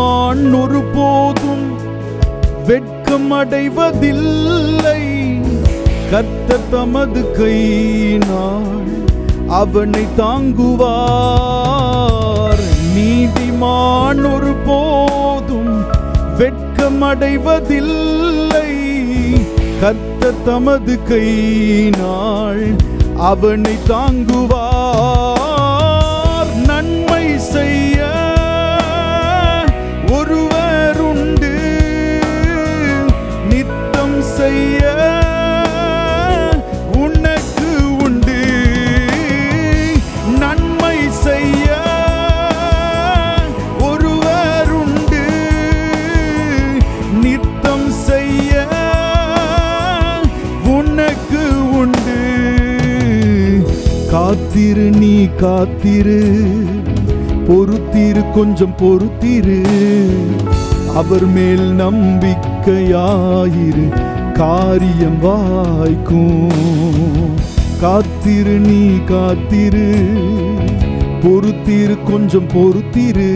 நீதிமான் ஒருபோதும் வெட்கம் அடைவதில்லை. கர்த்தர் தமது கையினால் அவனை தாங்குவார். நீதிமான் ஒருபோதும் வெட்கம் அடைவதில்லை. கர்த்தர் தமது கையினால் அவனை தாங்குவார். நன்மை செய்ய ஒருவர் உண்டு, நித்தம் செய்ய உனக்கு உண்டு. நன்மை செய்ய ஒருவர் உண்டு, நித்தம் செய்ய உனக்கு உண்டு. காத்திரு, நீ காத்திரு, பொறுத்திரு, கொஞ்சம் பொறுத்திரு. அவர் மேல் நம்பிக்கையாயிரு, காரியம் வாய்க்கும். காத்திரு, நீ காத்திரு, பொறுத்திரு, கொஞ்சம் பொறுத்திரு.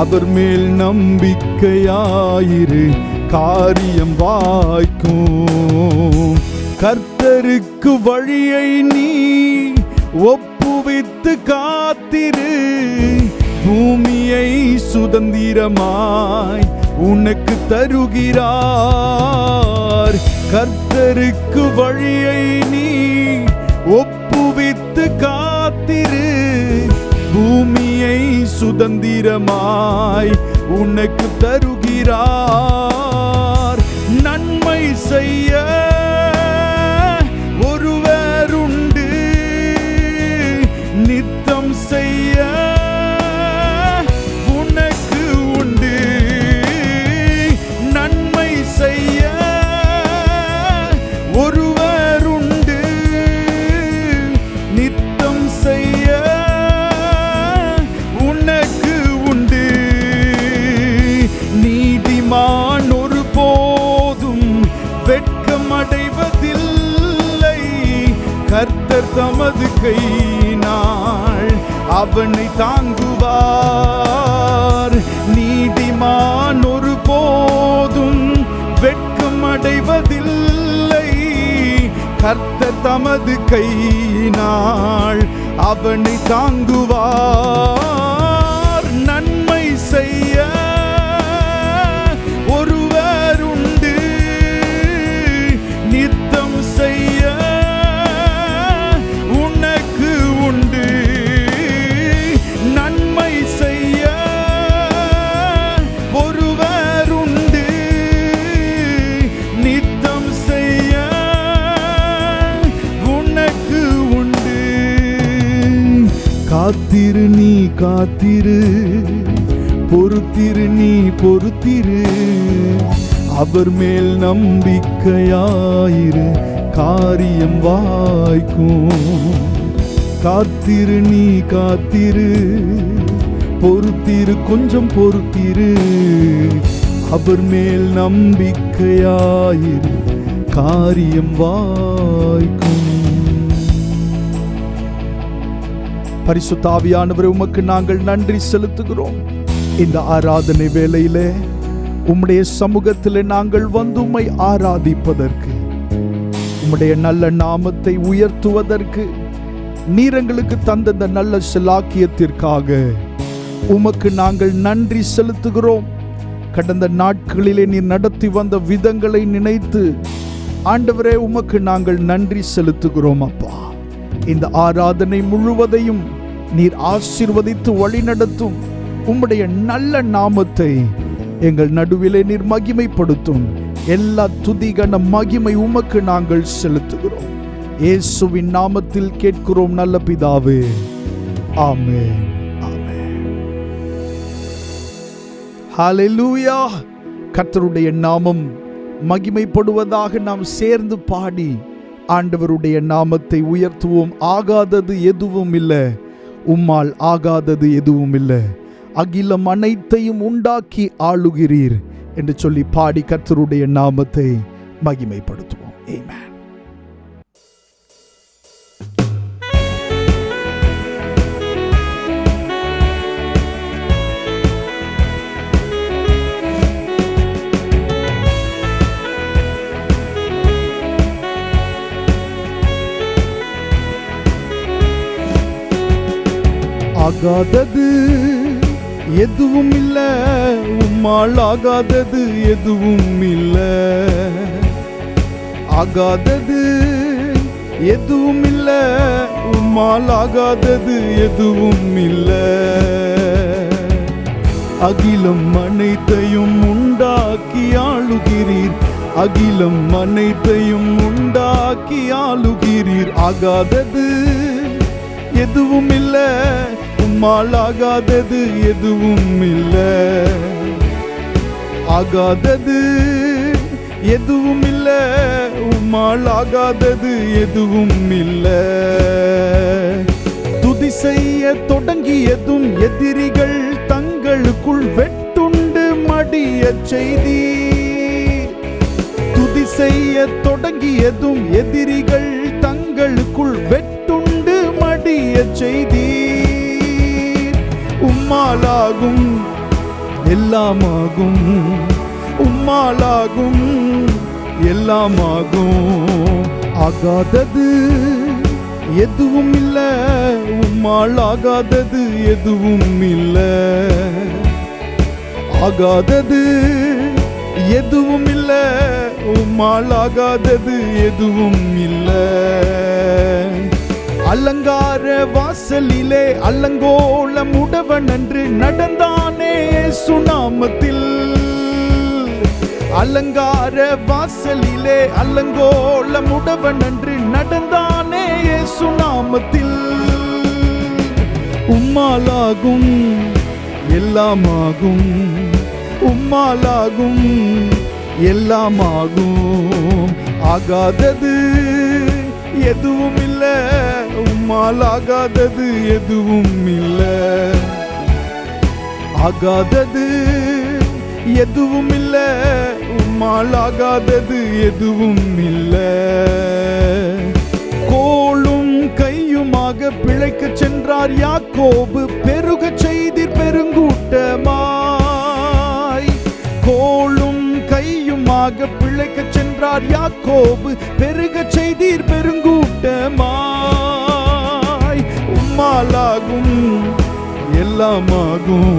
அவர் மேல் நம்பிக்கையாயிரு, காரியம் வாய்க்கும். கர்த்தருக்கு வழியை நீ ஒப்புவித்து காத்திரு, பூமியை சுதந்திரமாய் உனக்கு தருகிறார். கர்த்தருக்கு வழியை நீ ஒப்புவித்து காத்திரு, பூமியை சுதந்திரமாய் உனக்கு தருகிறார். நன்மை செய்ய ஒருவர் உண்டு, நித்தம் செய்ய உனக்கு உண்டு. நன்மை செய்ய ஒருவர் உண்டு, நித்தம் செய்ய உனக்கு உண்டு. நீதிமான் ஒருபோதும் வெட்கம் அடைவதில்லை. கர்த்தர் தமது கையினால் அவனை தாங்குவார். நீதிமான் ஒருபோதும் வெட்கம் அடைவதில்லை. கர்த்தர் தமது கையினால் அவனை தாங்குவார். நன்மை செய்ய ஒருவர் உண்டு, நித்தம் செய்ய உனக்கு உண்டு. நன்மை செய்ய ஒருவர் உண்டு, நித்தம் செய்ய உனக்கு உண்டு. காத்திரு, நீ காத்திரு, பொறுத்திரு, நீ பொறுத்திரு. அவர் மேல் நம்பிக்கையாயிரு, காரியம் வாய்க்கும். காத்திரு, நீ காத்திரு, பொறுத்திரு, கொஞ்சம் பொறுத்திரு. அவர் மேல் நம்பிக்கையாயிரு, காரியம் வாய்க்கும். பரிசுத்த ஆவியானவரே, உமக்கு நாங்கள் நன்றி செலுத்துகிறோம். இந்த ஆராதனை வேளையிலே உம்முடைய சமூகத்திலே நாங்கள் வந்து உம்மை ஆராதிப்பதற்கு, உம்முடைய நல்ல நாமத்தை உயர்த்துவதற்கு நீர் எங்களுக்கு தந்த இந்த நல்ல சிலாக்கியத்திற்காக உமக்கு நாங்கள் நன்றி செலுத்துகிறோம். கடந்த நாட்களிலே நீர் நடத்தி வந்த விதங்களை நினைத்து ஆண்டவரே உமக்கு நாங்கள் நன்றி செலுத்துகிறோம். அப்பா, இந்த ஆராதனை முழுவதையும் நீர் ஆசீர்வதித்து வழிநடத்தும். உம்முடைய நல்ல நாமத்தை எங்கள் நடுவிலே நீர் மகிமைப்படுத்தும். எல்லா துதிகன மகிமை உமக்கு நாங்கள் செலுத்துகிறோம். இயேசுவின் நாமத்தில் கேட்கிறோம் நல்ல பிதாவே, ஆமென், ஆமென். ஹல்லேலூயா. கர்த்தருடைய நாமம் மகிமைப்படுவதாக நாம் சேர்ந்து பாடி ஆண்டவருடைய நாமத்தை உயர்த்துவோம். ஆகாதது எதுவும் இல்லை, உம்மால் ஆகாதது எதுவும் இல்லை. அகிலம் அனைத்தையும் உண்டாக்கி ஆளுகிறீர் என்று சொல்லி பாடி கர்த்தருடைய நாமத்தை மகிமைப்படுத்துவோம். ஆமென். ஆகாதது எதுவும் இல்ல, உம்மால் ஆகாதது எதுவும் இல்ல. ஆகாதது எதுவும் இல்ல, உம்மால் ஆகாதது எதுவும் இல்ல. அகிலம் அனைத்தையும் உண்டாக்கி ஆளுகிறீர், அகிலம் அனைத்தையும் உண்டாக்கி ஆளுகிறீர். ஆகாதது எதுவும் இல்ல, உம்மால் ஆகாதது எதுவும் இல்ல. ஆகாதது எதுவும் இல்ல, உம்மால் ஆகாதது எதுவும் இல்ல. துதி செய்ய தொடங்கியதும் எதிரிகள் தங்களுக்குள் வெட்டுண்டு மடிய செய்தி. துதி செய்ய தொடங்கியதும் எதிரிகள் தங்களுக்குள் வெட்டுண்டு மடிய செய்தி. உம்மாலாகும் எல்லாமாகும், உம்மாலாகும் எல்லாமாகும். ஆகாதது எதுவும் இல்ல, உம்மால் ஆகாதது எதுவும் இல்ல. ஆகாதது எதுவும் இல்ல, உம்மால் ஆகாதது எதுவும் இல்ல. அலங்கார வாசலிலே அலங்கோலம் உடவன் என்று நடந்தானே சுனாமத்தில். அலங்கார வாசலிலே அலங்கோலம் உடவன் என்று நடந்தானே சுனாமத்தில். உம்மாலாகும் எல்லாமாகும், உம்மாலாகும் எல்லாமாகும். ஆகாதது எதுவும் இல்ல, உம்மால் ஆகாதது எதுவும் இல்ல. ஆகாதது எதுவும் இல்ல, உம்மால் ஆகாதது எதுவும் இல்ல. கோளும் கையுமாக பிழைக்க சென்றார் யாக்கோபு, பெருக செய்தீர் பெருங்கூட்டமாய். கோளும் கையுமாக பிழைக்க சென்றார் யாக்கோபு, பெருக செய்தீர் பெருங்கூட்டமாய். உம்மாலாகும் எல்லாமாகும்,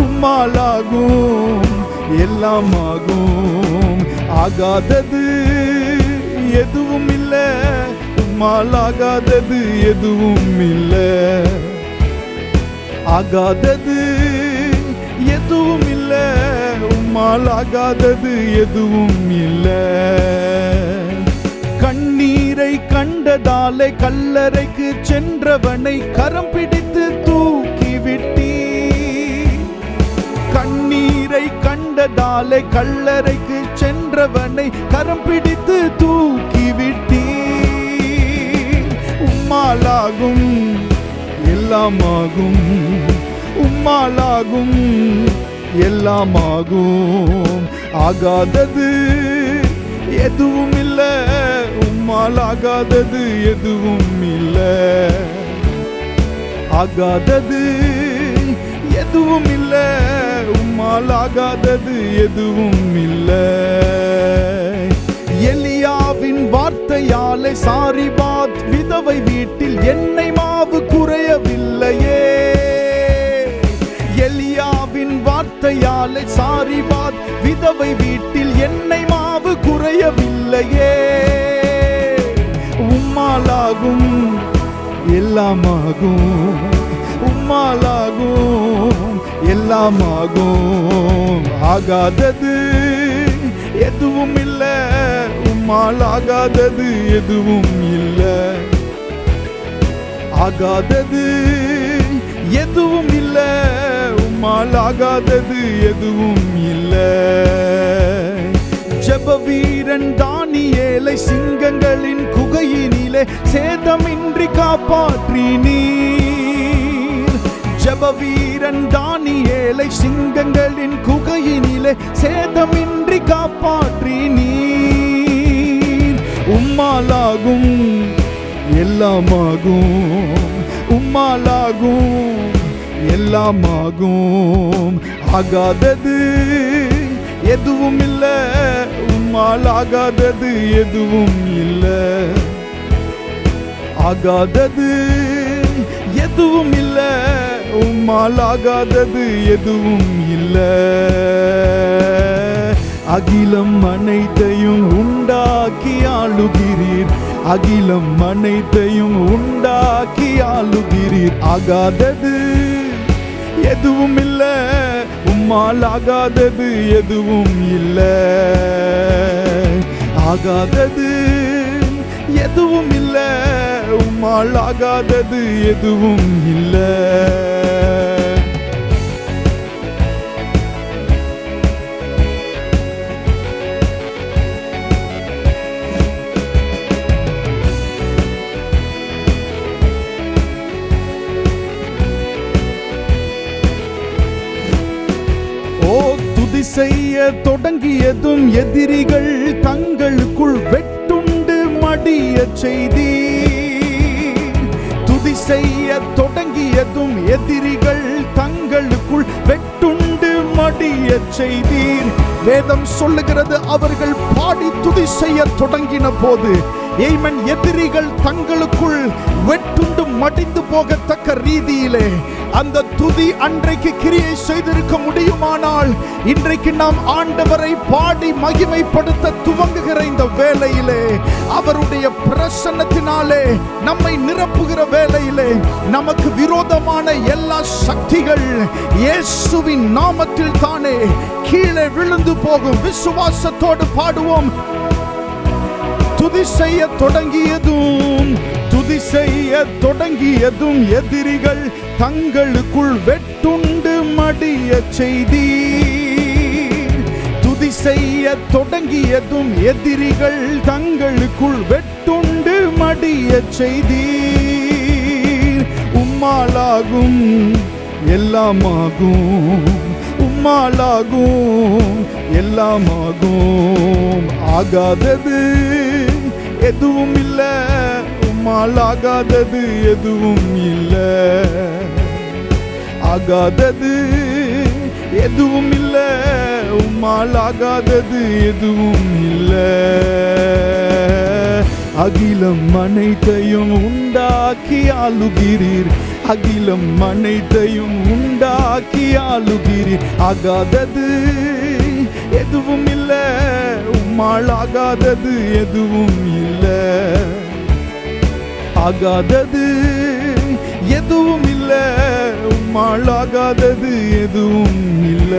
உம்மாலாகும் எல்லாமாகும். ஆகாதது எதுவும் இல்ல, உம்மால் ஆகாதது எதுவும் இல்ல. ஆகாதது எதுவும் இல்ல, உம்மால் ஆகாதது எதுவும் இல்ல. கண்ணீரை கண்டதாலே கல்லறைக்கு சென்றவனை கரம் பிடித்து தூக்கிவிட்டீர். கண்ணீரை கண்டதாலே கல்லறைக்கு சென்றவனை கரம் பிடித்து தூக்கிவிட்டீர். உம்மாலாகும் எல்லாமாகும், உம்மாலாகும் எல்லாமாகும். ஆகாதது எதுவும் இல்ல, உம்மால் ஆகாதது எதுவும் இல்ல. ஆகாதது எதுவும் இல்ல, உம்மால் ஆகாதது எதுவும் இல்ல. எலியாவின் வார்த்தையாலே சாரிபாத் விதவை வீட்டில் எண்ணெய் மாவு குறையவில்லையே. எலியாவின் வார்த்தையாலே சாரிபாத் விதவை வீட்டில் எண்ணெய் மாவு குறையவில்லையே. உம்மாலாகும் எல்லாமாகும், உம்மாலாகும் எல்லாமாகும். ஆகாதது எதுவும் இல்ல, உம்மால் ஆகாதது எதுவும் இல்ல. ஆகாதது எதுவும் இல்ல, உம்மால் ஆகாதது எதுவும் இல்ல. ஜெப வீரன் தானியேலை சிங்கங்களின் குகையினிலே சேதமின்றி காப்பாற்றினீர். ஜெப வீரன் தானியேலை சிங்கங்களின் குகையினிலே சேதமின்றி காப்பாற்றினீர். உம்மாலாகும் எல்லாமாகும், உம்மாலாகும் எல்லாமாகும். ஆகாதது எதுவும் இல்ல, உம்மால் ஆகாதது எதுவும் இல்ல. ஆகாதது எதுவும் இல்ல, உம்மால் ஆகாதது எதுவும் இல்ல. அகிலம் அனைத்தையும் உண்டாக்கி ஆளுகிறீர், அகிலம் அனைத்தையும் உண்டாக்கி ஆளுகிறீர். ஆகாதது எதுவும் இல்ல, உம்மால் ஆகாதது எதுவும் இல்ல. ஆகாதது எதுவும் இல்ல, உம்மால் ஆகாதது எதுவும் இல்ல. துதி செய்ய தொடங்கியதும் எதிரிகள் தங்களுக்குள் வெட்டுண்டு மடிய செய்தி. துதி செய்ய தொடங்கியதும் எதிரிகள் தங்களுக்குள் வெட்டுண்டு மடிய செய்தீர். வேதம் சொல்லுகிறது, அவர்கள் பாடி துதி செய்ய தொடங்கின போது எதிரிகள் தங்களுக்குள் வெட்டுண்டு மடிந்து போகத்தக்க ரீதியிலே அந்த துதி அன்றைக்கு கிரியை செய்திருக்க முடியுமானால், இன்றைக்கு நாம் ஆண்டவரை பாடி மகிமைப்படுத்த துவங்குகிற இந்த வேளையிலே, அவருடைய பிரசன்னத்தினாலே நம்மை நிரப்புகிற வேளையிலே, நமக்கு விரோதமான எல்லா சக்திகள் இயேசுவின் நாமத்தில் தானே கீழே விழுந்து போகும். விசுவாசத்தோடு பாடுவோம். துதி செய்ய தொடங்கியதும், துதி செய்ய தொடங்கியதும் எதிரிகள் தங்களுக்குள் வெட்டுண்டு மடிய செய்தி. துதி செய்ய தொடங்கியதும் எதிரிகள் தங்களுக்குள் வெட்டுண்டு மடிய செய்தி. உம்மாலாகும் எல்லாமாகும், உம்மாலாகும் எல்லாமாகும். ஆகாதது எதுவும் இல்ல, உம்மால் ஆகாதது எதுவும் இல்ல. ஆகாதது எதுவும் இல்ல, உம்மால் ஆகாதது எதுவும் இல்ல. அகிலம் அனைத்தையும் உண்டாக்கி ஆளுகிறீர், அகிலம் அனைத்தையும் உண்டாக்கி ஆளுகிறீர். ஆகாதது எதுவும் இல்ல, உம்மால் ஆகாதது எதுவும் இல்ல. ஆகாதது எதுவும் இல்ல, உம்மால் ஆகாதது எதுவும் இல்ல.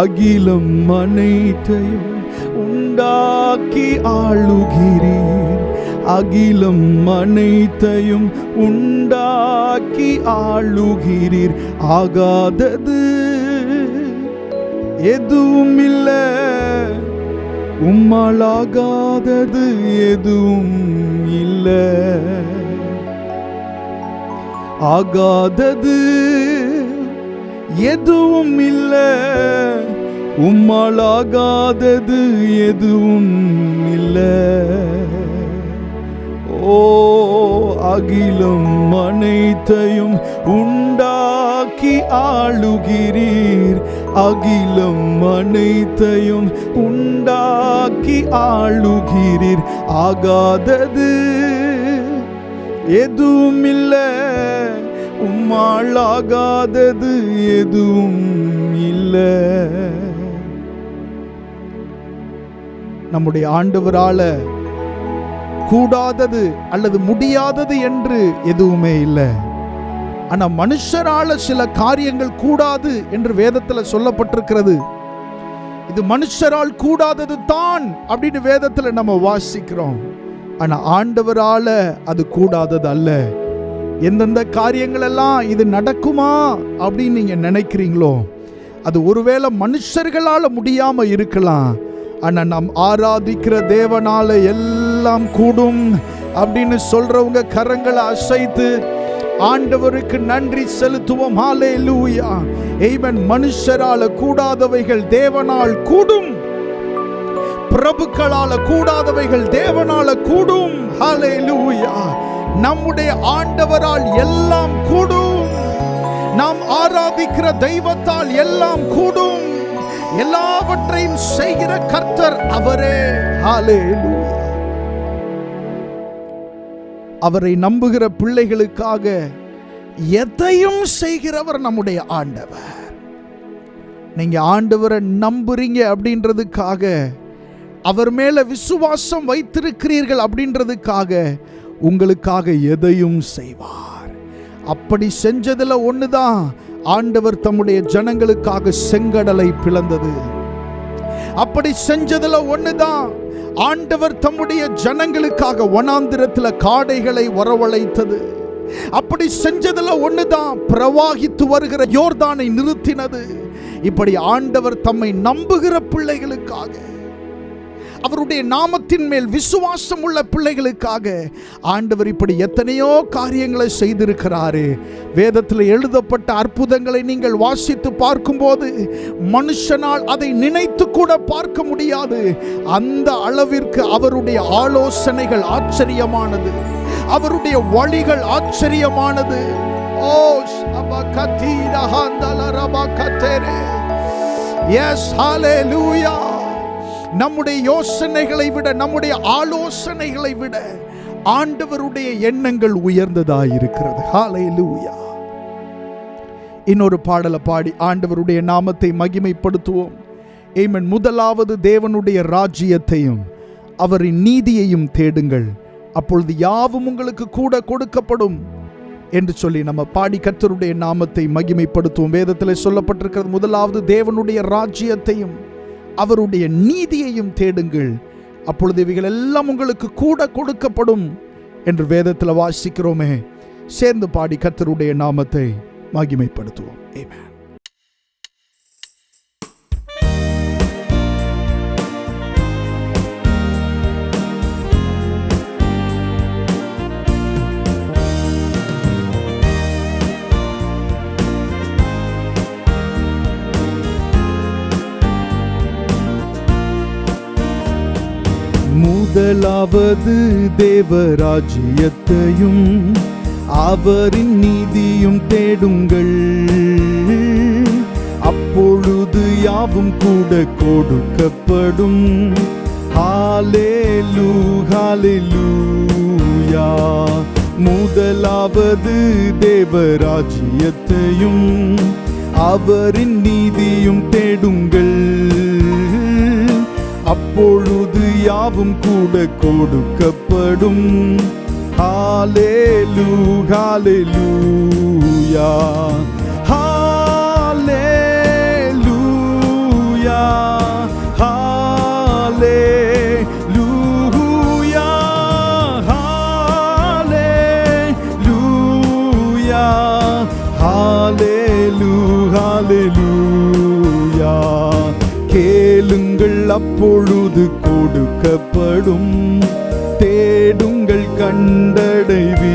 அகிலம் அனைத்தையும் உண்டாக்கி ஆளுகிறீர், அகிலம் அனைத்தையும் உண்டாக்கி ஆளுகிறீர். ஆகாதது எதுவும் இல்ல, உம்மால் ஆகாதது எதுவும் இல்ல. ஆகாதது எதுவும் இல்ல, உம்மால் ஆகாதது எதுவும் இல்ல. ஓ அகிலம் அனைத்தையும் உண்டாக்கி ஆளுகிறீர், அகிலம் அனைத்தையும் உண்டாக்கி ஆளுகிறீர். ஆகாதது எதுவும் இல்ல, உம்மால் ஆகாதது எதுவும் இல்ல. நம்முடைய ஆண்டவரால கூடாதது அல்லது முடியாதது என்று எதுவுமே இல்லை. ஆனா மனுஷரால சில காரியங்கள் கூடாது என்று வேதத்தில் சொல்லப்பட்டிருக்கிறது. இது மனுஷரால் கூடாதது தான் அப்படின்னு வேதத்தில் நம்ம வாசிக்கிறோம். ஆனா ஆண்டவரால அது கூடாதது அல்ல. எந்தெந்த காரியங்கள் எல்லாம் இது நடக்குமா அப்படின்னு நீங்க நினைக்கிறீங்களோ, அது ஒருவேளை மனுஷர்களால முடியாம இருக்கலாம். ஆனா நாம் ஆராதிக்கிற தேவனால எல்லாம் கூடும் அப்படின்னு சொல்றவங்க கரங்களை அசைத்து ஆண்டவருக்கு நன்றி செலுத்துவோம். ஹல்லேலூயா, ஆமென். மனுஷரால கூடாதவைகள் தேவனால் கூடும், பிரபுக்களால கூடாதவைகள் தேவனால கூடும். ஹல்லேலூயா. நம்முடைய ஆண்டவரால் எல்லாம் கூடும். நாம் ஆராதிக்கிற தெய்வத்தால் எல்லாம் கூடும். எல்லாவற்றையும் செய்கிற கர்த்தர் அவரே. ஹல்லேலூயா. அவரை நம்புகிற பிள்ளைகளுக்காக எதையும் செய்கிறவர் நம்முடைய ஆண்டவர். நீங்க ஆண்டவரை நம்புறீங்க அப்படின்றதுக்காக, அவர் மேல விசுவாசம் வைத்திருக்கிறீர்கள் அப்படின்றதுக்காக உங்களுக்காக எதையும் செய்வார். அப்படி செஞ்சதுல ஒண்ணுதான் ஆண்டவர் தம்முடைய ஜனங்களுக்காக செங்கடலை பிளந்தது. அப்படி செஞ்சதுல ஒண்ணுதான் ஆண்டவர் தம்முடைய ஜனங்களுக்காக வனாந்திரத்தில் காடைகளை வரவழைத்தது. அப்படி செஞ்சதுல ஒண்ணுதான் பிரவாகித்து வருகிற யோர்தானை நிறுத்தினது. இப்படி ஆண்டவர் தம்மை நம்புகிற பிள்ளைகளுக்காக, அவருடைய நாமத்தின் மேல் விசுவாசம் உள்ள பிள்ளைகளுக்காக ஆண்டவர் இப்படி எத்தனையோ காரியங்களை செய்திருக்கிறாரு. வேதத்தில் எழுதப்பட்ட அற்புதங்களை நீங்கள் வாசித்து பார்க்கும்போது மனுஷனால் அதை நினைத்து கூட பார்க்க முடியாது. அந்த அளவிற்கு அவருடைய ஆலோசனைகள் ஆச்சரியமானது, அவருடைய வழிகள் ஆச்சரியமானது. ஓ ஷபகதீரா ஹந்தலரபா கதரே. எஸ், ஹல்லேலூயா. நம்முடைய யோசனைகளை விட, நம்முடைய ஆலோசனைகளை விட ஆண்டவருடைய எண்ணங்கள் உயர்ந்ததாயிருக்கிறது. ஹல்லேலூயா. இன்னொரு பாடலை பாடி ஆண்டவருடைய நாமத்தை மகிமைப்படுத்துவோம். ஆமென். முதலாவது தேவனுடைய ராஜ்யத்தையும் அவரின் நீதியையும் தேடுங்கள், அப்பொழுது யாவும் உங்களுக்கு கூட கொடுக்கப்படும் என்று சொல்லி நம்ம பாடி கர்த்தருடைய நாமத்தை மகிமைப்படுத்துவோம். வேதத்தில் சொல்லப்பட்டிருக்கிறது, முதலாவது தேவனுடைய ராஜ்யத்தையும் அவருடைய நீதியையும் தேடுங்கள், அப்பொழுது இவைகள் எல்லாம் உங்களுக்கு கூட கொடுக்கப்படும் என்று வேதத்தில் வாசிக்கிறோமே. சேர்ந்து பாடி கர்த்தருடைய நாமத்தை மகிமைப்படுத்துவோம். ஆமென். முதலாவது தேவராஜ்யத்தையும் அவரின் நீதியும் தேடுங்கள், அப்பொழுது யாவும் கூட கொடுக்கப்படும். ஹல்லேலூயா, ஹல்லேலூயா. முதலாவது தேவராஜ்யத்தையும் அவரின் நீதியும் தேடுங்கள், அப்பொழுது யாவும் கூட கொடுக்கப்படும். ஹல்லேலூயா, ஹல்லேலூயா. ஹல்லேலூயா, ஹல்லேலூயா, ஹல்லேலூயா, ஹல்லேலூயா, ஹல்லேலூயா. கேளுங்கள் அப்பொழுது கொடுக்கப்படும், தேடுங்கள் கண்டடைவீர்,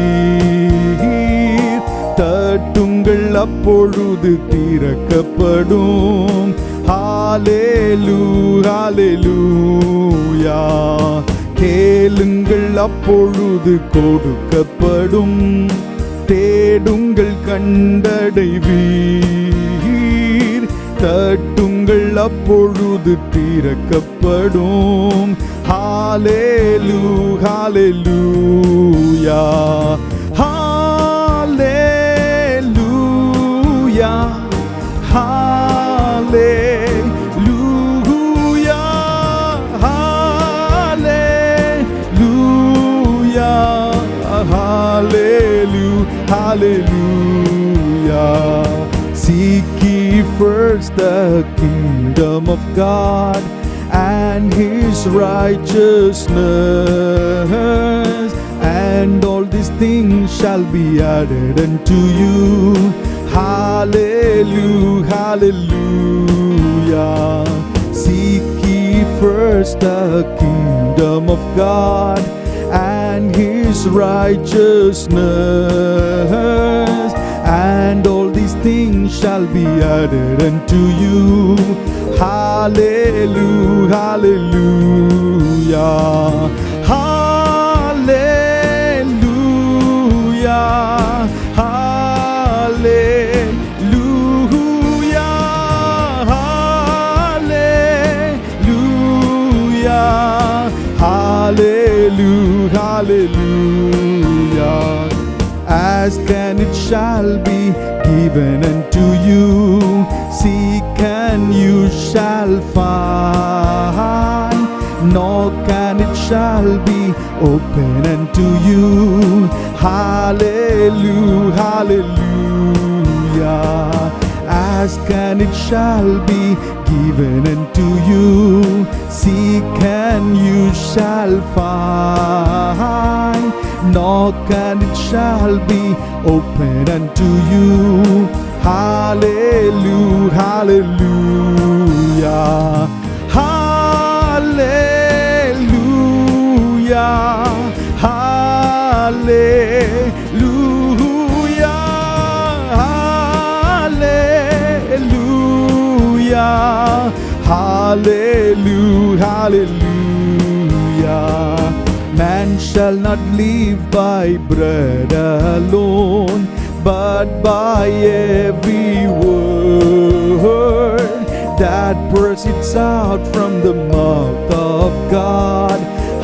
தட்டுங்கள் அப்பொழுது திறக்கப்படும். ஹல்லேலூயா, ஹல்லேலூயா. கேளுங்கள் அப்பொழுது கொடுக்கப்படும், தேடுங்கள் கண்டடைவீர், தட்டுங்கள் அப்பொழுது திறக்கப்படும். ஹல்லேலூயா, ஹல்லேலூயா, ஹல்லேலூயா, ஹல்லேலூயா, ஹல்லேலூயா, ஹல்லேலூயா, ஹல்லேலூயா. Seek ye first the kingdom of God and His righteousness, and all these things shall be added unto you. Hallelujah, hallelujah. Seek ye first the kingdom of God and His righteousness, and all these things shall be added unto you. Hallelujah, hallelujah, hallelujah, hallelujah, hallelujah, hallelujah. Ask and it shall be given unto you. Seek and you shall find. Knock and it shall be open unto you. Hallelujah, hallelujah. Ask and it shall be given unto you. Seek and you shall find. Knock and it shall be open unto you. Hallelujah, hallelujah, hallelujah, hallelujah, hallelujah, hallelujah, hallelujah. Man shall not live by bread alone, but by every word that proceeds out from the mouth of God.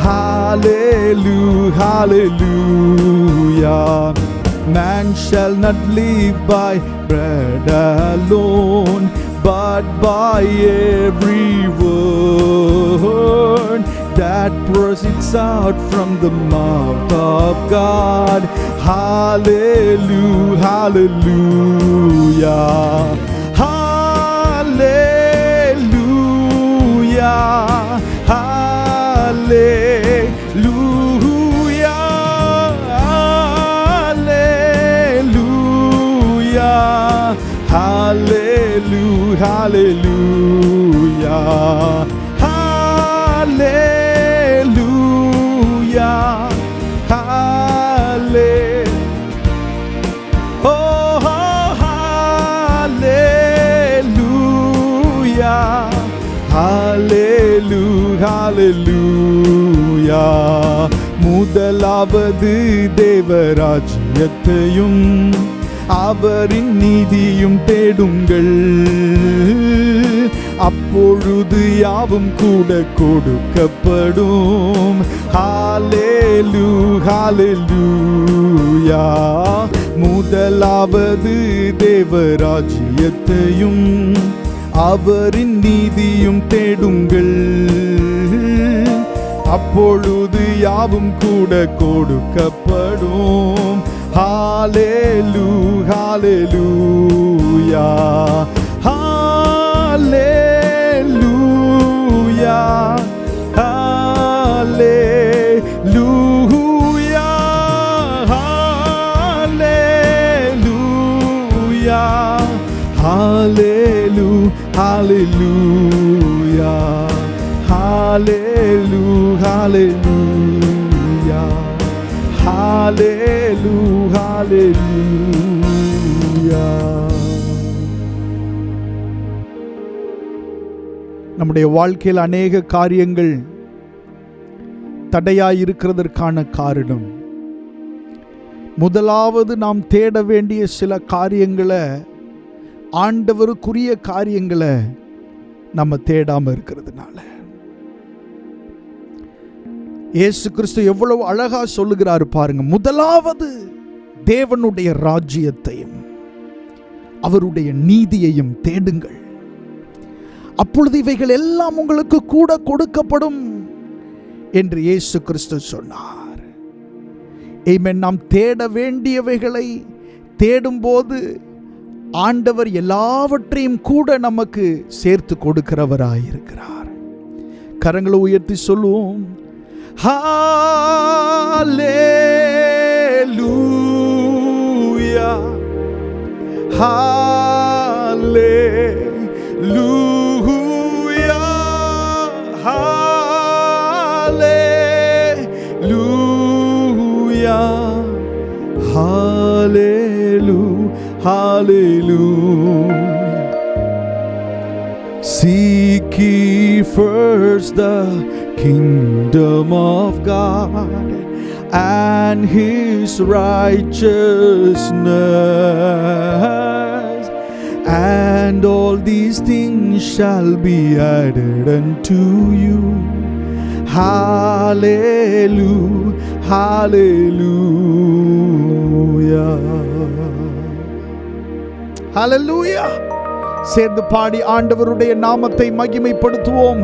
Hallelujah, hallelujah. Man shall not live by bread alone, but by every word that proceeds out from the mouth of God. Hallelujah, hallelujah, hallelujah, hallelujah, hallelujah, hallelujah, hallelujah, hallelujah, hallelujah, oh, hallelujah, hallelujah, hallelujah. முதலாவது தேவராஜ்யத்தையும் அவரின் நீதியும் தேடுங்கள், அப்பொழுது யாவும் கூட கொடுக்கப்படும். ஹல்லேலூயா, ஹல்லேலூயா. முதலாவது தேவராஜ்யத்தையும் அவரின் நீதியும் தேடுங்கள், அப்பொழுது யாவும் கூட கொடுக்கப்படும். Hallelujah, hallelujah, hallelujah, hallelujah, hallelujah, hallelujah, hallelujah, hallelujah, hallelujah. Hallelujah, hallelujah. நம்முடைய வாழ்க்கையில் அநேக காரியங்கள் தடையாய் இருக்கிறதற்கான காரணம், முதலாவது நாம் தேட வேண்டிய சில காரியங்களை, ஆண்டவருக்குரிய காரியங்களை நம்ம தேடாம இருக்கிறதுனால. இயேசு கிறிஸ்து எவ்வளவு அழகா சொல்லுகிறாரு பாருங்க. முதலாவது தேவனுடைய ராஜ்யத்தையும் அவருடைய நீதியையும் தேடுங்கள், அப்பொழுது இவைகள் எல்லாம் உங்களுக்கு கூட கொடுக்கப்படும் என்று இயேசு கிறிஸ்து சொன்னார். ஆமென். நாம் தேட வேண்டியவைகளை தேடும்போது ஆண்டவர் எல்லாவற்றையும் கூட நமக்கு சேர்த்து கொடுக்கிறவராயிருக்கிறார். கரங்களை உயர்த்தி சொல்லுவோம். Hallelujah, hallelujah, hallelujah, hallelujah, hallelujah. Seek ye first the kingdom of God and His righteousness, and all these things shall be added unto you. Hallelujah, ஹalleluya ஹalleluya. சேர்ந்து பாடி ஆண்டவருடைய நாமத்தை மகிமைப்படுத்துவோம்.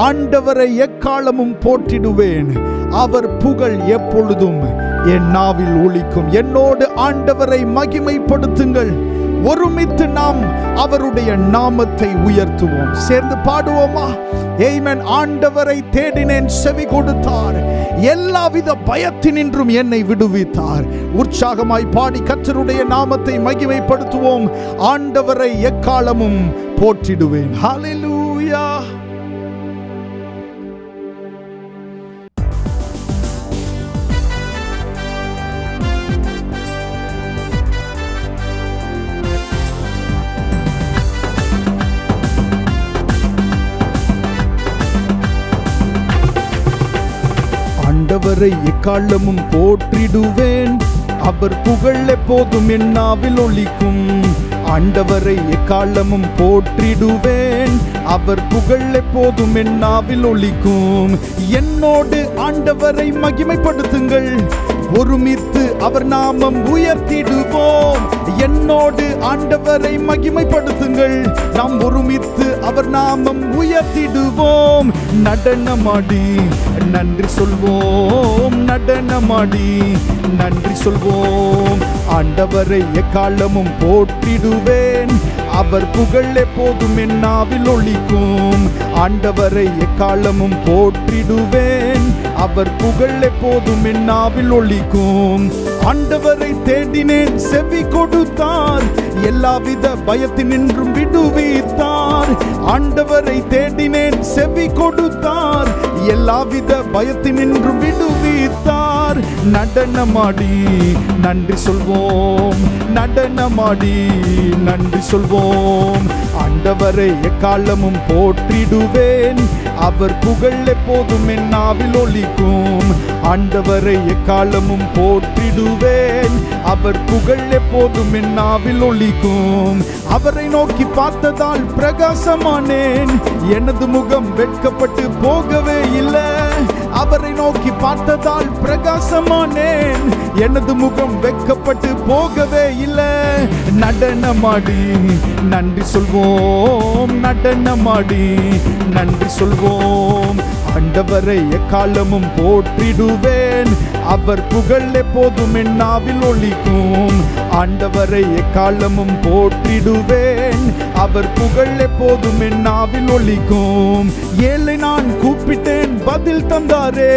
ஆண்டவரை எக்காலமும் போற்றிடுவேன், அவர் புகழ் எப்பொழுதும் என் நாவில் ஒலிக்கும். என்னோடு ஆண்டவரை மகிமைப்படுத்துங்கள். ஒருமித்து நாம் அவருடைய நாமத்தை உயர்த்துவோம். சேர்ந்து பாடுவோமா? ஆமென். ஆண்டவரை தேடினேன், செவி கொடுத்தார், எல்லாவித பயத்தினின்றும் என்னை விடுவித்தார். உற்சாகமாய் பாடி கர்த்தருடைய நாமத்தை மகிமைப்படுத்துவோம். ஆண்டவரை எக்காலமும் போற்றிடுவேன். ஹalleluya. ஆண்டவரை எக்காலமும் போற்றிடுவேன், அவர் புகழ் எப்போதும் என் நாவில் ஒலிக்கும். ஆண்டவரை எக்காலமும் போற்றிடுவேன், அவர் புகழ் எப்போதும் என் நாவில் ஒலிக்கும். என்னோடு ஆண்டவரை மகிமைப்படுத்துங்கள், ஒருமித்து அவர் நாமம் உயர்த்திடுவோம். என்னோடு ஆண்டவரை மகிமைப்படுத்துங்கள், நாம் ஒருமித்து அவர் நாமம் உயர்த்திடுவோம். நடனமாடி நன்றி சொல்வோம், நடனமாடி நன்றி சொல்வோம். ஆண்டவரை எக்காலமும் போற்றிடுவேன், அவர் புகழ் எப்போதும் என் நாவில் ஒலிக்கும். ஆண்டவரை எக்காலமும் போற்றிடுவேன், அவர் புகழ் எப்போதும் என் நாவில் ஒலிக்கும். ஆண்டவரை தேடினேன், செவி கொடுத்தார், எல்லாவித பயத்தினின்றும் விடுவித்தார். ஆண்டவரை தேடினேன், செவி கொடுத்தார், எல்லாவித பயத்தினின்றும் விடுவித்தார். நடனமாடி நன்றி சொல்வோம், நடனமாடி நன்றி சொல்வோம். ஆண்டவரை எக்காலமும் போற்றிடுவேன், அவர் புகழ் எப்போதும் என் நாவில் ஒலிக்கும். ஆண்டவரை எக்காலமும் போற்றிடுவேன், அவர் புகழ் எப்போதும் என் நாவில் ஒலிக்கும். அவரை நோக்கி பார்த்ததால் பிரகாசமானேன், எனது முகம் வெட்கப்பட்டு போகவே இல்லை. அவரை நோக்கி பார்த்ததால் பிரகாசமானேன், எனது முகம் வெட்கப்பட்டு போகவே இல்லை. நடனமாடி நன்றி சொல்வோம், நடனமாடி நன்றி சொல்வோம். ஆண்டவரை எக்காலமும் போற்றிடுவேன், அவர் புகழ் எப்போதும் என் நாவில் ஒலிக்கும். ஆண்டவரை எக்காலமும் போற்றிடுவேன், அவர் புகழ் எப்போதும் என் நாவில் ஒலிக்கும். ஏழை நான் கூப்பிட்டேன், பதில் தந்தாரே,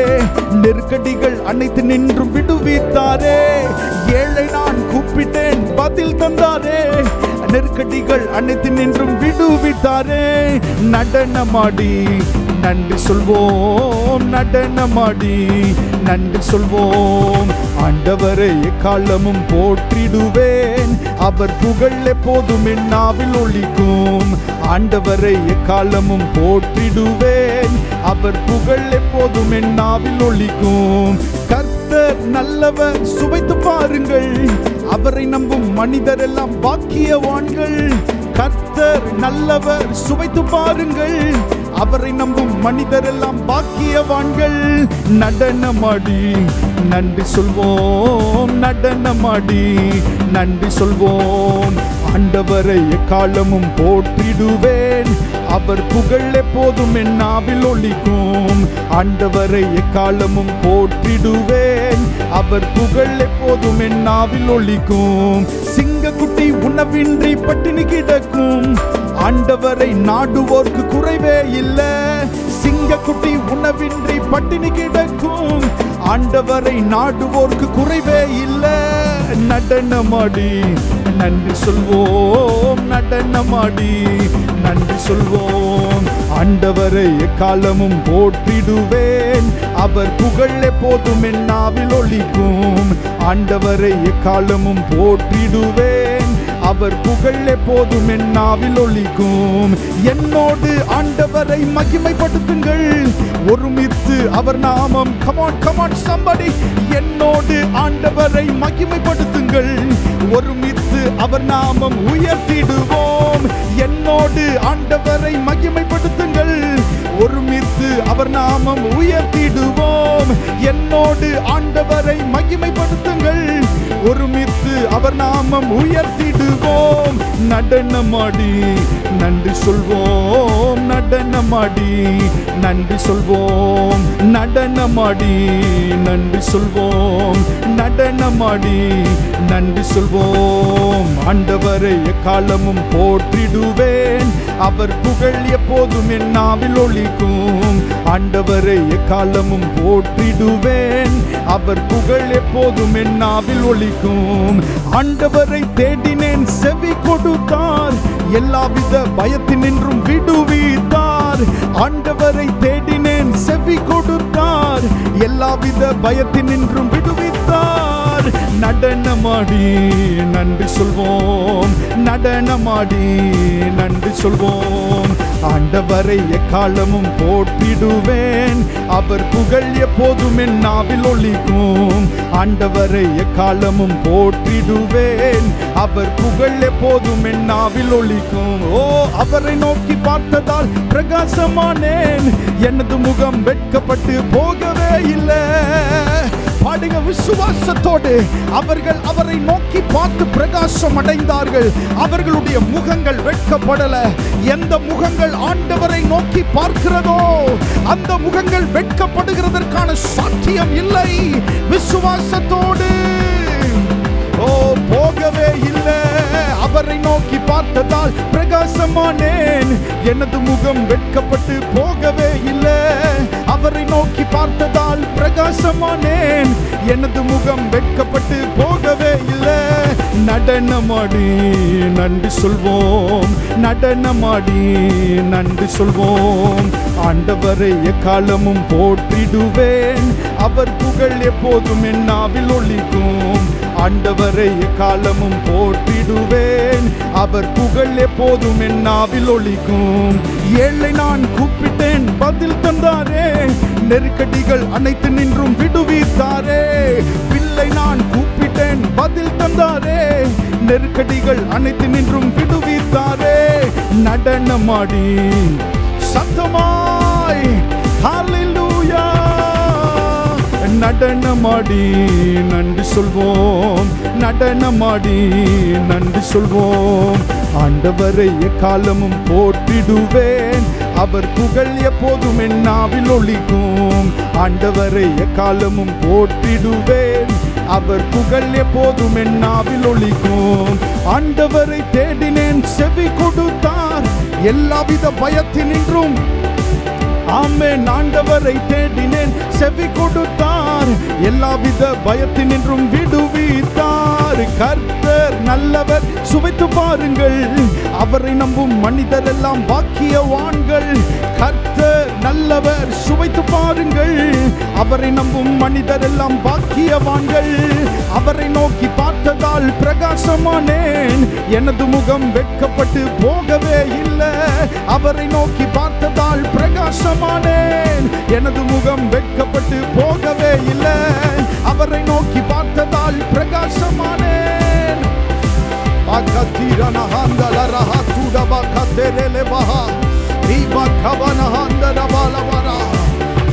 நெருக்கடிகள் அனைத்து நின்றும் விடுவித்தாரே. ஏழை நான் கூப்பிட்டேன், பதில் தந்தாரே, நெருக்கடிகள் அனைத்து நின்றும் விடுவித்தாரே. நடனமாடி நன்றி சொல்வோம், நடனமாடி நன்றி சொல்வோம். ஆண்டவரை எக்காலமும் போற்றிடுவேன், அவர் புகழ் எப்போதும் என் நாவில் ஒலிக்கும். ஆண்டவரை எக்காலமும் போற்றிடுவேன், அவர் புகழ் எப்போதும் என் நாவில் ஒலிக்கும். கர்த்தர் நல்லவர், சுவைத்து பாருங்கள், அவரை நம்பும் மனிதர் எல்லாம் பாக்கியவான்கள். கர்த்தர் நல்லவர், சுவைத்து பாருங்கள், அவரை நம்பும் மனிதர் எல்லாம் பாக்கியவான்கள். நடனமாடி நன்றி சொல்வோம், நடனமாடி நன்றி சொல்வோம். ஆண்டவரை எக்காலமும் போற்றிடுவேன், அவர் புகழ் எப்போதும் என் நாவில் ஒலிக்கும். ஆண்டவரை எக்காலமும் போற்றிடுவேன், அவர் புகழ் எப்போதும் என் நாவில் ஒலிக்கும். சிங்கக்குட்டி உணவின்றி பட்டினி கிடக்கும், ஆண்டவரை நாடுவோர்க்கு குறைவே இல்லை. சிங்கக்குட்டி உணவின்றி பட்டினி கிடக்கும், ஆண்டவரை நாடுவோர்க்கு குறைவே இல்லை. நடனமாடி நன்றி சொல்வோம், நடனமாடி நன்றி சொல்வோம். ஆண்டவரை எக்காலமும் போற்றிடுவேன், அவர் புகழ் எப்போதும் என் நாவில் ஒலிக்கும். ஆண்டவரை எக்காலமும் போற்றிடுவேன், அவர் புகழ் எப்போதும் என் நாவில் ஒலிக்கும். என்னோடு ஆண்டவரை மகிமைப்படுத்துங்கள், ஒருமித்து அவர் நாமம். கமான் கமான் somebody, என்னோடு ஆண்டவரை மகிமைப்படுத்துங்கள், ஒருமித்து அவர் நாமம் உயர்த்திடுவோம். என்னோடு ஆண்டவரை மகிமைப்படுத்துங்கள், ஒருமித்து அவர் நாமம் உயர்த்திடுவோம். சொல்வோம். என்னோடு ஆண்டவரை மகிமைப்படுத்துங்கள், ஒருமித்து அவர் நாமம் உயர்த்திடுவோம். நடனமாடி நன்றி சொல்வோம், நடனமாடி நன்றி சொல்வோம், நடனமாடி நன்றி சொல்வோம், நடனமாடி நன்றி சொல்வோம். ஆண்டவரை எக்காலமும் போற்றிடுவேன், அவர் புகழ் எப்போதும் என் நாவில் ஒலிக்கும். ஆண்டவரை எக்காலமும் போற்றிடுவேன், அவர் புகழ் எப்போதும் என் நாவில் ஒலிக்கும். ஆண்டவரை தேடினேன், செவி கொடுத்தார், எல்லாவித பயத்தினின்றும் விடுவித்தார். ஆண்டவரை தேடினேன், செவி கொடுத்தார், எல்லாவித பயத்தினின்றும் விடுவித்தார். நடனமாடி நன்றி சொல்வோம், நடனமாடி நன்றி சொல்வோம். ஆண்டவரை எக்காலமும் போற்றிடுவேன், அவர் புகழ் எப்போதும் என் நாவில் ஒலிக்கும். ஆண்டவரை எக்காலமும் போற்றிடுவேன், அவர் புகழ் எப்போதும் என் நாவில் ஒலிக்கும். ஓ, அவரை நோக்கி பார்த்ததால் பிரகாசமானேன், எனது முகம் வெட்கப்பட்டு போகவே இல்லை. பாடுங்க விசுவாசத்தோடு. அவர்கள் அவரை நோக்கி பார்த்து பிரகாசம் அடைந்தார்கள், அவர்களுடைய முகங்கள் வெட்கப்படல. எந்த முகங்கள் ஆண்டவரை நோக்கி பார்க்கிறதோ அந்த முகங்கள் வெட்கப்படுகிறதற்கான சாத்தியம் இல்லை. விசுவாசத்தோடு. ஓ, போகவே இல்லை. அவரை நோக்கி பார்த்ததால் பிரகாசமானேன், எனது முகம் வெட்கப்பட்டு போகவே இல்லை. அவரை நோக்கி பார்த்ததால் பிரகாசமானேன், எனது முகம் வெட்கப்பட்டு போகவே இல்லை. நடனமாடி நன்றி சொல்வோம், நடனமாடி நன்றி சொல்வோம். ஆண்டவரை எக்காலமும் போற்றிடுவேன், அவர் புகழ் எப்போதும் என் நாவில் ஒலிக்கும். ஆண்டவரை எக்காலமும் போற்றிடுவேன், அவர் புகழ் எப்போதும் என் நாவில் ஒலிக்கும். ஏழை நான் கூப்பிட்டேன், பதில் தந்தாரே, நெருக்கடிகள் அனைத்து நின்றும் விடுவித்தாரே. பிள்ளை நான் கூப்பிட்டேன், பதில் தந்தாரே, நெருக்கடிகள் அனைத்து நின்றும் விடுவித்தாரே. நடனமாடி சத்தமாய் ஹல்லேலூயா, நடனமாடி நன்றி சொல்வோம், நடனமாடி நன்றி சொல்வோம். ஆண்டவரை எக்காலமும் போற்றிடுவேன், அவர் புகழ் எப்போதும் என் நாவில் ஒலிக்கும். ஆண்டவரை எக்காலமும் போற்றிடுவேன், அவர் புகழ் எப்போதும் என் நாவில் ஒலிக்கும். ஆண்டவரை தேடினேன், செவி கொடுத்தார், எல்லாவித பயத்தினின்றும். ஆமென். ஆண்டவரை தேடினேன், செவி கொடுத்தார், எல்லாவித பயத்தினின்றும் விடுவித்தார். கர்த்தர் நல்லவர், சுவைத்து பாருங்கள், அவரை நம்பும் மனிதர் எல்லாம் பாக்கியவான்கள். கர்த்தர் நல்லவர், சுவைத்து பாருங்கள், அவரை நம்பும் மனிதர் எல்லாம் பாக்கியவான்கள். அவரை நோக்கி பார்த்ததால் பிரகாசமானேன், எனது முகம் வெட்கப்பட்டு போகவே இல்லை. அவரை நோக்கி பார்த்ததால் பிரகாசமானேன், எனது முகம் வெட்கப்பட்டு போகவே இல்லை. அவரை நோக்கி பார்த்ததால் பிரகாசமானேன்.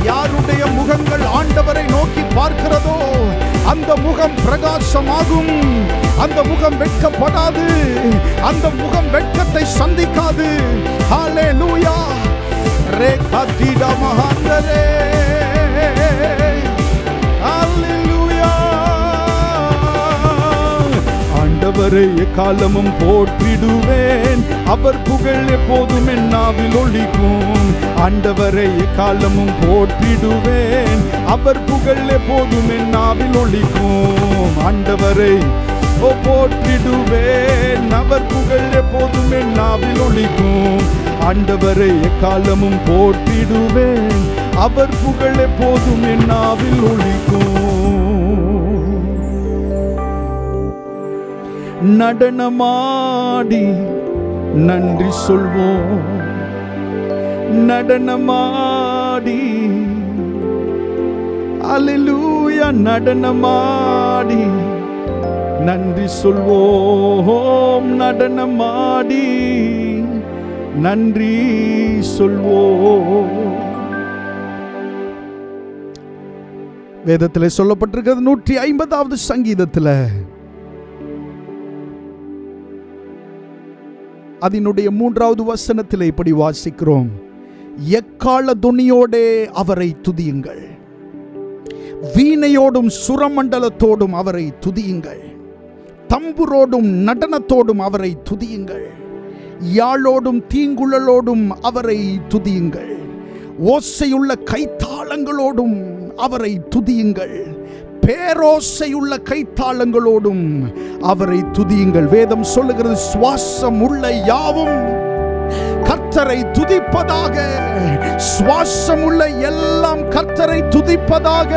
யாருடைய முகங்கள் ஆண்டவரை நோக்கி பார்க்கிறதோ அந்த முகம் பிரகாசமாகும், அந்த முகம் வெட்கப்படாது, அந்த முகம் வெட்கத்தை சந்திக்காது. ஹல்லேலூயா. ரேகாதிடா மகாந்தரே, ஹல்லேலூயா. ஆண்டவரை எக்காலமும் போற்றிடுவேன், அவர் புகழ் எப்போதும் என் நாவில் ஒலிக்கும். ஆண்டவரை எக்காலமும் போற்றிடுவேன், அவர் புகழ் எப்போதும் என் நாவில் ஒலிக்கும். ஆண்டவரை போற்றிடுவேன், அவர் புகழ் எப்போதும் என் நாவில் ஒலிக்கும். ஆண்டவரை எக்காலமும் போற்றிடுவேன், அவர் புகழ் எப்போதும் என் நாவில் ஒலிக்கும். நடனமாடி நன்றி சொல்வோம், நடனமாடி அல்லேலூயா. நடனமாடி நன்றி சொல்வோம், நடனமாடி நன்றி சொல்வோம். வேதத்தில் சொல்லப்பட்டிருக்கிறது 150வது சங்கீதத்தில் அதனுடைய 3வது வசனத்தில் இப்படி வாசிக்கிறோம், எக்கால துணியோடே அவரை துதியுங்கள், வீணையோடும் சுரமண்டலத்தோடும் அவரை துதியுங்கள், தம்புரோடும் நடனத்தோடும் அவரை துதியுங்கள், யாழோடும் தீங்குழலோடும் அவரை துதியுங்கள், ஓசையுள்ள கைத்தாளங்களோடும் அவரை துதியுங்கள், பேரோசையுள்ள கைத்தாளங்களோடும் அவரை துதியுங்கள். வேதம் சொல்லுகிறது, சுவாசம் உள்ள யாவும் கர்த்தரை துதிப்பதாக, சுவாசம் உள்ள எல்லாம் கர்த்தரை துதிப்பதாக.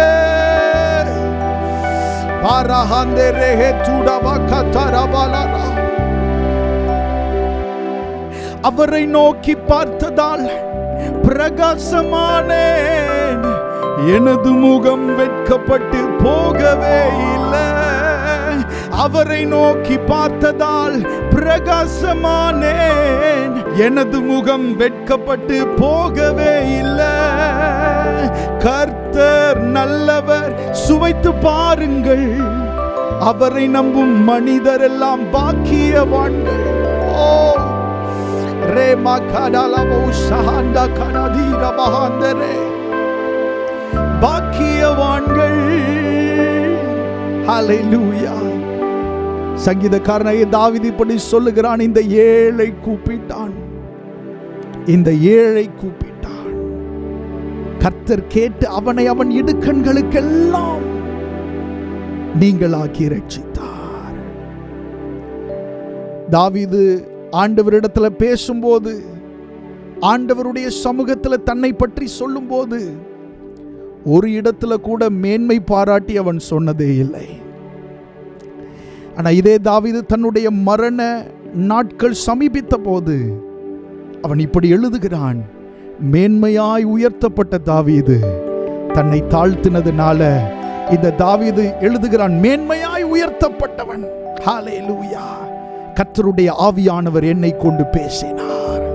அவரை நோக்கி பார்த்ததால் பிரகாசமானேன், எனது முகம் வெட்கப்பட்டு போகவே இல்லை. அவரை நோக்கி பார்த்ததால் பிரகாசமானேன், எனது முகம் வெட்கப்பட்டு போகவே இல்லை. கர்த்தர் நல்லவர், சுவைத்து பாருங்கள், அவரை நம்பும் மனிதர் எல்லாம் பாக்கியவான்கள். ஓ ரேமா கடலவோ சஹாண்டா கனதீர பஹாந்தரே, பாக்கியவான்கள். ஹல்லேலூயா. சங்கீதக்காரனாகிய தாவீது இப்படி சொல்லுகிறான், இந்த ஏழை கூப்பிட்டான், இந்த ஏழை கூப்பிட்டான், கர்த்தர் கேட்டு அவனை அவன் இடுக்கண்களுக்கெல்லாம் நீங்களாக்கி ரட்சித்தார். தாவீது ஆண்டவரிடத்தில் பேசும்போது, ஆண்டவருடைய சமூகத்தில் தன்னை பற்றி சொல்லும்போது ஒரு இடத்துல கூட மேன்மை பாராட்டி அவன் சொன்னதே இல்லை. ஆனால் இதே தாவீது தன்னுடைய மரண நாட்கள் சமீபித்த போது அவன் இப்படி எழுதுகிறான், மேன்மையாய் உயர்த்தப்பட்ட தாவீது தன்னை தாழ்த்தினதுனால இந்த தாவீது எழுதுகிறான், மேன்மையாய் உயர்த்தப்பட்டவன். ஹல்லேலூயா. கர்த்தருடைய ஆவியானவர் என்னை கொண்டு பேசினார்.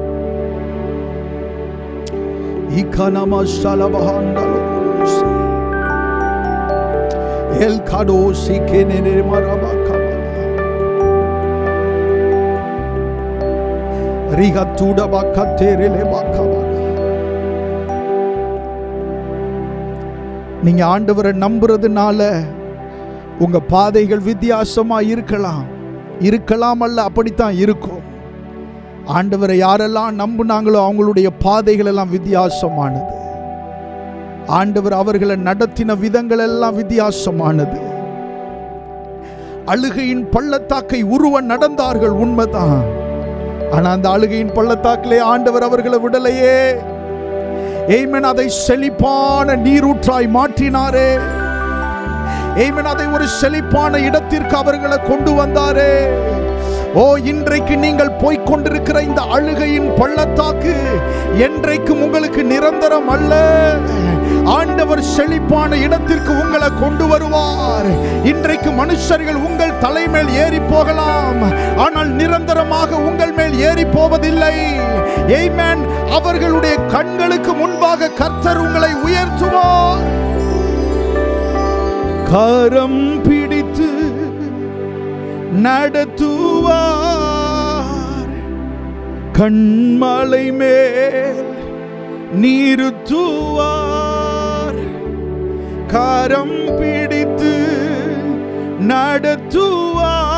இகனமா ஷலபஹாண்டலோ எல் கடோசி கேனேனே மரபகா ரிகத்துட பக்கத்தேரலே பக்கவா. நீங்க ஆண்டவரை நம்புறதுனால உங்க பாதைகள் வித்தியாசமா இருக்கலாம், இருக்கலாம் அல்ல, அப்படித்தான் இருக்கும். ஆண்டவரை யாரெல்லாம் நம்புனாங்களோ அவங்களுடைய பாதைகள் எல்லாம் வித்தியாசமானது. ஆண்டவர் அவர்களை நடத்தின விதங்கள் எல்லாம் வித்தியாசமானது. அழுகையின் பள்ளத்தாக்கை உருவ நடந்தார்கள், உண்மைதான். ஆனா அந்த அழுகையின் பள்ளத்தாக்கிலே ஆண்டவர் அவர்களை விடலையே. ஏமேன். அதை செழிப்பான நீரூற்றாய் மாற்றினாரே. ஏமேன். அதை ஒரு செழிப்பான இடத்திற்கு அவர்களை கொண்டு வந்தாரே. ஓ, இன்றைக்கு நீங்கள் போய்கொண்டிருக்கிற இந்த அழுகையின் பள்ளத்தாக்கு என்றைக்கும் உங்களுக்கு நிரந்தரம் அல்ல. ஆண்டவர் செழிப்பான இடத்திற்கு உங்களை கொண்டு வருவார். இன்றைக்கு மனுஷர்கள் உங்கள் தலைமேல் ஏறி போகலாம், ஆனால் நிரந்தரமாக உங்கள் மேல் ஏறி போவதில்லை. ஆமென். அவர்களுடைய கண்களுக்கு முன்பாக கர்த்தர் உங்களை உயர்த்துவார். கரம் பிடித்து நடத்துவார், கண்மலை மேல் நிறுத்துவார். கரம் பிடித்து நடத்துவார்,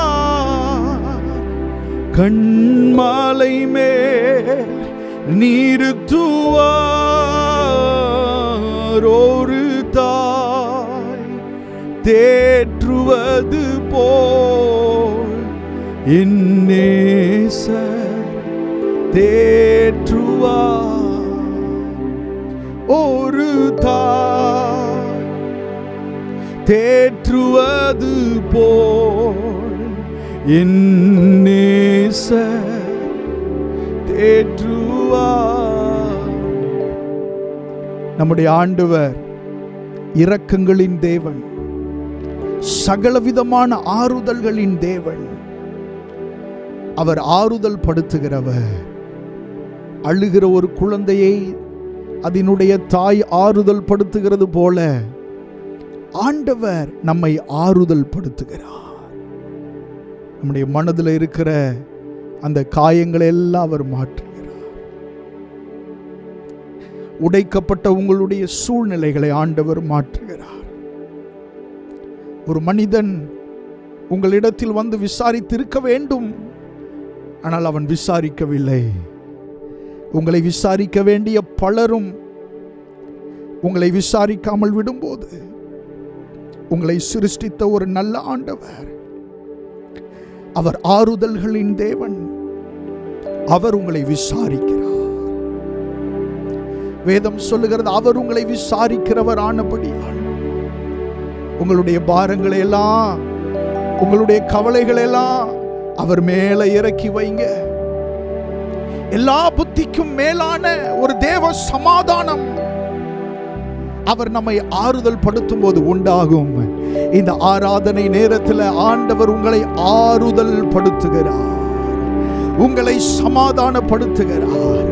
கண்மலை மேல் நிறுத்துவார். ஒரு தாய் தேற்றுவது போல் என் நேசர் தேற்றுவார். ஒரு தாய் தேற்றுவது போல் என் நேசர் தேற்றுவார். நம்முடைய ஆண்டவர் இரக்கங்களின் தேவன், சகலவிதமான ஆறுதல்களின் தேவன். அவர் ஆறுதல் படுத்துகிறவர். அழுகிற ஒரு குழந்தையை அதனுடைய தாய் ஆறுதல் படுத்துகிறது போல ஆண்டவர் நம்மை ஆறுதல் படுத்துகிறார். நம்முடைய மனதில் இருக்கிற அந்த காயங்களை எல்லாம் அவர் மாற்றுகிறார். உடைக்கப்பட்ட உங்களுடைய சூழ்நிலைகளை ஆண்டவர் மாற்றுகிறார். ஒரு மனிதன் உங்களிடத்தில் வந்து விசாரித்து இருக்க வேண்டும், ஆனால் அவன் விசாரிக்கவில்லை. உங்களை விசாரிக்க வேண்டிய பலரும் உங்களை விசாரிக்காமல் விடும்போது, உங்களை சிருஷ்டித்த ஒரு நல்ல ஆண்டவர், அவர் ஆறுதல்களின் தேவன், அவர் உங்களை விசாரிக்கிறார். வேதம் சொல்லுகிறது, அவர் உங்களை விசாரிக்கிறவர் ஆனபடியால் உங்களுடைய பாரங்களை எல்லாம், உங்களுடைய கவலைகளை எல்லாம் அவர் மேல இறக்கி வைங்க. எல்லா புத்திக்கும் மேலான ஒரு தேவ சமாதானம் அவர் நம்மை ஆறுதல் படுத்தும் போது உண்டாகும். இந்த ஆராதனை நேரத்தில் ஆண்டவர் உங்களை ஆறுதல் படுத்துகிறார், உங்களை சமாதானப்படுத்துகிறார்.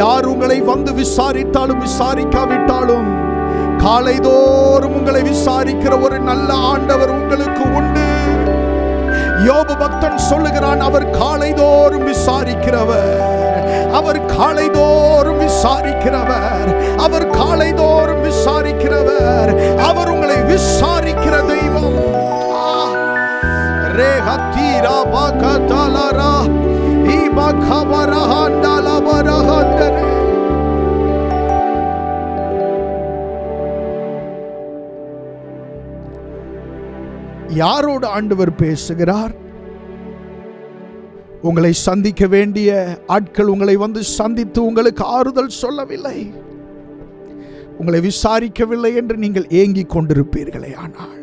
யார் உங்களை வந்து விசாரித்தாலும் விசாரிக்காவிட்டாலும் காலைதோறும் உங்களை விசாரிக்கிற ஒரு நல்ல ஆண்டவர் உங்களுக்கு உண்டு. யோபு பக்தன் சொல்லுகிறான், அவர் காலைதோறும் விசாரிக்கிறவர், அவர் காலைதோறும் விசாரிக்கிறவர், அவர் காலைதோறும் விசாரிக்கிறவர், அவர் உங்களை விசாரிக்கிற தெய்வம். ரேஹத்தீரா பகதலரா இபகபரஹந்தலபரஹந்தரே. யாரோடு ஆண்டவர் பேசுகிறார்? உங்களை சந்திக்க வேண்டிய ஆட்கள் உங்களை வந்து சந்தித்து உங்களுக்கு ஆறுதல் சொல்லவில்லை, உங்களை விசாரிக்கவில்லை என்று நீங்கள் ஏங்கிக் கொண்டிருப்பீர்களே, ஆனால்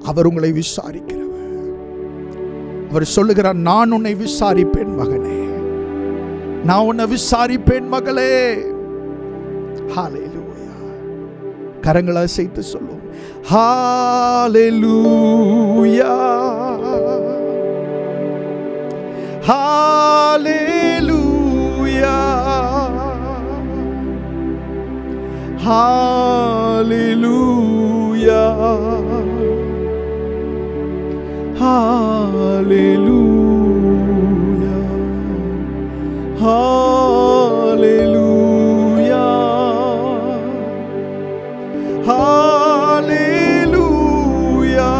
அவர் உங்களை விசாரிக்கிறவர். அவர் சொல்லுகிறார், நான் உன்னை விசாரிப்பேன் மகனே, நான் உன்னை விசாரிப்பேன் மகளே. ஹல்லேலூயா. கரங்களை அசைத்து சொல்லுவோம், ஹல்லேலூயா, ஹல்லேலூயா, ஹல்லேலூயா, ஹல்லேலூயா, ஹல்லேலூயா, ஹல்லேலூயா,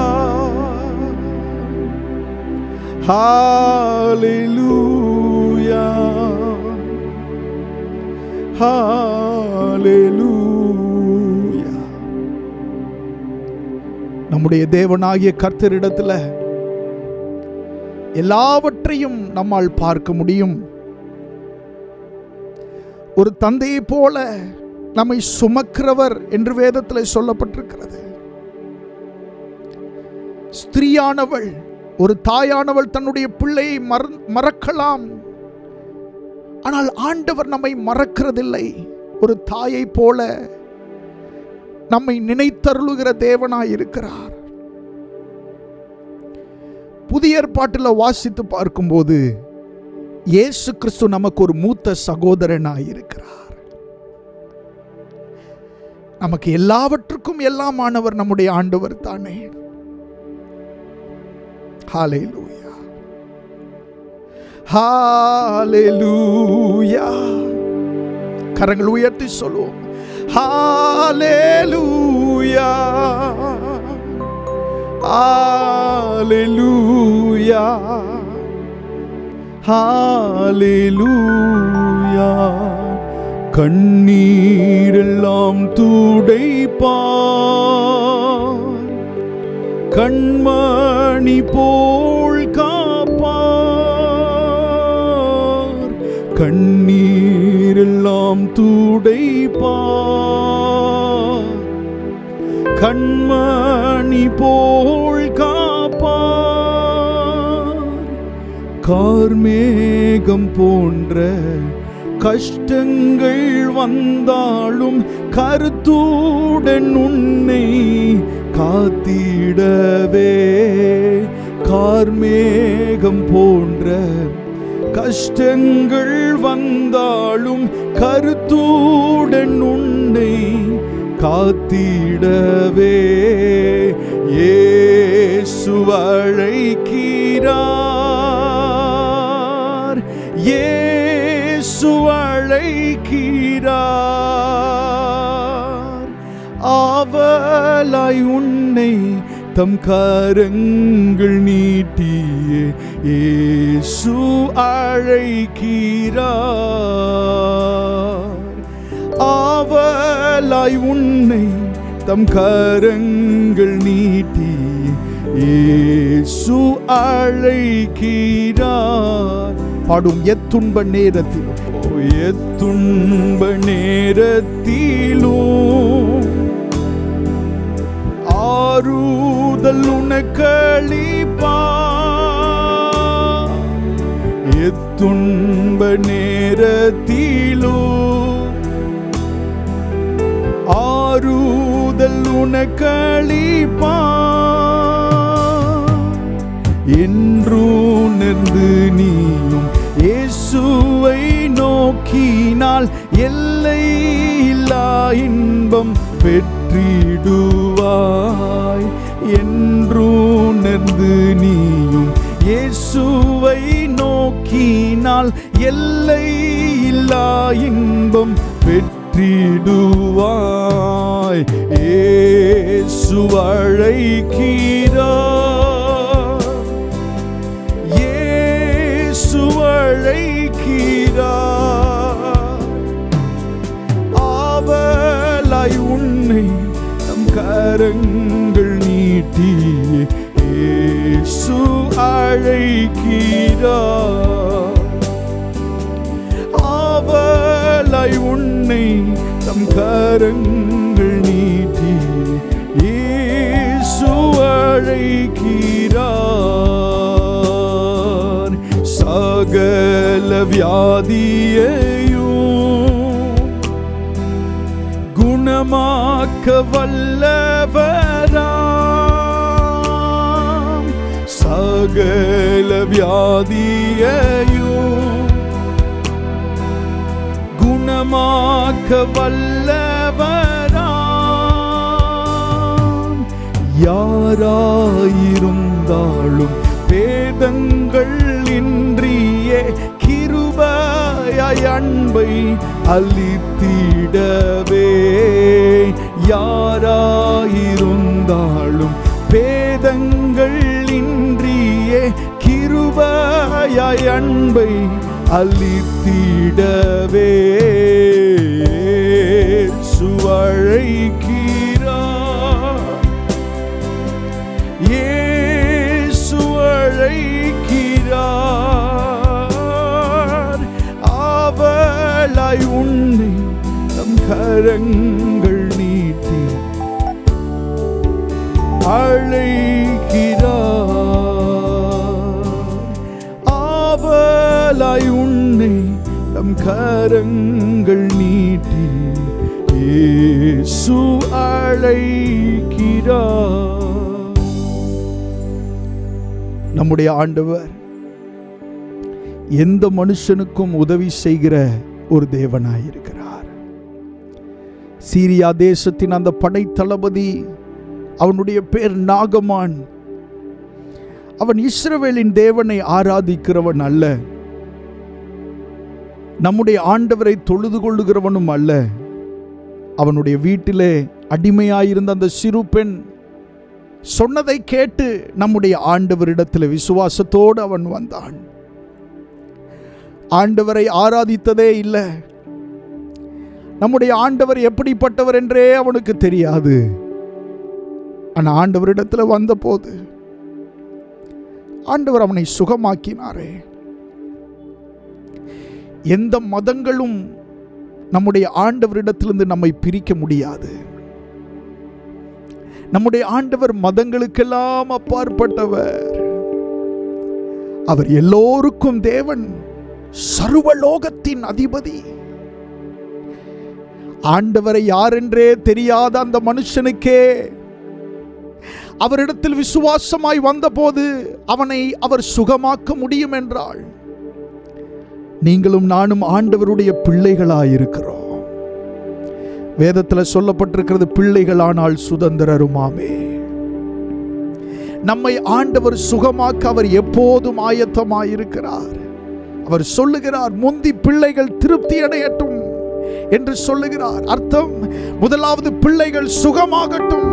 ஹல்லேலூயா, ஹல்லேலூயா. நம்முடைய தேவனாகிய கர்த்தரிடத்தில் எல்லாவற்றையும் நம்மால் பார்க்க முடியும். ஒரு தந்தையை போல நம்மை சுமக்கிறவர் என்று வேதத்தில் சொல்லப்பட்டிருக்கிறது. ஸ்திரீயானவள், ஒரு தாயானவள் தன்னுடைய பிள்ளையை மறக்கலாம், ஆனால் ஆண்டவர் நம்மை மறக்கிறதில்லை. ஒரு தாயை போல நம்மை நினைத்தருளுகிற தேவனாய் இருக்கிறார். புதிய ஏற்பாட்டில் வாசித்து பார்க்கும்போது இயேசு கிறிஸ்து நமக்கு ஒரு மூத்த சகோதரனாய் இருக்கிறார். நமக்கு எல்லாவற்றுக்கும் எல்லாமானவர் நம்முடைய ஆண்டவர் தானே. ஹல்லேலூயா, ஹல்லேலூயா. கரங்கள் உயர்த்தி சொல்லுவோம், ஹல்லேலூயா, ஹல்லேலூயா, ஹல்லேலூயா. கண்ணீரெல்லாம் துடைப்பார், கண்மணி போல் காப்பார். கண்ணீரெல்லாம் துடைப்பார், கண்மணி போல் காப்பார். கார்மேகம் போன்ற கஷ்டங்கள் வந்தாலும் கருத்துடன் உன்னை காத்திடவே. கார்மேகம் போன்ற கஷ்டங்கள் வந்தாலும் கருத்துடன் உன்னை காத்திடவே இயேசு அழைக்கிறார், இயேசு அழைக்கிறார். ஆவலாய் உன்னை தம் கரங்கள் நீட்டியே இயேசு அழைக்கிறார். ஆவலாய் உன்னை தம் கரங்கள் நீட்டியே இயேசு அழைக்கிறார். பாடும். எத்துன்ப நேரத்திலும், எத்துன்ப நேரத்திலும் ஆறுதல் உனக்களிப்பார். எத்துன்ப நேரத்திலும் ஆறுதல் உனக்களிப்பார். என்றுணர்ந்து நீயும் இயேசுவை நோக்கினால் எல்லை இல்லா இன்பம் பெற்றிடுவாய். என்றுணர்ந்து நீயும் இயேசுவை நோக்கினால் எல்லை இல்லா இன்பம் பெற்றிடுவாய். இயேசு அழைக்கிறார், இயேசு அழைக்கிறார். ஆவலாய் உன்னை நம் கரங்கள் நீட்டி இயேசு அழைக்கிறார். ஆவலாய் உன்னை தம் கரங்கள் நீட்டி இயேசு அழைக்கிறார். சகல வியாதியையும் குணமாக்க வல்லவராம். சகல வியாதியையும் குணமாக்க வல்லவராம். யாராயிருந்தாலும் வேதங்கள் இன்றியே கிருபையாய் அன்பை அளித்திடவே. யாராயிருந்தாலும் வேதங்கள் இன்றியே கிருபையாய் அன்பை அளித்திடவே இயேசு அழைக்கிறார், இயேசு அழைக்கிறார். ஆவலாய் உன்னை தம் கரங்கள் நீட்டி அழைக்கிறார். ஆவலாய் உன்னை தம் கரங்கள் நீட்டி இயேசு அழைக்கிறார். நம்முடைய ஆண்டவர் எந்த மனுஷனுக்கும் உதவி செய்கிற ஒரு தேவனாயிருக்கிறார். சீரியா தேசத்தின் அந்த படை தளபதி, அவனுடைய பேர் நாகமான். அவன் இஸ்ரவேலின் தேவனை ஆராதிக்கிறவன் அல்ல, நம்முடைய ஆண்டவரை தொழுது கொள்ளுகிறவனும் அல்ல. அவனுடைய வீட்டிலே அடிமையாயிருந்த அந்த சிறு பெண் சொன்னதை கேட்டு நம்முடைய ஆண்டவரிடத்தில் விசுவாசத்தோடு அவன் வந்தான். ஆண்டவரை ஆராதித்ததே இல்லை. நம்முடைய ஆண்டவர் எப்படிப்பட்டவர் என்றே அவனுக்கு தெரியாது. ஆனால் ஆண்டவரிடத்தில் வந்தபோது ஆண்டவர் அவனை சுகமாக்கினாரே. எந்த மதங்களும் நம்முடைய ஆண்டவரிடத்திலிருந்து நம்மை பிரிக்க முடியாது. நம்முடைய ஆண்டவர் மதங்களுக்கெல்லாம் அப்பாற்பட்டவர். அவர் எல்லோருக்கும் தேவன், சர்வலோகத்தின் அதிபதி. ஆண்டவரை யாரென்றே தெரியாத அந்த மனுஷனுக்கே அவரிடத்தில் விசுவாசமாய் வந்தபோது அவனை அவர் சுகமாக்க முடியும் என்றால், நீங்களும் நானும் ஆண்டவருடைய பிள்ளைகளாயிருக்கிறோம். வேதத்தில் சொல்லப்பட்டிருக்கிறது, பிள்ளைகளானால் சுதந்திரருமாமே. நம்மை ஆண்டவர் சுகமாக்க அவர் எப்போதும் ஆயத்தமாயிருக்கிறார். அவர் சொல்லுகிறார், முந்தி பிள்ளைகள் திருப்தி அடையட்டும் என்று சொல்லுகிறார். அர்த்தம், முதலாவது பிள்ளைகள் சுகமாகட்டும்.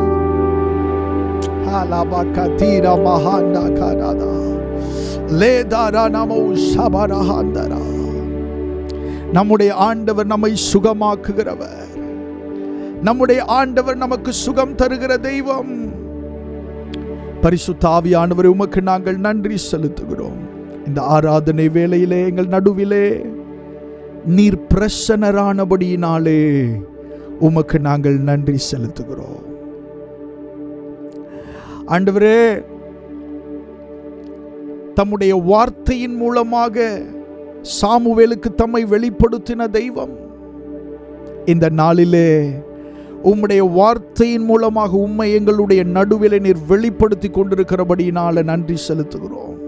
நம்முடைய ஆண்டவர் நம்மை சுகமாக்குகிறவர். நம்முடைய ஆண்டவர் நமக்கு சுகம் தருகிற தெய்வம். பரிசுத்த ஆவியானவரே, உமக்கு நாங்கள் நன்றி செலுத்துகிறோம். இந்த ஆராதனை வேளையிலே எங்கள் நடுவிலே நீர் பிரசன்னரானபடியினாலே உமக்கு நாங்கள் நன்றி செலுத்துகிறோம். ஆண்டவரே, தம்முடைய வார்த்தையின் மூலமாக சாமுவேலுக்கு தம்மை வெளிப்படுத்தின தெய்வம், இந்த நாளிலே உம்முடைய வார்த்தையின் மூலமாக உம்மை எங்களுடைய நடுவிலே நீர் வெளிப்படுத்தி கொண்டிருக்கிறபடியினால நன்றி செலுத்துகிறோம்.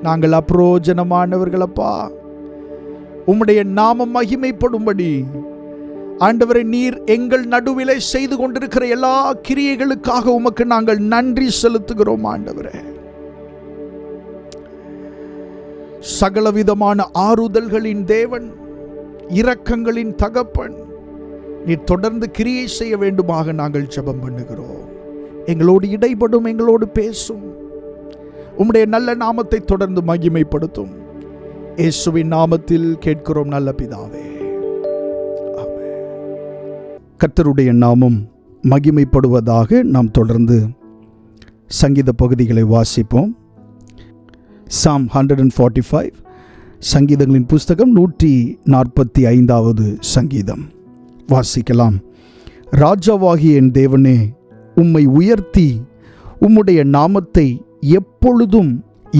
நாங்கள் அப்ரோஜனமானவர்களப்பா. உம்முடைய நாமம் மகிமைப்படும்படி ஆண்டவரே, நீர் எங்கள் நடுவிலே செய்து கொண்டிருக்கிற எல்லா கிரியைகளுக்காக உமக்கு நாங்கள் நன்றி செலுத்துகிறோம். ஆண்டவரே, சகலவிதமான ஆறுதல்களின் தேவன், இரக்கங்களின் தகப்பன், நீர் தொடர்ந்து கிரியை செய்ய வேண்டுமாக நாங்கள் ஜெபம் பண்ணுகிறோம். எங்களோடு இடைப்படும், எங்களோடு பேசும். உம்முடைய நல்ல நாமத்தை தொடர்ந்து மகிமைப்படுத்தும். இயேசுவின் நாமத்தில் கேட்கிறோம் நல்ல பிதாவே, ஆமென். கர்த்தருடைய நாமம் மகிமைப்படுவதாக. நாம் தொடர்ந்து சங்கீத பகுதிகளை வாசிப்போம். Psalm 145, சங்கீதங்களின் புஸ்தகம் 145வது சங்கீதம் வாசிக்கலாம். ராஜாவாகிய என் தேவனே, உம்மை உயர்த்தி உம்முடைய நாமத்தை எப்பொழுதும்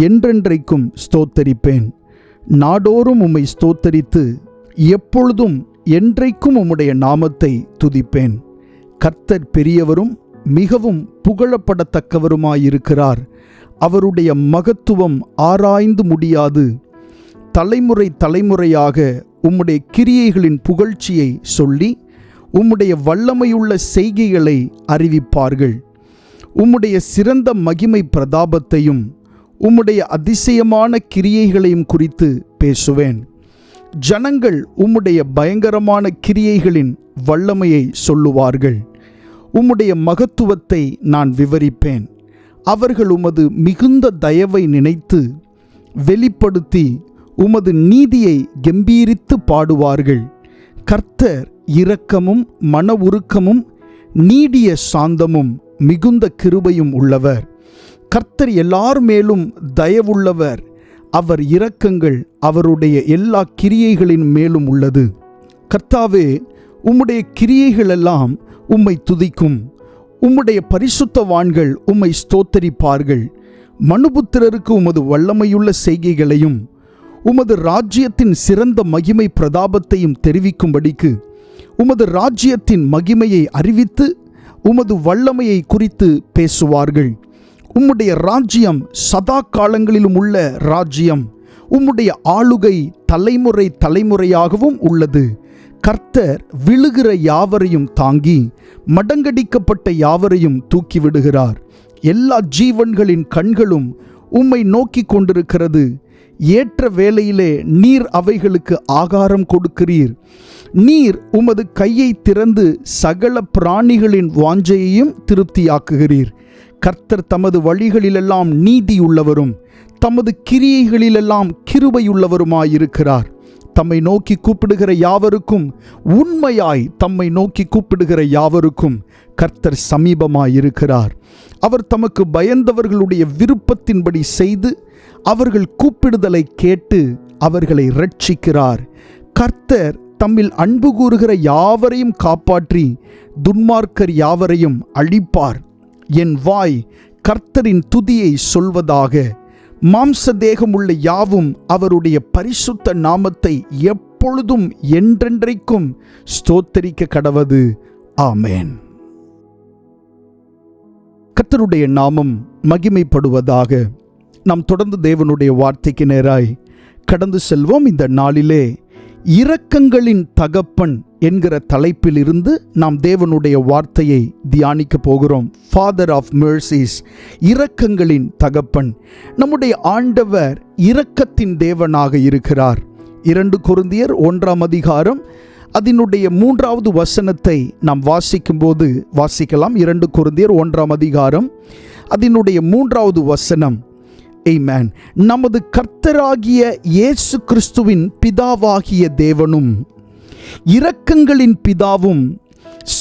என்றென்றைக்கும் ஸ்தோத்தரிப்பேன். நாடோறும் உம்மை ஸ்தோத்தரித்து எப்பொழுதும் என்றைக்கும் உம்முடைய நாமத்தை துதிப்பேன். கர்த்தர் பெரியவரும் மிகவும் புகழப்படத்தக்கவருமாயிருக்கிறார். அவருடைய மகத்துவம் ஆராய்ந்து முடியாது. தலைமுறை தலைமுறையாக உம்முடைய கிரியைகளின் புகழ்ச்சியை சொல்லி உம்முடைய வல்லமையுள்ள செய்கைகளை அறிவிப்பார்கள். உம்முடைய சிறந்த மகிமை பிரதாபத்தையும் உம்முடைய அதிசயமான கிரியைகளையும் குறித்து பேசுவேன். ஜனங்கள் உம்முடைய பயங்கரமான கிரியைகளின் வல்லமையை சொல்லுவார்கள். உம்முடைய மகத்துவத்தை நான் விவரிப்பேன். அவர்கள் உமது மிகுந்த தயவை நினைத்து வெளிப்படுத்தி உமது நீதியை கம்பீரித்து பாடுவார்கள். கர்த்தர் இரக்கமும் மன உருக்கமும் நீடிய சாந்தமும் மிகுந்த கிருபையும் உள்ளவர். கர்த்தர் எல்லார் மேலும் தயவுள்ளவர். அவர் இரக்கங்கள் அவருடைய எல்லா கிரியைகளின் மேலும் உள்ளது. கர்த்தாவே, உம்முடைய கிரியைகளெல்லாம் உம்மை துதிக்கும். உம்முடைய பரிசுத்தவான்கள் உம்மை ஸ்தோத்தரிப்பார்கள். மனுபுத்திரருக்கு உமது வல்லமையுள்ள செய்கைகளையும் உமது ராஜ்யத்தின் சிறந்த மகிமை பிரதாபத்தையும் தெரிவிக்கும்படிக்கு உமது ராஜ்யத்தின் மகிமையை அறிவித்து உமது வல்லமையை குறித்து பேசுவார்கள். உம்முடைய ராஜ்யம் சதா காலங்களிலும் உள்ள ராஜ்யம். உம்முடைய ஆளுகை தலைமுறை தலைமுறையாகவும் உள்ளது. கர்த்தர் விழுகிற யாவரையும் தாங்கி மடங்கடிக்கப்பட்ட யாவரையும் தூக்கிவிடுகிறார். எல்லா ஜீவன்களின் கண்களும் உம்மை நோக்கி கொண்டிருக்கிறது. ஏற்ற வேளையிலே நீர் அவைகளுக்கு ஆகாரம் கொடுக்கிறீர். நீர் உமது கையை திறந்து சகல பிராணிகளின் வாஞ்சையையும் திருப்தியாக்குகிறீர். கர்த்தர் தமது வழிகளிலெல்லாம் நீதியுள்ளவரும் தமது கிரியைகளிலெல்லாம் கிருபையுள்ளவருமாயிருக்கிறார். தம்மை நோக்கி கூப்பிடுகிற யாவருக்கும், உண்மையாய் தம்மை நோக்கி கூப்பிடுகிற யாவருக்கும் கர்த்தர் சமீபமாயிருக்கிறார். அவர் தமக்கு பயந்தவர்களுடைய விருப்பத்தின்படி செய்து அவர்கள் கூப்பிடுதலை கேட்டு அவர்களை இரட்சிக்கிறார். கர்த்தர் தம்மில் அன்பு கூறுகிற யாவரையும் காப்பாற்றி துன்மார்க்கர் யாவரையும் அழிப்பார். என் வாய் கர்த்தரின் துதியை சொல்வதாக. மாம்ச தேகமுள்ள யாவும் அவருடைய பரிசுத்த நாமத்தை எப்பொழுதும் என்றென்றைக்கும் ஸ்தோத்தரிக்க கடவது. ஆமேன். கர்த்தருடைய நாமம் மகிமைப்படுவதாக. நாம் தொடர்ந்து தேவனுடைய வார்த்தைக்கு நேராய் கடந்து செல்வோம். இந்த நாளிலே இரக்கங்களின் தகப்பன் என்கிற தலைப்பில் இருந்து நாம் தேவனுடைய வார்த்தையை தியானிக்க போகிறோம். ஃபாதர் ஆஃப் மெர்சிஸ், இரக்கங்களின் தகப்பன். நம்முடைய ஆண்டவர் இரக்கத்தின் தேவனாக இருக்கிறார். 2 கொரிந்தியர் 1ஆம் அதிகாரம் அதனுடைய 3வது வசனத்தை நாம் வாசிக்கும்போது வாசிக்கலாம். 2 கொரிந்தியர் 1ஆம் அதிகாரம் அதனுடைய 3வது வசனம். ஆமென். நமது கர்த்தராகிய இயேசு கிறிஸ்துவின் பிதாவாகிய தேவனும் இரக்கங்களின் பிதாவும்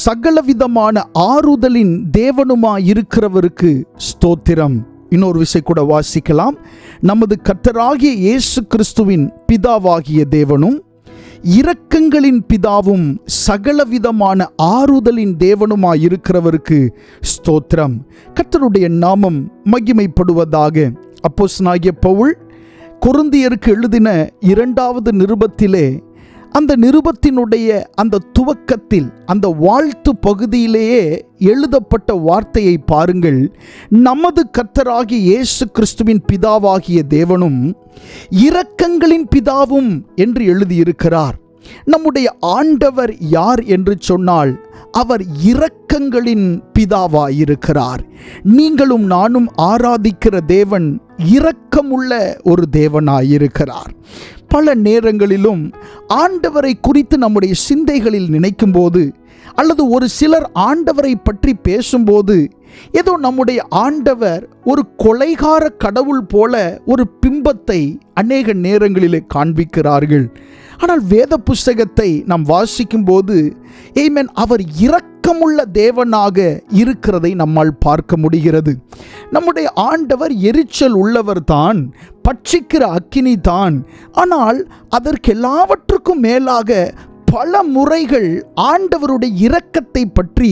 சகலவிதமான ஆறுதலின் தேவனுமாயிருக்கிறவருக்கு ஸ்தோத்திரம். இன்னொரு விஷயம் கூட வாசிக்கலாம். நமது கர்த்தராகிய இயேசு கிறிஸ்துவின் பிதாவாகிய தேவனும் இரக்கங்களின் பிதாவும் சகலவிதமான ஆறுதலின் தேவனுமாயிருக்கிறவருக்கு ஸ்தோத்திரம். கர்த்தருடைய நாமம் மகிமைப்படுவதாக. அப்போஸ்தலனாகிய பவுல் கொரிந்தியருக்கு எழுதின 2வது நிருபத்திலே அந்த நிருபத்தினுடைய அந்த துவக்கத்தில் அந்த வாழ்த்து பகுதியிலேயே எழுதப்பட்ட வார்த்தையை பாருங்கள். நமது கர்த்தராகிய இயேசு கிறிஸ்துவின் பிதாவாகிய தேவனும் இரக்கங்களின் பிதாவும் என்று எழுதியிருக்கிறார். நம்முடைய ஆண்டவர் யார் என்று சொன்னால் அவர் இரக்கங்களின் பிதாவாயிருக்கிறார். நீங்களும் நானும் ஆராதிக்கிற தேவன் இரக்கமுள்ள ஒரு தேவனாயிருக்கிறார். பல நேரங்களிலும் ஆண்டவரை குறித்து நம்முடைய சிந்தைகளில் நினைக்கும் போது, அல்லது ஒரு சிலர் ஆண்டவரை பற்றி பேசும்போது, ஏதோ நம்முடைய ஆண்டவர் ஒரு கொலைகார கடவுள் போல ஒரு பிம்பத்தை அநேக நேரங்களிலே காண்பிக்கிறார்கள். ஆனால் வேத புஸ்தகத்தை நாம் வாசிக்கும் போது ஆமென், அவர் இரக்கமுள்ள தேவனாக இருக்கிறதை நம்மால் பார்க்க முடிகிறது. நம்முடைய ஆண்டவர் எரிச்சல் உள்ளவர் தான், பட்சிக்கிற அக்கினி தான். ஆனால் அதற்கெல்லாவற்றுக்கும் மேலாக பல முறைகள் ஆண்டவருடைய இரக்கத்தை பற்றி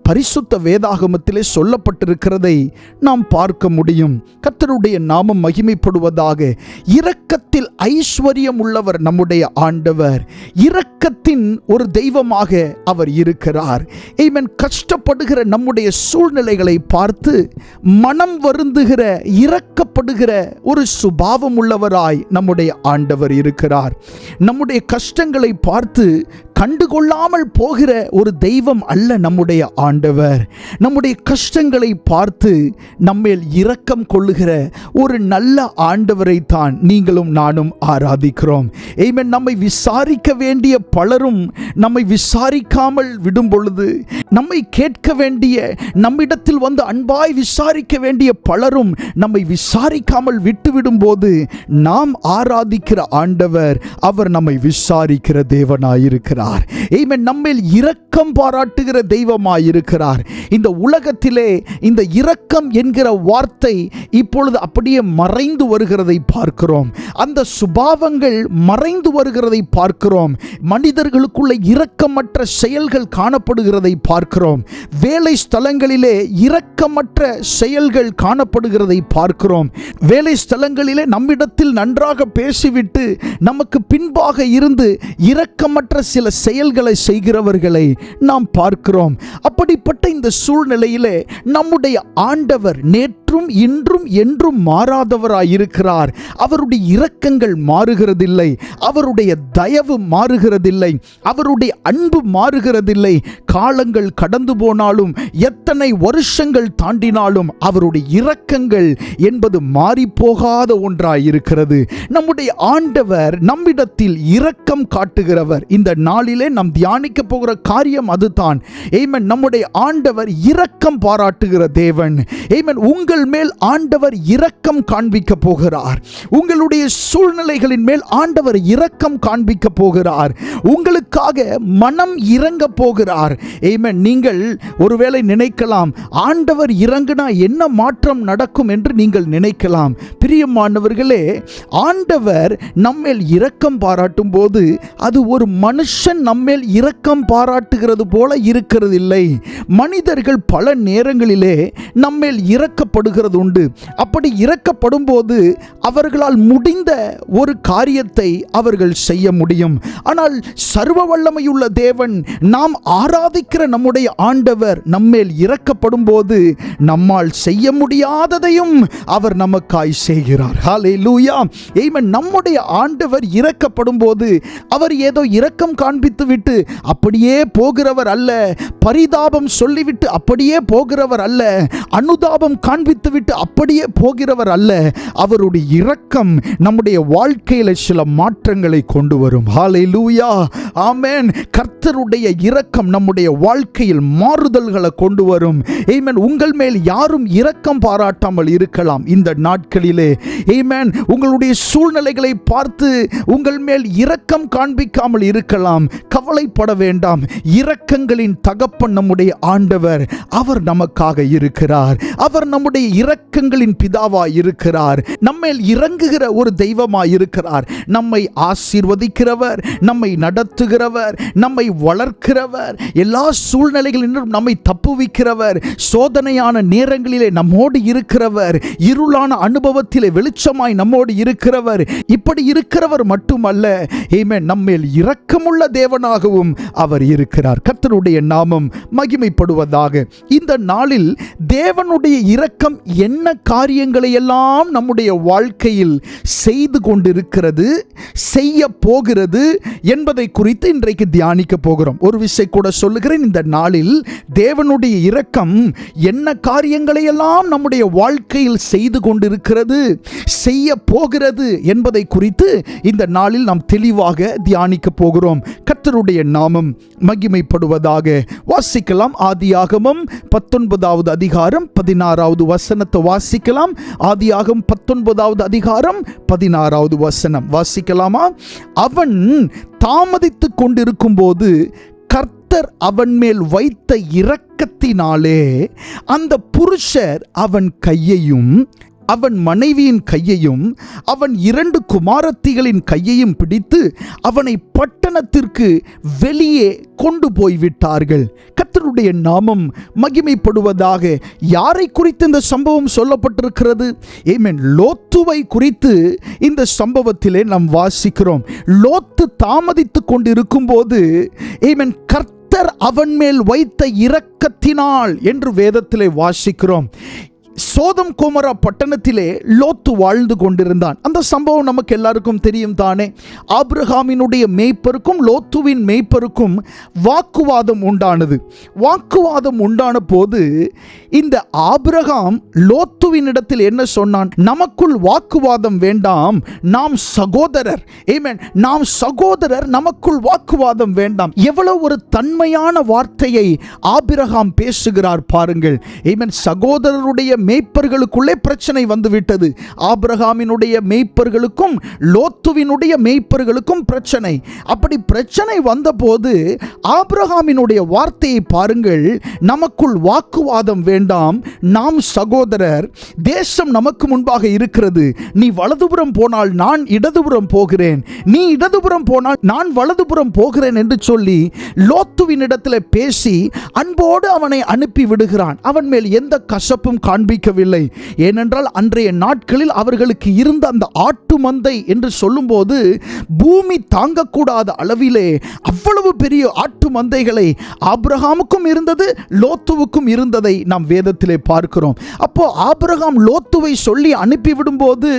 பரிசுத்த வேதாகமத்திலே சொல்லப்பட்டிருக்கிறதை நாம் பார்க்க முடியும். கர்த்தருடைய நாமம் மகிமைப்படுவதாக. இரக்கத்தில் ஐஸ்வர்யம் உள்ளவர் நம்முடைய ஆண்டவர். இரக்கத்தின் ஒரு தெய்வமாக அவர் இருக்கிறார். ஆமென். கஷ்டப்படுகிற நம்முடைய சூழ்நிலைகளை பார்த்து மனம் வருந்துகிற, இரக்கப்படுகிற ஒரு சுபாவம் உள்ளவராய் நம்முடைய ஆண்டவர் இருக்கிறார். நம்முடைய கஷ்டங்களை பார்த்து கண்டுகொள்ளாமல் போகிற ஒரு தெய்வம் அல்ல நம்முடைய ஆண்டவர். நம்முடைய கஷ்டங்களை பார்த்து நம்மேல் இரக்கம் கொள்ளுகிற ஒரு நல்ல ஆண்டவரை தான் நீங்களும் நானும் ஆராதிக்கிறோம். ஆமென். நம்மை விசாரிக்க வேண்டிய பலரும் நம்மை விசாரிக்காமல் விடும் பொழுது, நம்மை கேட்க வேண்டிய, நம்மிடத்தில் வந்து அன்பாய் விசாரிக்க வேண்டிய பலரும் நம்மை விசாரிக்காமல் விட்டுவிடும் போது, நாம் ஆராதிக்கிற ஆண்டவர் அவர் நம்மை விசாரிக்கிற தேவனாயிருக்கிறார். ஆமென். நம்மேல் இரக்கம் பாராட்டுகிற தெய்வமாயிருக்கிறார். இந்த உலகத்திலே இந்த இரக்கம் என்கிற வார்த்தை இப்பொழுது அப்படியே மறைந்து வருகிறதை பார்க்கிறோம். அந்த சுபாவங்கள் மறைந்து வருகிறதை பார்க்கிறோம். மனிதர்களுக்குள்ள இரக்கமற்ற செயல்கள் காணப்படுகிறதை பார்க்கிறோம். வேலை ஸ்தலங்களிலே இரக்கமற்ற செயல்கள் காணப்படுகிறதை பார்க்கிறோம். வேலை ஸ்தலங்களிலே நம்மிடத்தில் நன்றாக பேசிவிட்டு நமக்கு பின்பாக இருந்து இரக்கமற்ற சில செயல்களை செய்கிறவர்களை நாம் பார்க்கிறோம். அப்படிப்பட்ட இந்த சூழ்நிலையிலே நம்முடைய ஆண்டவர் நேற்றும் இன்றும் என்றும் மாறாதவராயிருக்கிறார். அவருடைய இரக்கங்கள் மாறுகிறதில்லை, அவருடைய தயவு மாறுகிறதில்லை, அவருடைய அன்பு மாறுகிறதில்லை. காலங்கள் கடந்து போனாலும், எத்தனை வருஷங்கள் தாண்டினாலும் அவருடைய இரக்கங்கள் என்பது மாறி போகாத ஒன்றாயிருக்கிறது. நம்முடைய ஆண்டவர் நம்மிடத்தில் இரக்கம் காட்டுகிறவர். இந்த நாளிலே நாம் தியானிக்க போகிற காரியம் அதுதான். ஆமென். நம்முடைய ஆண்டவர் இரக்கம் பாராட்டுகிற தேவன். ஆமென். உங்கள் மேல் ஆண்டவர் இரக்கம் காண்பிக்க போகிறார். உங்களுடைய சூழ்நிலைகளின் மேல் ஆண்டவர் இரக்கம் காண்பிக்க போகிறார். உங்களுக்காக மனம் இறங்க போகிறார். ஆமென். நீங்கள் ஒருவேளை நினைக்கலாம், ஆண்டவர் இறங்கினா என்ன மாற்றம் நடக்கும் என்று நீங்கள் நினைக்கலாம். பிரியமானவர்களே, ஆண்டவர் நம்மேல் இரக்கம் பாராட்டும் போது அது ஒரு மனுஷன் மனுஷன் நம்மேல் இரக்கம் பாராட்டுகிறது போல இருக்கிறது இல்லை. மனிதர்கள் பல நேரங்களிலே நம்மேல் இரக்கப்படுகிறது உண்டு. அப்படி இரக்கப்படும் போது அவர்களால் முடிந்த ஒரு காரியத்தை அவர்கள் செய்ய முடியும். ஆனால் சர்வ வல்லமையுள்ள தேவன், நாம் ஆராதிக்கிற நம்முடைய ஆண்டவர் நம்மேல் இரக்கப்படும் போது நம்மால் செய்ய முடியாததையும் அவர் நமக்காய் செய்கிறார். ஹல்லேலூயா. ஆமென். நம்முடைய ஆண்டவர் இரக்கப்படும் போது அவர் ஏதோ இரக்கம் காண்பித்து விட்டு அப்படியே போகிறவர் அல்ல. பரிதாபம் சொல்லிவிட்டு அப்படியே போகிறவர் அல்ல. அனுதாபம் காண்பித்து விட்டு அப்படியே போகிறவர் அல்ல. அவருடைய இரக்கம் நம்முடைய வாழ்க்கையில் சில மாற்றங்களை கொண்டு வரும். ஹல்லேலூயா. ஆமென். கர்த்தருடைய இரக்கம் நம்முடைய வாழ்க்கையில் மாறுதல்களை கொண்டு வரும். ஆமென். உங்கள் மேல் யாரும் இரக்கம் பாராட்டாமல் இருக்கலாம் இந்த நாட்களிலே. ஆமென். உங்களுடைய சூழ்நிலைகளை பார்த்து உங்கள் மேல் இரக்கம் காண்பிக்காமல் இருக்கலாம். கவலைப்பட வேண்டாம். இரக்கங்களின் தகப்பன் நம்முடைய ஆண்டவர். அவர் நமக்காக இருக்கிறார். அவர் நம்முடைய இரக்கங்களின் பிதாவாய் இருக்கிறார். நம்மேல் இறங்குகிற ஒரு தெய்வமாய் இருக்கிறார். நம்மை ஆசீர்வதிக்கிறவர், நம்மை நடத்துகிறவர், நம்மை வளர்க்கிறவர், எல்லா சூழ்நிலைகளிலும் நம்மை தப்புவிக்கிறவர், சோதனையான நேரங்களிலே நம்மோடு இருக்கிறவர், இருளான அனுபவத்திலே வெளிச்சமாய் நம்மோடு இருக்கிறவர். இப்படி இருக்கிறவர் மட்டுமல்ல, ஆமென், நம்மேல் இரக்கமுள்ள தேவனாகவும் அவர் இருக்கிறார். கர்த்தருடைய நாமம் மகிமைப்படுவதாக. இந்த நாளில் தேவனுடைய இரக்கம் என்ன காரியங்களை எல்லாம் நம்முடைய வாழ்க்கையில் செய்து கொண்டிருக்கிறது, செய்ய போகிறது என்பதை குறித்து இன்றைக்கு தியானிக்க போகிறோம். ஒரு விஷயம் கூட சொல்லுகிறேன். இந்த நாளில் தேவனுடைய இரக்கம் என்ன காரியங்களை எல்லாம் நம்முடைய வாழ்க்கையில் செய்து கொண்டிருக்கிறது, செய்ய போகிறது என்பதை குறித்து இந்த நாளில் நாம் தெளிவாக தியானிக்க போகிறோம். கர்த்தருடைய நாமம் மகிமைப்படுவதாக. வாசிக்கலாம். ஆதியாகமம் 19வது அதிகாரம் 16வது வசனத்தை வாசிக்கலாம். ஆதியாகமம் 19வது அதிகாரம் 16வது வசனம் வாசிக்கலாமா? அவன் தாமதித்துக் கொண்டிருக்கும் போது கர்த்தர் அவன் மேல் வைத்த இரக்கத்தினாலே அந்த புருஷர் அவன் கையையும் அவன் மனைவியின் கையையும் அவன் 2 குமாரத்திகளின் கையையும் பிடித்து அவனை பட்டணத்திற்கு வெளியே கொண்டு போய்விட்டார்கள். கர்த்தருடைய நாமம் மகிமைப்படுவதாக. யாரை குறித்து இந்த சம்பவம் சொல்லப்பட்டிருக்கிறது? ஆமென். லோத்துவை குறித்து இந்த சம்பவத்திலே நாம் வாசிக்கிறோம். லோத்து தாமதித்துக் கொண்டிருக்கும் போது ஆமென், கர்த்தர் அவன் மேல் வைத்த இரக்கத்தினால் என்று வேதத்திலே வாசிக்கிறோம். சோதம் கோமரா பட்டணத்திலே லோத்து வாழ்ந்து கொண்டிருந்தான். அந்த சம்பவம் நமக்கு எல்லாருக்கும் தெரியும் தானே. ஆபிரகாமினுடைய மேய்ப்பருக்கும் லோத்துவின் மேய்ப்பருக்கும் வாக்குவாதம் உண்டானது. வாக்குவாதம் உண்டான போது இந்த ஆபிரகாம் லோத்துவின் இடத்தில் என்ன சொன்னான்? நமக்குள் வாக்குவாதம் வேண்டாம், நாம் சகோதரர். ஆமென். நாம் சகோதரர், நமக்குள் வாக்குவாதம் வேண்டாம். எவ்வளவு ஒரு தன்மையான வார்த்தையை ஆபிரகாம் பேசுகிறார் பாருங்கள். ஆமென். சகோதரருடைய மேய்ப்பர்களுக்குள்ளே பிரச்சனை வந்துவிட்டது. ஆபிரகாமினுடைய மேய்ப்பர்களுக்கும் லோத்துவினுடைய மேய்ப்பர்களுக்கும் பிரச்சனை. அப்படி பிரச்சனை வந்தபோது ஆபிரகாமினுடைய வார்த்தையை பாருங்கள். நமக்குள் வாக்குவாதம் வேண்டாம், நாம் சகோதரர், தேசம் நமக்கு முன்பாக இருக்கிறது. நீ வலதுபுறம் போனால் நான் இடதுபுறம் போகிறேன், நீ இடதுபுறம் போனால் நான் வலதுபுறம் போகிறேன் என்று சொல்லி லோத்துவின் இடத்துல பேசி அன்போடு அவனை அனுப்பி விடுகிறான். அவன் மேல் எந்த கசப்பும் காண்பிக்கவில்லை. ஏனென்றால் அன்றைய நாட்களில் அவர்களுக்கு இருந்த அந்த ஆட்டு மந்தை என்று சொல்லும்போது பூமி தாங்கக்கூடாத அளவிலே அவ்வளவு பெரிய ஆட்டு மந்தைகளை ஆபிரகாமுக்கும் இருந்தது, லோத்துவுக்கும் இருந்ததை நாம் வேதத்திலே பார்க்கிறோம். அப்போ ஆபிரகாம் லோத்துவை சொல்லி அனுப்பிவிடும் போது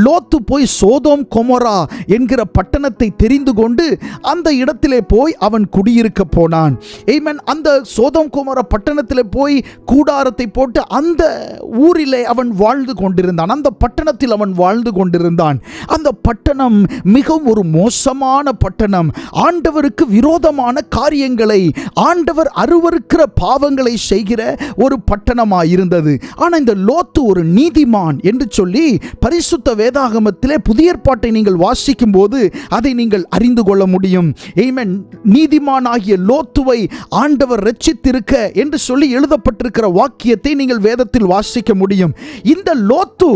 லோத்து போய் சோதோம் கொமோரா என்கிற பட்டணத்தை தெரிந்து கொண்டு அந்த இடத்திலே போய் அவன் குடியிருக்க போனான். ஆமென். அந்த சோதோம் கொமோரா பட்டணத்திலே போய் கூடாரத்தை போட்டு அந்த ஊரிலே அவன் வாழ்ந்து கொண்டிருந்தான். அந்த பட்டணத்தில் அவன் வாழ்ந்து கொண்டிருந்தான். அந்த பட்டணம் மிகவும் ஒரு மோசமான பட்டணம். ஆண்டவருக்கு விரோதமான காரியங்களை, ஆண்டவர் அருவருக்கிற பாவங்களை செய்கிற ஒரு பட்டணம் பட்டணமாய் இருந்தது. ஆனால் இந்த லோத்து ஒரு நீதிமான் என்று சொல்லி பரிசுத்த வேதாகமத்திலே புதிய ஏற்பாட்டை நீங்கள் வாசிக்கும் போது அதை நீங்கள் அறிந்து கொள்ள முடியும். ஆமென். நீதிமான் ஆகிய லோத்துவை ஆண்டவர் ரட்சித்திருக்க என்று சொல்லி எழுதப்பட்டிருக்கிற வாக்கியத்தை நீங்கள் வேதத்தில் வாசிக்க முடியும். இந்த லோத்து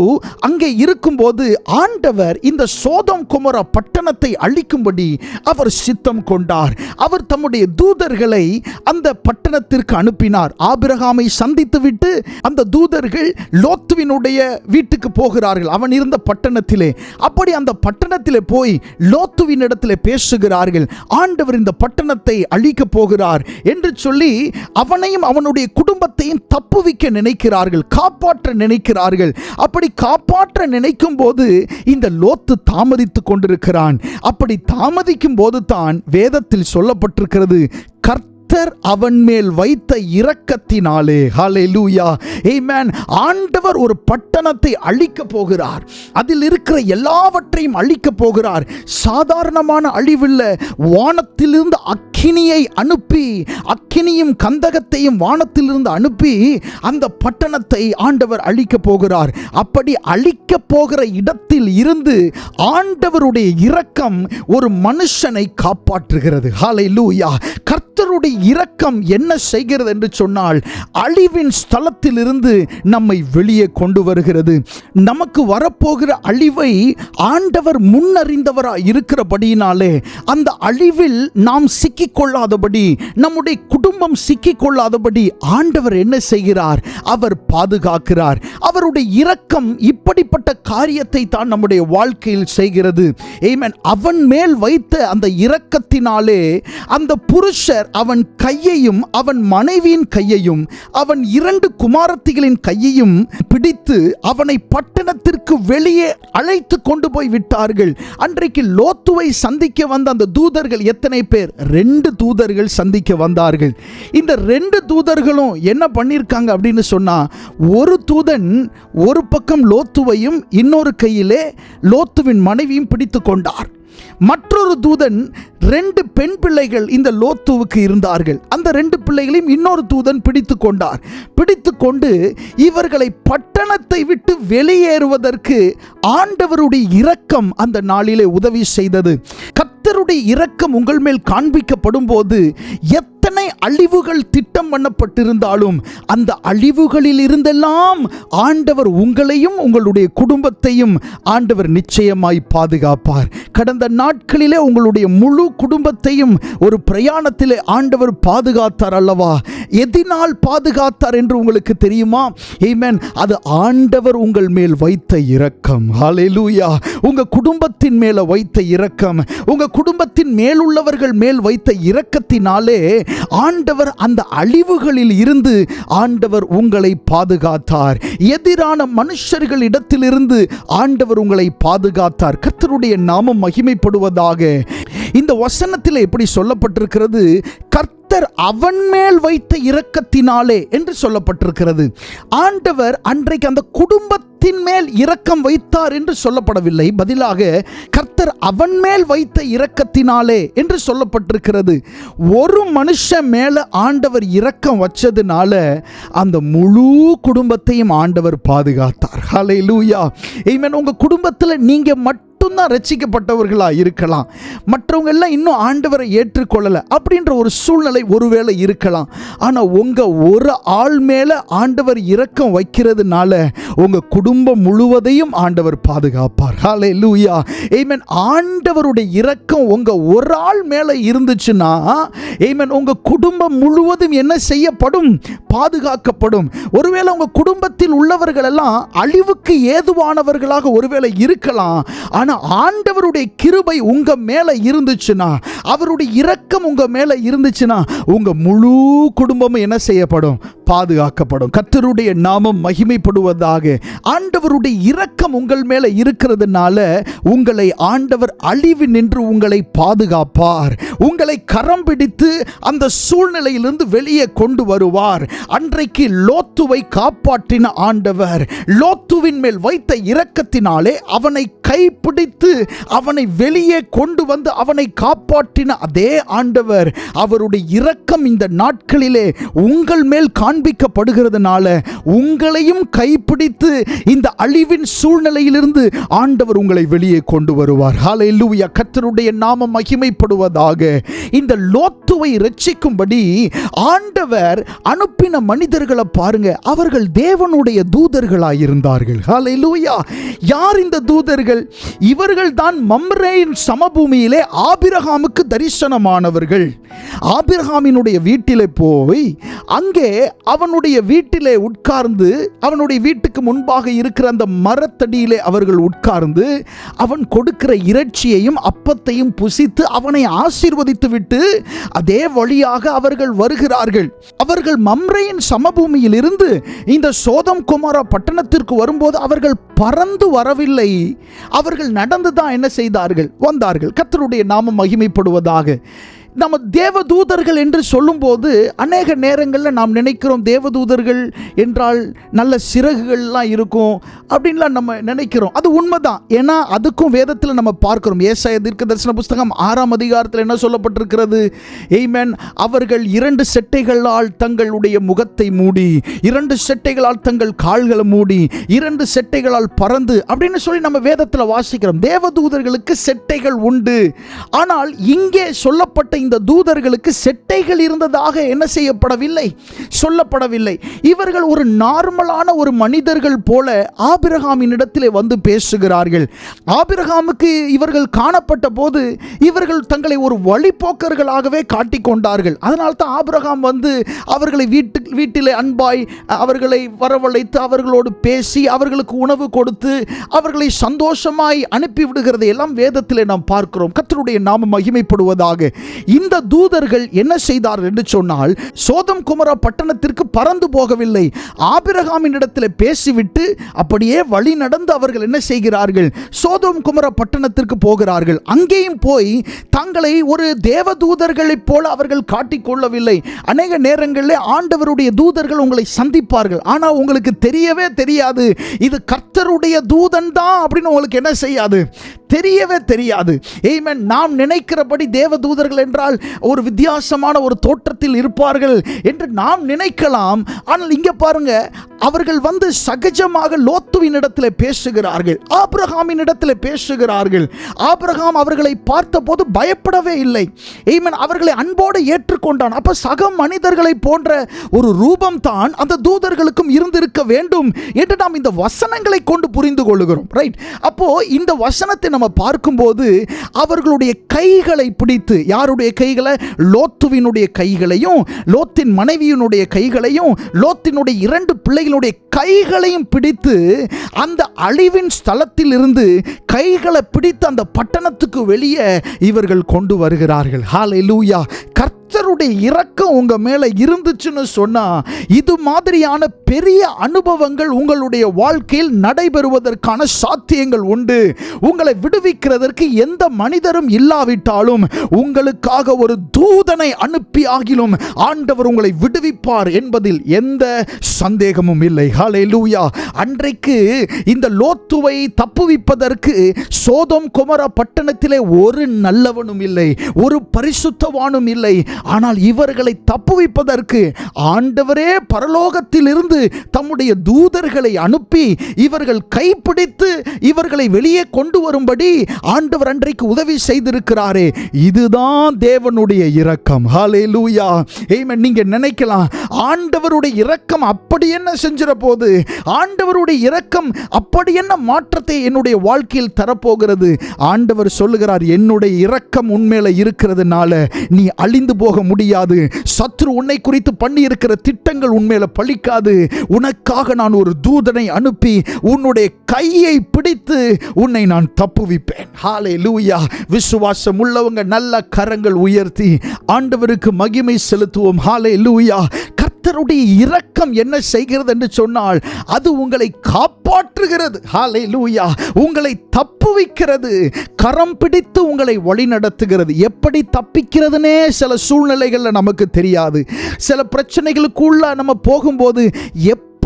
அங்கே இருக்கும்போது ஆண்டவர் இந்த சோதோம் கொமோரா பட்டணத்தை அழிக்கும்படி அவர் சித்தம் கொண்டார். அவர் தம்முடைய தூதர்களை அந்த பட்டணத்திற்கு அனுப்பினார். ஆபிரகாமை சந்தித்துவிட்டு அந்த தூதர்கள் லோத்துவினுடைய வீட்டுக்கு போகிறார்கள், அவன் இருந்த பட்டணத்திலே. அப்படி அந்த பட்டணத்திலே போய் லோத்துவின் இடத்திலே பேசுகிறார்கள். ஆண்டவர் இந்த பட்டணத்தை அழிக்க போகிறார் என்று சொல்லி அவனையும் அவனுடைய குடும்பத்தையும் தப்புவிக்க நினைக்கிறார்கள், காப்பாற்ற நினைக்கிறார்கள். அப்படி காப்பாற்ற நினைக்கும் போது இந்த லோத்து தாமதித்துக் கொண்டிருக்கிறான். அப்படி தாமதிக்கும் போது தான் வேதத்தில் சொல்லப்பட்டிருக்கிறது, கர்த்தர் அவன் மேல் வைத்த இரக்கத்தினாலே, ஹல்லேலூயா, ஆமென், ஆண்டவர் ஒரு பட்டணத்தை அழிக்க போகிறார். அதில் இருக்கிற எல்லாவற்றையும் அழிக்க போகிறார். சாதாரணமான அழிவில்ல, வானத்திலிருந்து அக்கினியை அனுப்பி, அக்கினியும் கந்தகத்தையும் வானத்திலிருந்து அனுப்பி அந்த பட்டணத்தை ஆண்டவர் அழிக்க போகிறார். அப்படி அழிக்க போகிற இடத்தில் இருந்து ஆண்டவருடைய இரக்கம் ஒரு மனுஷனை காப்பாற்றுகிறது. ஹல்லேலூயா. கர்த்தருடைய இரக்கம் என்ன செய்கிறது என்று சொன்னால், அழிவின் ஸ்தலத்தில் இருந்து நம்மை வெளியே கொண்டு வருகிறது. நமக்கு வரப்போகிற அழிவை ஆண்டவர் முன்னறிந்தவராய் இருக்கிறபடியினாலே அந்த அழிவில் நாம் சிக்கிக்கொள்ளாதபடி, நம்முடைய குடும்பம் சிக்கிக்கொள்ளாதபடி ஆண்டவர் என்ன செய்கிறார்? அவர் பாதுகாக்கிறார். அவருடைய இரக்கம் இப்படிப்பட்ட காரியத்தை தான் நம்முடைய வாழ்க்கையில் செய்கிறது. ஆமென். அவன் மேல் வைத்த அந்த இரக்கத்தினாலே அந்த புருஷர் அவன் கையையும் அவன் மனைவியின் கையையும் அவன் 2 குமாரத்திகளின் கையையும் பிடித்து அவனை பட்டணத்திற்கு வெளியே அழைத்து கொண்டு போய் விட்டார்கள். அன்றைக்கு லோத்துவை சந்திக்க வந்த அந்த தூதர்கள் எத்தனை பேர்? 2 தூதர்கள் சந்திக்க வந்தார்கள். இந்த 2 தூதர்களும் என்ன பண்ணியிருக்காங்க அப்படின்னு சொன்னா, ஒரு தூதன் ஒரு பக்கம் லோத்துவையும் இன்னொரு கையிலே லோத்துவின் மனைவியும் பிடித்து கொண்டார். மற்றொரு தூதன் 2 பெண் பிள்ளைகள் இந்த லோத்துவுக்கு இருந்தார்கள். அந்த 2 பிள்ளைகளையும் இன்னொரு தூதன் பிடித்து கொண்டார். பிடித்து கொண்டு இவர்களை பட்டணத்தை விட்டு வெளியேறுவதற்கு ஆண்டவருடைய இரக்கம் அந்த நாளிலே உதவி செய்தது. கர்த்தருடைய இரக்கம் உங்கள் மேல் காண்பிக்கப்படும் போது எத்தனை அழிவுகள் திட்டம் பண்ணப்பட்டிருந்தாலும் அந்த அழிவுகளில் இருந்தெல்லாம் ஆண்டவர் உங்களையும் உங்களுடைய குடும்பத்தையும் ஆண்டவர் நிச்சயமாய் பாதுகாப்பார். கடந்த நாட்களிலே உங்களுடைய முழு குடும்பத்தையும் ஒரு பிரயாணத்திலே ஆண்டவர் பாதுகாத்தார் அல்லவா? எதினால் பாதுகாத்தார் என்று உங்களுக்கு தெரியுமா? ஆமென். அது ஆண்டவர் உங்கள் மேல் வைத்த இரக்கம். ஹல்லேலூயா. உங்க குடும்பத்தின் மேல வைத்த இரக்கம், உங்க குடும்பத்தின் மேலுள்ளவர்கள் மேல் வைத்த இரக்கத்தினாலே ஆண்டவர் அந்த அழிவுகளில் இருந்து ஆண்டவர் உங்களை பாதுகாத்தார். எதிரான மனுஷர்களிடத்திலிருந்து ஆண்டவர் உங்களை பாதுகாத்தார். கர்த்தருடைய நாமம் மகிமைப்படுவதாக. இந்த வசனத்தில் எப்படி சொல்லப்பட்டிருக்கிறது? கர்த்தர் அவன் மேல் வைத்த இரக்கத்தினாலே என்று சொல்லப்பட்டிருக்கிறது. ஆண்டவர் அன்றைக்கு அந்த குடும்பத்தின் மேல் இரக்கம் வைத்தார் என்று சொல்லப்படவில்லை. பதிலாக கர்த்தர் அவன் மேல் வைத்த இரக்கத்தினாலே என்று சொல்லப்பட்டிருக்கிறது. ஒரு மனுஷன் மேல ஆண்டவர் இரக்கம் வச்சதுனால அந்த முழு குடும்பத்தையும் ஆண்டவர் பாதுகாத்தார். ஹல்லேலூயா. ஆமென். உங்க குடும்பத்தில் நீங்க மட்டும்தான் ரட்சிக்கப்பட்டவர்களா இருக்கலாம், மற்றவங்க எல்லாம் இன்னும் ஆண்டவரை ஏற்றுக்கொள்ளல அப்படின்ற ஒரு சூழ்நிலை ஒருவேளை இருக்கலாம். ஆனா உங்க ஒரு ஆள் மேல ஆண்டவர் இரக்கம் வைக்கிறதுனால உங்க குடும்பம் முழுவதையும் ஆண்டவர் பாதுகாப்பார். ஹல்லேலூயா. ஆமென். ஆண்டவருடைய இரக்கம் உங்க ஒரு ஆள் மேல இருந்துச்சுன்னா, ஆமென், உங்க குடும்பம் முழுவதும் என்ன செய்யப்படும்? பாதுகாக்கப்படும். ஒருவேளை உங்க குடும்பத்தில் உள்ளவர்கள் எல்லாம் அழிவுக்கு ஏதுவானவர்களாக ஒருவேளை இருக்கலாம். ஆனா ஆண்டவருடைய கிருபை உங்க மேல இருந்துச்சுன்னா, அவருடைய இரக்கம் உங்க மேல இருந்துச்சுன்னா, உங்க முழு குடும்பமும் என்ன செய்யப்படும்? பாதுகாக்கப்படும். கர்த்தருடைய நாமம் மகிமைப்படுவதாக. ஆண்டவருடைய இரக்கம் உங்கள் மேல இருக்கிறதுனால உங்களை ஆண்டவர் அழிவு நின்று உங்களை பாதுகாப்பார். உங்களை கரம் பிடித்து அந்த சூழ்நிலையிலிருந்து வெளியே கொண்டு வருவார். அன்றைக்கு லோத்துவை காப்பாற்றின ஆண்டவர் லோத்துவின் மேல் வைத்த இரக்கத்தினாலே அவனை கைப்பிடித்து அவனை வெளியே கொண்டு வந்து அவனை காப்பாற்றின அதே ஆண்டவர், அவருடைய இரக்கம் இந்த நாட்களிலே உங்கள் மேல் காண்பிக்கப்படுகிறதுனால உங்களையும் கைப்பிடித்து இந்த அழிவின் சூழ்நிலையிலிருந்து ஆண்டவர் உங்களை வெளியே கொண்டு வருவார். ஹல்லேலூயா. கர்த்தருடைய நாமம் மகிமைப்படுவதாக. இந்த லோத்துவை இரட்சிக்கும்படி ஆண்டவர் அனுப்பின மனிதர்களை பாருங்க, அவர்கள் தேவனுடைய தூதர்களாயிருந்தார்கள். ஹல்லேலூயா. யார் இந்த தூதர்கள்? இவர்கள் தான் மம்ரேயின் சமபூமியிலே ஆபிரகாமுக்கு தரிசனமானவர்கள். ஆபிரகாமினுடைய வீட்டிலே போய் அங்கே அவனுடைய வீட்டிலே உட்கார்ந்து, அவனுடைய வீட்டுக்கு முன்பாக இருக்கிற அந்த மரத்தடியிலே அவர்கள் உட்கார்ந்து அவன் கொடுக்கிற இறைச்சியையும் அப்பத்தையும் புசித்து அவனை ஆசீர்வதித்து விட்டு அதே வழியாக அவர்கள் வருகிறார்கள். அவர்கள் மம்ரேயின் சமபூமியில் இருந்து இந்த சோதம் குமாரா பட்டணத்திற்கு வரும்போது அவர்கள் பறந்து வரவில்லை, அவர்கள் நடந்துதான் என்ன செய்தார்கள்? வந்தார்கள். கர்த்தருடைய நாமம் மகிமைப்படுவதாக. நம்ம தேவதூதர்கள் என்று சொல்லும்போது அநேக நேரங்களில் நாம் நினைக்கிறோம் தேவதூதர்கள் என்றால் நல்ல சிறகுகள்லாம் இருக்கும் அப்படின்லாம் நம்ம நினைக்கிறோம். அது உண்மைதான். ஏன்னா அதுக்கும் வேதத்தில் நம்ம பார்க்கிறோம். ஏசாயா தீர்க்கதரிசன புஸ்தகம் 6ஆம் அதிகாரத்தில் என்ன சொல்லப்பட்டிருக்கிறது? ஆமென். அவர்கள் 2 செட்டைகளால் தங்களுடைய முகத்தை மூடி, 2 செட்டைகளால் தங்கள் கால்களை மூடி, 2 செட்டைகளால் பறந்து அப்படின்னு சொல்லி நம்ம வேதத்தில் வாசிக்கிறோம். தேவதூதர்களுக்கு செட்டைகள் உண்டு. ஆனால் இங்கே சொல்லப்பட்ட இந்த தூதர்களுக்கு செட்டைகள் இருந்ததாக என்ன செய்யப்படவில்லை, சொல்லப்படவில்லை. இவர்கள் ஒரு நார்மலான ஒரு மனிதர்கள் போல ஆபிரகாமின் இடத்திலே வந்து பேசுகிறார்கள். ஆபிரகாமுக்கு இவர்கள் காணப்பட்ட போது இவர்கள் தங்களை ஒரு வழிபோக்கர்களாகவே காட்டிக்கொண்டார்கள். அதனால் தான் ஆபிரகாம் வந்து அவர்களை வீட்டிலே அன்பாய் அவர்களை வரவழைத்து அவர்களோடு பேசி அவர்களுக்கு உணவு கொடுத்து அவர்களை சந்தோஷமாய் அனுப்பிவிடுகிறதை எல்லாம் வேதத்திலே நாம் பார்க்கிறோம். கர்த்தருடைய நாமம் மகிமைப்படுவதாக. இந்த தூதர்கள் என்ன செய்தார்கள் என்று சொன்னால், சோதம் குமாரா பட்டணத்திற்கு பறந்து போகவில்லை. ஆபிரகாமின் இடத்தில் பேசிவிட்டு அப்படியே வழி நடந்து அவர்கள் என்ன செய்கிறார்கள்? சோதம் குமாரா பட்டணத்திற்கு போகிறார்கள். அங்கேயும் போய் தங்களை ஒரு தேவதூதர்களைப் போல அவர்கள் காட்டிக்கொள்ளவில்லை. அநேக நேரங்களில் ஆண்டவருடைய தூதர்கள் உங்களை சந்திப்பார்கள். ஆனால் உங்களுக்கு தெரியவே தெரியாது இது கர்த்தருடைய தூதன் தான் அப்படின்னு உங்களுக்கு என்ன செய்யாது? தெரியவே தெரியாது. ஆமென். நாம் நினைக்கிறபடி தேவதூதர்கள் என்றால் ஒரு வித்தியாசமான ஒரு தோற்றத்தில் இருப்பார்கள் என்று நாம் நினைக்கலாம். ஆனால் இங்க பாருங்க, அவர்கள் வந்து சகஜமாக லோத்துவின் இடத்தில் பேசுகிறார்கள், ஆபிரகாமின் இடத்தில் பேசுகிறார்கள். ஆபிரகாம் அவர்களை பார்த்தபோது பயப்படவே இல்லை. ஆமென். அவர்களை அன்போடு ஏற்றுக்கொண்டான். அப்ப சக மனிதர்களை போன்ற ஒரு ரூபம் தான் அந்த தூதர்களுக்கும் இருந்திருக்க வேண்டும் என்று நாம் இந்த வசனங்களை கொண்டு புரிந்து கொள்கிறோம். ரைட். அப்போ இந்த வசனத்தை நம்ம பார்க்கும்போது அவர்களுடைய கைகளை பிடித்து, யாருடைய கைகளை? லோத்துவினுடைய கைகளையும் லோத்தின் மனைவியினுடைய கைகளையும் லோத்தினுடைய 2 பிள்ளைகளுடைய கைகளையும் பிடித்து அந்த அழிவின் ஸ்தலத்தில் இருந்து கைகளை பிடித்து அந்த பட்டணத்துக்கு வெளியே இவர்கள் கொண்டு வருகிறார்கள். ஹல்லேலூயா. கர்த்தருடைய இரக்கம் உங்க மேல இருந்துச்சுன்னு சொன்னா இது மாதிரியான பெரிய அனுபவங்கள் உங்களுடைய வாழ்க்கையில் நடைபெறுவதற்கான சாத்தியங்கள் உண்டு. உங்களை விடுவிக்கிறதற்கு எந்த மனிதரும் இல்லாவிட்டாலும் உங்களுக்காக ஒரு தூதனை அனுப்பி ஆகிலும் ஆண்டவர் உங்களை விடுவிப்பார் என்பதில் எந்த சந்தேகமும் இல்லை. ஹல்லேலூயா. அன்றைக்கு இந்த லோத்துவை தப்புவிப்பதற்கு சோதோம் கொமோரா பட்டணத்திலே ஒரு நல்லவனும் இல்லை, ஒரு பரிசுத்தவானும் இல்லை. ஆனால் இவர்களை தப்புவிப்பதற்கு ஆண்டவரே பரலோகத்தில் இருந்து தம்முடைய தூதர்களை அனுப்பி இவர்கள் கைப்பிடித்து இவர்களை வெளியே கொண்டு வரும்படி ஆண்டவர் அன்றைக்கு உதவி செய்திருக்கிறாரே, இதுதான் தேவனுடைய இரக்கம். ஹல்லேலூயா. ஆமென். நீங்க நினைக்கலாம் ஆண்டவருடைய இரக்கம் அப்படி என்ன செஞ்சிர போது, ஆண்டவருடைய இரக்கம் அப்படி என்ன மாற்றத்தை என்னுடைய வாழ்க்கையில் தரப்போகிறது? ஆண்டவர் சொல்லுகிறார், என்னுடைய இரக்கம் உண்மையில இருக்கிறதுனால நீ அழிந்து போக முடியாது. சத்ரு உன்னை குறித்து பண்ணி இருக்கிற திட்டங்கள் உண்மையில பலிக்காது. உனக்காக நான் ஒரு தூதனை அனுப்பி உன்னுடைய கையை பிடித்து உன்னை நான் தப்புவிப்பேன். ஹல்லேலூயா. விசுவாசம் உள்ளவங்க நல்ல கரங்கள் உயர்த்தி ஆண்டவருக்கு மகிமை செலுத்துவோம். ஹல்லேலூயா. கர்த்தருடைய இரக்கம் என்ன செய்கிறது என்று சொன்னால் அது உங்களை காப்பாற்றுகிறது. ஹல்லேலூயா. உங்களை தப்புவிக்கிறது, கரம் பிடித்து உங்களை வழி நடத்துகிறது. எப்படி தப்பிக்கிறதுனே சில சூழ்நிலைகள்ல நமக்கு தெரியாது. சில பிரச்சனைகளுக்குள்ள நம்ம போகும்போது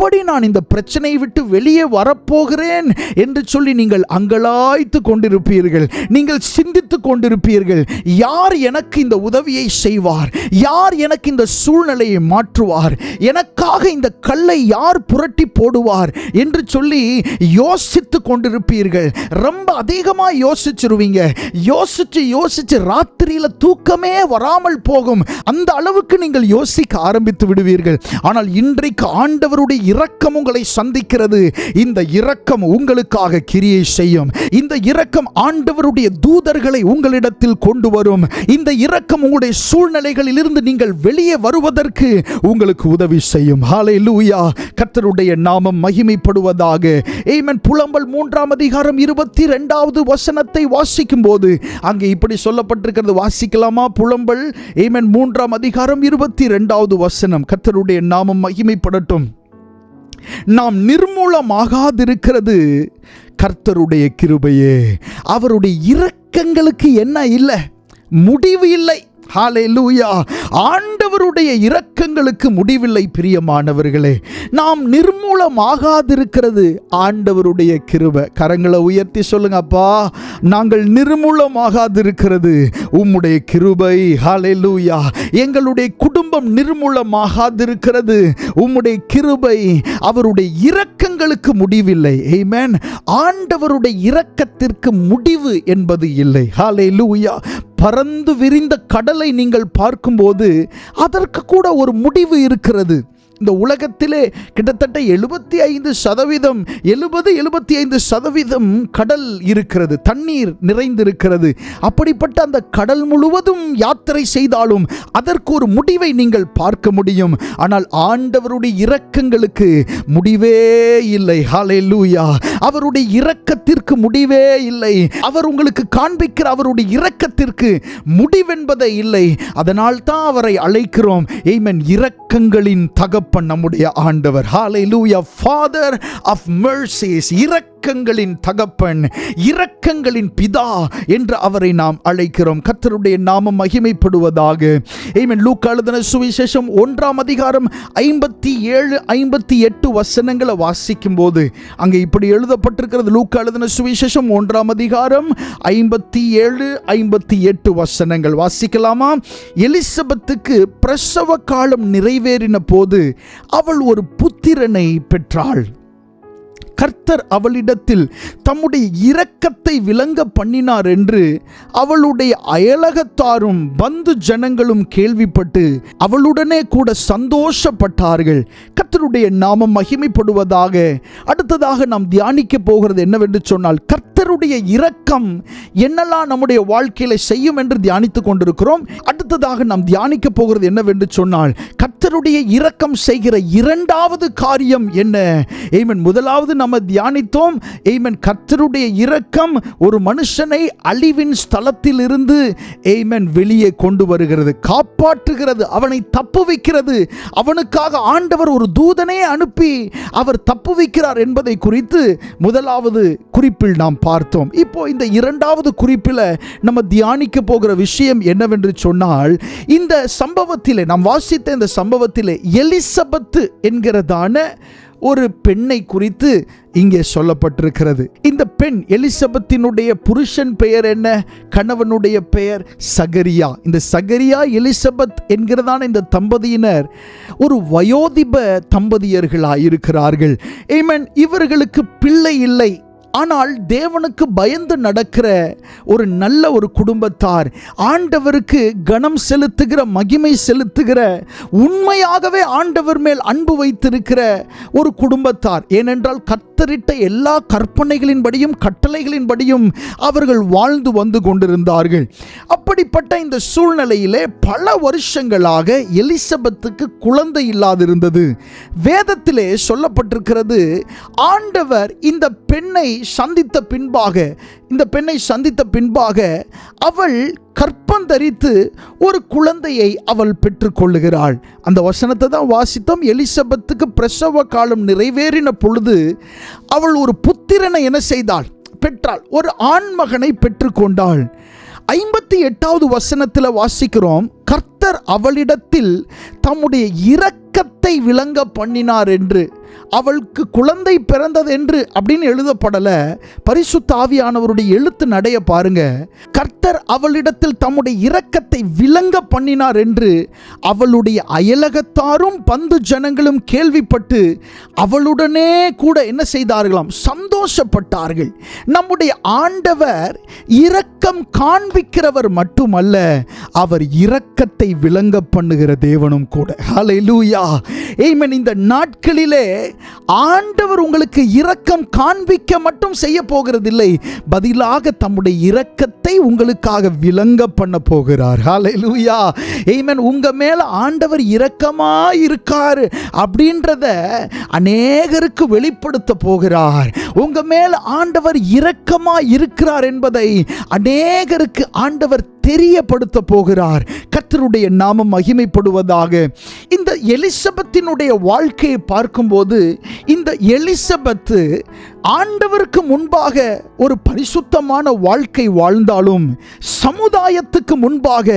எப்படி நான் இந்த பிரச்சனையை விட்டு வெளியே வரப்போகிறேன் என்று சொல்லி நீங்கள் அங்கலாய்த்து கொண்டிருப்பீர்கள். நீங்கள் சிந்தித்து கொண்டிருப்பீர்கள், யார் எனக்கு இந்த உதவியை செய்வார், யார் எனக்கு இந்த சூழ்நிலையை மாற்றுவார், எனக்காக இந்த கல்லை யார் புரட்டி போடுவார் என்று சொல்லி யோசித்து கொண்டிருப்பீர்கள். ரொம்ப அதிகமாக யோசிச்சிருவீங்க. யோசிச்சு ராத்திரியில தூக்கமே வராமல் போகும். அந்த அளவுக்கு நீங்கள் யோசிக்க ஆரம்பித்து விடுவீர்கள். ஆனால் இன்றைக்கு ஆண்டவருடைய இரக்கம் உங்களை சந்திக்கிறது. இந்த இரக்கம் உங்களுக்காக கிரியை செய்யும். இந்த இரக்கம் ஆண்டவருடைய தூதர்களை உங்களிடத்தில் கொண்டு வரும். இந்த இரக்கம் உங்களுடைய சூழ்நிலைகளில் இருந்து நீங்கள் வெளியே வருவதற்கு உங்களுக்கு உதவி செய்யும். ஹல்லேலூயா. கர்த்தருடைய நாமம் மகிமைப்படுவதாக. ஆமென். புலம்பல் 3ஆம் அதிகாரம் 22வது வசனத்தை வாசிக்கும் போது அங்கே இப்படி சொல்லப்பட்டிருக்கிறது. வாசிக்கலாமா? புலம்பல் ஆமென் 3ஆம் அதிகாரம் 22வது வசனம். கர்த்தருடைய நாமம் மகிமைப்படட்டும். நாம் நிர்மூலமாகாதிருக்கிறது கர்த்தருடைய கிருபையே. அவருடைய இரக்கங்களுக்கு என்ன இல்லை? முடிவு இல்லை. ஹல்லேலூயா. ஆண்டவருடைய இரக்கங்களுக்கு முடிவில்லை. பிரியமானவர்களே, நாம் நிர்மூலமாகாதிருக்கிறது ஆண்டவருடைய கிருபை. கரங்களை உயர்த்தி சொல்லுங்க, அப்பா, நாங்கள் நிர்மூலமாகாதிருக்கிறது உம்முடைய கிருபை. ஹல்லேலூயா. எங்களுடைய குடும்பம் நிர்மூலமாகாதிருக்கிறது உம்முடைய கிருபை. அவருடைய இரக்கங்களுக்கு முடிவில்லை. ஆமென். ஆண்டவருடைய இரக்கத்திற்கு முடிவு என்பது இல்லை. ஹல்லேலூயா. பறந்து விரிந்த கடலை நீங்கள் பார்க்கும்போது அதற்கு கூட ஒரு முடிவு இருக்கிறது. இந்த உலகத்திலே கிட்டத்தட்ட 75% கடல் இருக்கிறது, தண்ணீர் நிறைந்திருக்கிறது. அப்படிப்பட்ட அந்த கடல் முழுவதும் யாத்திரை செய்தாலும் அதற்கு ஒரு முடிவை நீங்கள் பார்க்க முடியும். ஆனால் ஆண்டவருடைய இரக்கங்களுக்கு முடிவே இல்லை. ஹல்லேலூயா. அவருடைய இரக்கத்திற்கு முடிவே இல்லை. அவர் உங்களுக்கு காண்பிக்கிற அவருடைய இரக்கத்திற்கு முடிவென்பதே இல்லை. அதனால் தான் அவரை அழைக்கிறோம். ஆமென். இரக்கங்களின் தகப்பன் நம்முடைய ஆண்டவர். ஹல்லேலூயா. Father of மெர்சிஸ். இரக்கங்களின் தகப்பன், இரக்கங்களின் பிதா என்று அவரை நாம் அழைக்கிறோம். கர்த்தருடைய நாமம் மகிமைப்படுவதாக. ஆமென். லூக்கா எழுதின சுவிசேஷம் 1ஆம் அதிகாரம் 57, 58 வசனங்களை வாசிக்கும் போது அங்கே இப்படி எழுதப்பட்டிருக்கிறது. லூக்கா எழுதின சுவிசேஷம் 1ஆம் அதிகாரம் 57, 58 வசனங்கள் வாசிக்கலாமா? எலிசபெத்துக்கு பிரசவ காலம் நிறைவேறின போது அவள் ஒரு புத்திரனை பெற்றாள். கர்த்தர் அவளிடத்தில் தம்முடைய இரக்கத்தை விளங்க பண்ணினார் என்று அவளுடைய அயலகத்தாரும் பந்து ஜனங்களும் கேள்விப்பட்டு அவளுடனே கூட சந்தோஷப்பட்டார்கள். கர்த்தருடைய நாமம் மகிமைப்படுவதாக. அடுத்ததாக நாம் தியானிக்க போகிறது என்னவென்று சொன்னால், கர்த்தருடைய இரக்கம் என்னெல்லாம் நம்முடைய வாழ்க்கையில செய்யும் என்று தியானித்துக் கொண்டிருக்கிறோம். அடுத்ததாக நாம் தியானிக்க போகிறது என்னவென்று சொன்னால், கர்த்தருடைய இரக்கம் செய்கிற இரண்டாவது காரியம் என்ன? ஆமென். முதலாவது நம்ம தியானித்தோம். ஆமென். கர்த்தருடைய இரக்கம் ஒரு மனுஷனை அழிவின் ஸ்தலத்தில் இருந்து ஆமென் வெளியே கொண்டு வருகிறது, காப்பாற்றுகிறது, அவனை தப்புவிக்கிறது. அவனுக்காக ஆண்டவர் ஒரு தூதனை அனுப்பி அவர் தப்புவிக்கிறார் என்பதை குறித்து முதலாவது குறிப்பில் நாம் பார்த்தோம். இப்போ இந்த இரண்டாவது குறிப்பில் நம்ம தியானிக்க போகிற விஷயம் என்னவென்று சொன்னால், இந்த சம்பவத்திலே நாம் வாசித்த இந்த சம்பவத்திலே எலிசபெத் என்கிறதான ஒரு பெண்ணை குறித்து இங்கே சொல்லப்பட்டிருக்கிறது. இந்த பெண் எலிசபெத்தினுடைய புருஷன் பெயர் என்ன? கணவனுடைய பெயர் சகரியா. இந்த சகரியா எலிசபெத் என்கிறதான இந்த தம்பதியினர் ஒரு வயோதிப தம்பதியர்களாயிருக்கிறார்கள். ஆமென். இவர்களுக்கு பிள்ளை இல்லை. ஆனால் தேவனுக்கு பயந்து நடக்கிற ஒரு நல்ல ஒரு குடும்பத்தார், ஆண்டவருக்கு கனம் செலுத்துகிற, மகிமை செலுத்துகிற, உண்மையாகவே ஆண்டவர் மேல் அன்பு வைத்திருக்கிற ஒரு குடும்பத்தார். ஏனென்றால் கர்த்தரிட்ட எல்லா கற்பனைகளின்படியும் கட்டளைகளின்படியும் அவர்கள் வாழ்ந்து வந்து கொண்டிருந்தார்கள். அப்படிப்பட்ட இந்த சூழ்நிலையிலே பல வருஷங்களாக எலிசபெத்துக்கு குழந்தை இல்லாதிருந்தது. வேதத்திலே சொல்லப்பட்டிருக்கிறது, ஆண்டவர் இந்த பெண்ணை சந்தித்த பின்பாக அவள் கற்பம் தரித்து ஒரு குழந்தையை அவள் பெற்றுக்கொள்ளுகிறாள். அந்த வசனத்தை தான் வாசித்தோம். எலிசபெத்துக்கு பிரசவ காலம் நிறைவேறின பொழுது அவள் ஒரு புத்திரனை என்ன செய்தாள்? பெற்றாள். ஒரு ஆண்மகனை பெற்றுக்கொண்டாள். 58வது வசனத்தில் வாசிக்கிறோம், கர்த்தர் அவளிடத்தில் தம்முடைய இரக்கத்தை விளங்க பண்ணினார் என்று. அவளுக்கு குழந்தை பிறந்தது என்று அப்படின்னு எழுதப்படல. பரிசுத்த ஆவியானவருடைய எழுத்து நடைய பாருங்க. கர்த்தர் அவளிடத்தில் தம்முடைய இரக்கத்தை விளங்க பண்ணினார் என்று அவளுடைய அயலகத்தாரும் பந்து ஜனங்களும் கேள்விப்பட்டு அவளுடனே கூட என்ன செய்தார்களாம்? சந்தோஷப்பட்டார்கள். நம்முடைய ஆண்டவர் இரக்கம் காண்பிக்கிறவர் மட்டுமல்ல, அவர் இரக்கத்தை விளங்க பண்ணுகிற தேவனும் கூட. ஹல்லேலூயா, ஆமென். இந்த நாட்களிலே ஆண்டவர் உங்களுக்கு இரக்கம் காண்பிக்க மட்டும் செய்ய போகிறதில்லை, பதிலாக தம்முடைய இரக்கத்தை உங்களுக்காக விளங்க பண்ண போகிறார். ஹல்லேலூயா, ஆமென். உங்க மேல ஆண்டவர் இரக்கமா இருக்கார் அப்படின்றத அநேகருக்கு வெளிப்படுத்த போகிறார். உங்க மேல ஆண்டவர் இரக்கமா இருக்கிறார் என்பதை அநேகருக்கு ஆண்டவர் தெரியப்படுத்த போகிறார். கர்த்தருடைய நாமம் மகிமைப்படுவதாக. இந்த எலிசபெத்தினுடைய வாழ்க்கையை பார்க்கும்போது, இந்த எலிசபெத் ஆண்டவருக்கு முன்பாக ஒரு பரிசுத்தமான வாழ்க்கை வாழ்ந்தாலும் சமுதாயத்துக்கு முன்பாக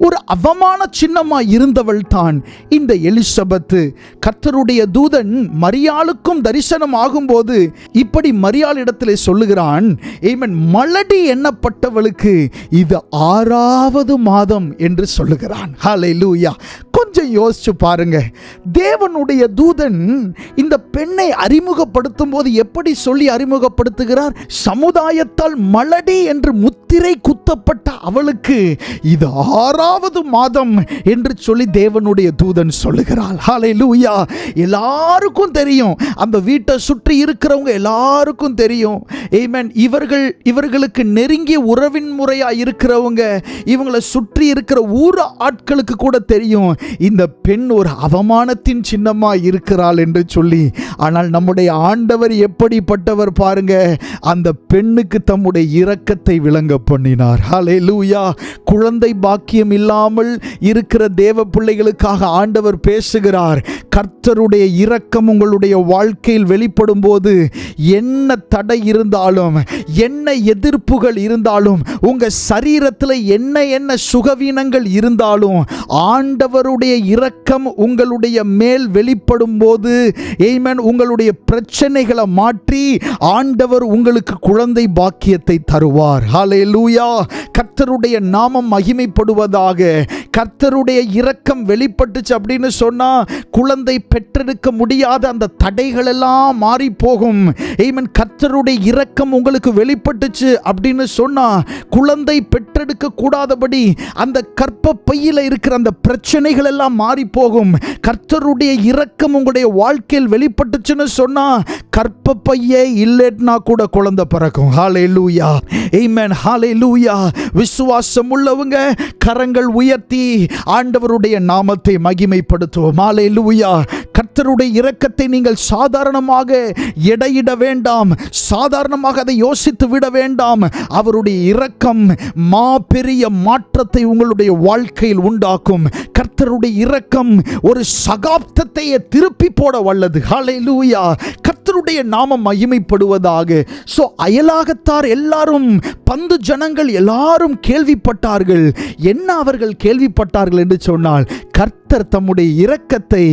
ஒரு அவமான சின்னமாய் இருந்தவள் தான் இந்த எலிசபெத். கர்த்தருடைய தூதன் மரியாளுக்கும் தரிசனம் ஆகும்போது இப்படி மரியாளிடத்திலே சொல்லுகிறான், ஆமென், மலடி எண்ணப்பட்டவளுக்கு இது 6வது மாதம் என்று சொல்லுகிறான். ஹல்லேலூயா. கொஞ்சம் யோசிச்சு பாருங்க. தேவனுடைய தூதன் இந்த பெண்ணை அறிமுகப்படுத்தும் போது எப்படி சொல்லி அறிமுகப்படுத்துகிறார்? சமுதாயத்தால் மலடி என்று முத்திரை குத்தப்பட்ட அவளுக்கு இது 6வது மாதம் என்று சொல்லி தேவனுடைய தூதன் சொல்லுகிறாள். ஹல்லேலூயா. எல்லாருக்கும் தெரியும், அந்த வீட்டை சுற்றி இருக்கிறவங்க எல்லாருக்கும் தெரியும், ஆமென், இவர்களுக்கு நெருங்கிய உறவின் முறையா இருக்கிறவங்க, இவங்களை சுற்றி இருக்கிற ஊர் ஆட்களுக்கு கூட தெரியும் இந்த பெண் ஒரு அவமானத்தின் சின்னமா இருக்கிறாள் என்று சொல்லி. ஆனால் நம்முடைய ஆண்டவர் எப்படிப்பட்டவர் பாருங்க, அந்த பெண்ணுக்கு தம்முடைய இரக்கத்தை விளங்க பண்ணினார். ஹல்லேலூயா. குழந்தை பாக்கியம் இல்லாமல் இருக்கிற தேவ பிள்ளைகளுக்காக ஆண்டவர் பேசுகிறார். கர்த்தருடைய இரக்கம் உங்களுடைய வாழ்க்கையில் வெளிப்படும் போது என்ன தடை இருந்தாலும், என்ன எதிர்ப்புகள் இருந்தாலும், உங்க சரீரத்தில் என்ன சுகவீனங்கள் இருந்தாலும், ஆண்டவருடைய இரக்கம் உங்களுடைய மேல் வெளிப்படும் போது, ஆமென், உங்களுடைய பிரச்சனைகளை மாற்றி ஆண்டவர் உங்களுக்கு குழந்தை பாக்கியத்தை தருவார். ஹல்லேலூயா. கர்த்தருடைய நாமம் மகிமைப்படுவதாக. கர்த்தருடைய இரக்கம் வெளிப்பட்டுச்சு அப்படின்னு சொன்னா குழந்தை பெற்றெடுக்க முடியாத அந்த தடைகள் எல்லாம் மாறி போகும். ஆமென். கர்த்தருடைய இரக்கம் உங்களுக்கு வெளிப்பட்டுச்சு அப்படின்னு சொன்னா குழந்தை பெற்றெடுக்க கூடாதபடி அந்த கற்ப பையில இருக்கிற அந்த பிரச்சனைகள் எல்லாம் மாறி போகும். கர்த்தருடைய இரக்கம் உங்களுடைய வாழ்க்கையில் வெளிப்பட்டுச்சுன்னு சொன்னா கற்ப பையே இல்லைன்னா கூட குழந்தை பிறக்கும். ஹல்லேலூயா, ஆமென், ஹல்லேலூயா. விசுவாசம் உள்ளவங்க கரங்கள் உயர்த்தி ஆண்டவருடைய நாமத்தை மகிமைப்படுத்துவோம். ஹல்லேலூயா. கர்த்தருடைய இரக்கத்தை நீங்கள் சாதாரணமாக எடையிட வேண்டாம், சாதாரணமாக அதை யோசித்து விட வேண்டாம். அவருடைய இரக்கம் மாபெரிய மாற்றத்தை உங்களுடைய வாழ்க்கையில் உண்டாக்கும். கர்த்தருடைய இரக்கம் ஒரு சகாப்தத்தையே திருப்பி போட வல்லது. ஹல்லேலூயா. கர்த்தருடைய நாமம் மகிமைப்படுவதாக. சோ அயலாகத்தார் எல்லாரும், பந்து ஜனங்கள் எல்லாரும் கேள்விப்பட்டார்கள். என்ன அவர்கள் கேள்விப்பட்டார்கள் என்று சொன்னால், கர்த்தர் தம்முடைய இரக்கத்தை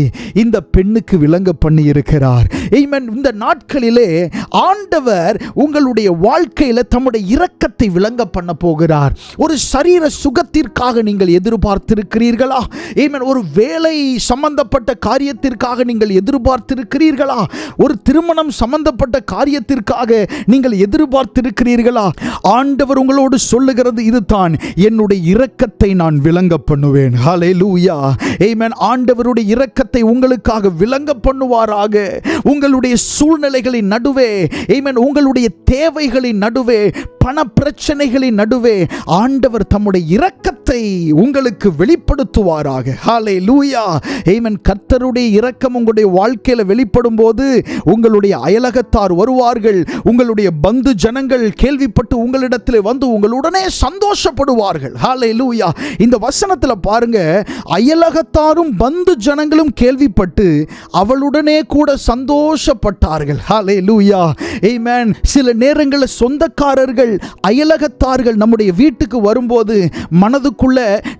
இந்த பெண்ணுக்கு விளங்க பண்ணி இருக்கிறார். ஆமென். இந்த நாட்களிலே ஆண்டவர் உங்களுடைய வாழ்க்கையில தம்முடைய இரக்கத்தை விளங்க பண்ண போகிறார். ஒரு சரீர சுகத்திற்காக நீங்கள் எதிர்பார்த்திருக்கிறீர்களா? ஆமென். ஒரு வேலை சம்பந்தப்பட்ட காரியத்திற்காக நீங்கள் எதிர்பார்த்திருக்கிறீர்களா? ஒரு திருமணம் சம்பந்தப்பட்ட காரியத்திற்காக நீங்கள் எதிர்பார்த்திருக்கிறீர்களா? ஆண்டவர் உங்களோடு சொல்லுகிறது இதுதான், என்னுடைய இரக்கத்தை நான் விளங்க பண்ணுவேன். ஹல்லேலூயா, ஆமென். ஆண்டவருடைய இரக்கத்தை உங்களுக்காக விளங்க பண்ணுவாராக. உங்களுடைய சூழ்நிலைகளின் நடுவே, ஆமென், உங்களுடைய தேவைகளின் நடுவே, பண பிரச்சனைகளின் நடுவே ஆண்டவர் தம்முடைய இரக்கத்தை உங்களுக்கு வெளிப்படுத்துவாராக. ஹல்லேலூயா, ஆமென். கர்த்தருடைய இரக்கம் உங்களுடைய வாழ்க்கையில வெளிப்படும் போது உங்களுடைய அயலகத்தார் வருவார்கள், உங்களுடைய பந்து ஜனங்கள் கேள்விப்பட்டு உங்களிடத்தில் வந்து உங்களுடனே சந்தோஷப்படுவார்கள். ஹல்லேலூயா. இந்த வசனத்துல பாருங்க, அயலகத்தாரும் பந்து ஜனங்களும் கேள்விப்பட்டு அவளுடனே கூட சந்தோஷப்பட்டார்கள். ஹல்லேலூயா, ஆமென். சில நேரங்களில் சொந்தக்காரர்கள் நண்பர்கள், அயலகத்தார்கள் நம்முடைய வீட்டுக்கு வரும்போது மனதுக்குள்ள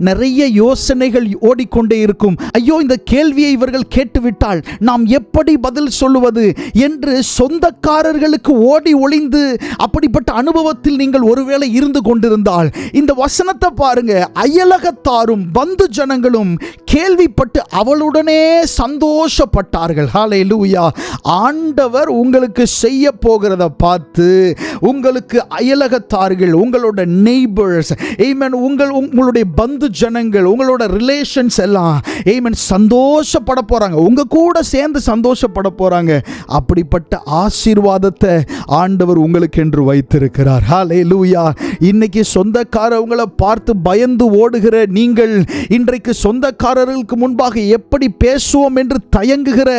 நிறைய யோசனைகள் ஓடிக்கொண்டே இருக்கும். ஐயோ, இந்த கேள்வியை இவர்கள் கேட்டுவிட்டால் நாம் எப்படி பதில் சொல்லுவது என்று சொந்தக்காரர்களுக்கு ஓடி ஒளிந்து அப்படிப்பட்ட அனுபவத்தில் நீங்கள் ஒருவேளை இருந்து கொண்டிருந்தால் இந்த வசனத்தை பாருங்க. அயலகத்தாரும் பந்து ஜனங்களும் கேள்விப்பட்டு அவளுடனே சந்தோஷப்பட்டார்கள். ஹல்லேலூயா. ஆண்டவர் உங்களுக்கு செய்ய போகிறத பார்த்து உங்களுக்கு அயலகத்தார்கள், உங்களோட நெய்பர்ஸ், ஆமென், உங்களுடைய பந்து ஜனங்கள், உங்களோட ரிலேஷன்ஸ் எல்லாம் ஆமென் சந்தோஷப்பட போறாங்க. உங்க கூட சேர்ந்து சந்தோஷப்பட போறாங்க. அப்படிப்பட்ட ஆசீர்வாதத்தை ஆண்டவர் உங்களுக்கு என்று வைத்திருக்கிறார். ஹல்லேலூயா. இன்னைக்கு சொந்தக்காரவங்களை பார்த்து பயந்து ஓடுகிற நீங்கள், இன்றைக்கு சொந்தக்காரர்களுக்கு முன்பாக எப்படி பேசுவோம் என்று தயங்குகிற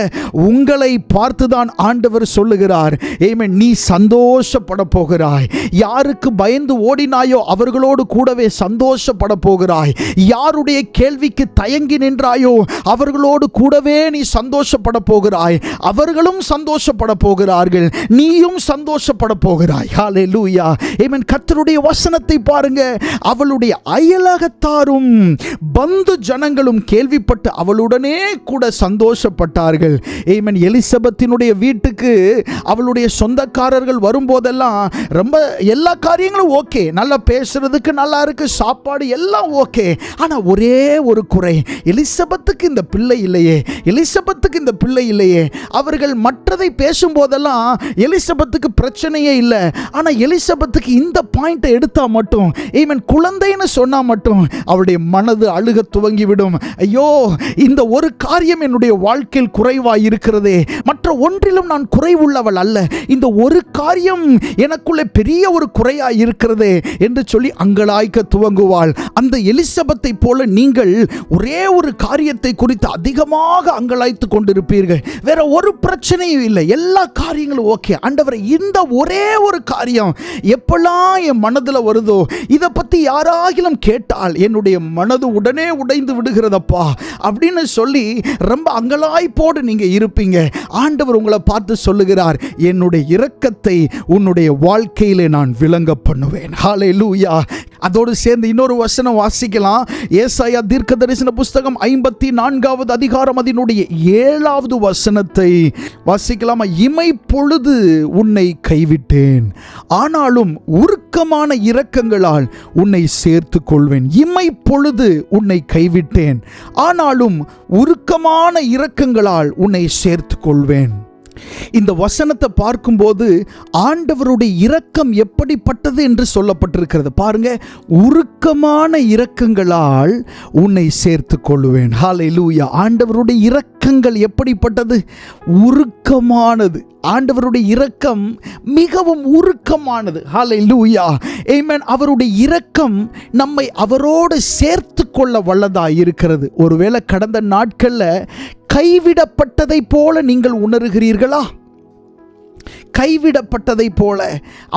உங்களை பார்த்துதான் ஆண்டவர் சொல்லுகிறார், ஆமென், நீ சந்தோஷப்பட போகிறாய். யாருக்கு பயந்து ஓடினாயோ அவர்களோடு கூடவே சந்தோஷப்பட போகிறாய். யாருடைய கேள்விக்கு தயங்கி நின்றாயோ அவர்களோடு கூடவே நீ சந்தோஷப்பட போகிறாய். அவர்களும் சந்தோஷப்பட போகிறார்கள், நீயும் சந்தோஷப்பட போகிறாய். ஹல்லேலூயா. ஆமென். கர்த்தருடைய வசனத்தை பாருங்க. அவளுடைய அயலகத்தாரும் பந்து ஜனங்களும் கேள்விப்பட்டு அவளுடனே கூட சந்தோஷப்பட்டார்கள். ஆமென். எலிசபெத்தினுடைய வீட்டுக்கு அவளுடைய சொந்தக்காரர்கள் வரும்போதெல்லாம் ரொம்ப எல்லா காரியங்களும் ஓகே, நல்லா பேசுறதுக்கு நல்லா இருக்கு, சாப்பாடு எல்லாம் ஓகே. ஆனா ஒரே ஒரு குறை, எலிசபெத்துக்கு இந்த பிள்ளை இல்லையே, எலிசபெத்துக்கு இந்த பிள்ளை இல்லையே. அவர்கள் மற்றதை பேசும்போதெல்லாம் எலிசபெத்துக்கு பிரச்சனையே இல்லை. ஆனா எலிசபெத்துக்கு இந்த பாயிண்டை எடுத்தா மட்டும், ஈவன் குழந்தைன்னு சொன்னா மட்டும் அவருடைய மனது அழுக துவங்கிவிடும். ஐயோ, இந்த ஒரு காரியம் என்னுடைய வாழ்க்கையில் குறைவாய் இருக்கிறதே, மற்ற ஒன்றிலும் நான் குறைவுள்ளவள் அல்ல, இந்த ஒரு காரியம் எனக்குள்ளே பெரிய ஒரு குறையாய் இருக்கிறதே என்று சொல்லி அங்கலாய்க்க துவங்குவாள். அந்த எலிசபெத்தை போல நீங்கள் ஒரே ஒரு காரியத்தை குறித்து அதிகமாக அங்கலாய்த்து கொண்டிருப்பீர்கள். வேற ஒரு பிரச்சனையும் இல்லை, எல்லா காரியங்களும் ஓகே. ஆண்டவரே, இந்த ஒரே ஒரு காரியம் எப்பெல்லாம் என் மனதில் வருதோ, இதை பற்றி யாராகிலும் கேட்டால் என்னுடைய மனது உடனே உடைந்து விடுகிறதப்பா அப்படின்னு சொல்லி ரொம்ப அங்கலாய்ப்போடு நீங்க இருப்பீங்க. ஆண்டவர் உங்களை பார்த்து சொல்லுகிறார், என்னுடைய இரக்கத்தை உன்னுடைய வாழ்க்கையிலே நான் விளங்க பண்ணுவேன். ஹல்லேலூயா. அதோடு சேர்ந்து இன்னொரு வசனம் வாசிக்கலாம். ஏசாயா தீர்க்கதரிசன புஸ்தகம் 54வது அதிகாரம் அதனுடைய 7வது வசனத்தை வாசிக்கலாமா? இமைப்பொழுது உன்னை கைவிட்டேன், ஆனாலும் உருக்கமான இரக்கங்களால் உன்னை சேர்த்து கொள்வேன். இமைப்பொழுது உன்னை கைவிட்டேன், ஆனாலும் உருக்கமான இரக்கங்களால் உன்னை சேர்த்து கொள்வேன். இந்த வசனத்தை பார்க்கும்போது ஆண்டவருடைய இரக்கம் எப்படிப்பட்டது என்று சொல்லப்பட்டிருக்கிறது பாருங்க. உருக்கமான இரக்கங்களால் உன்னை சேர்த்து கொள்வேன். ஹல்லேலூயா. ஆண்டவருடைய இரக்கங்கள் எப்படிப்பட்டது? உருக்கமானது. ஆண்டவருடைய இரக்கம் மிகவும் உருக்கமானது. ஹல்லேலூயா. ஆமென். அவருடைய இரக்கம் நம்மை அவரோடு சேர்த்து கொள்ள வல்லதாக இருக்கிறது. ஒருவேளை கடந்த நாட்களில் கைவிடப்பட்டதை போல நீங்கள் உணர்கிறீர்களா? கைவிடப்பட்டதை போல,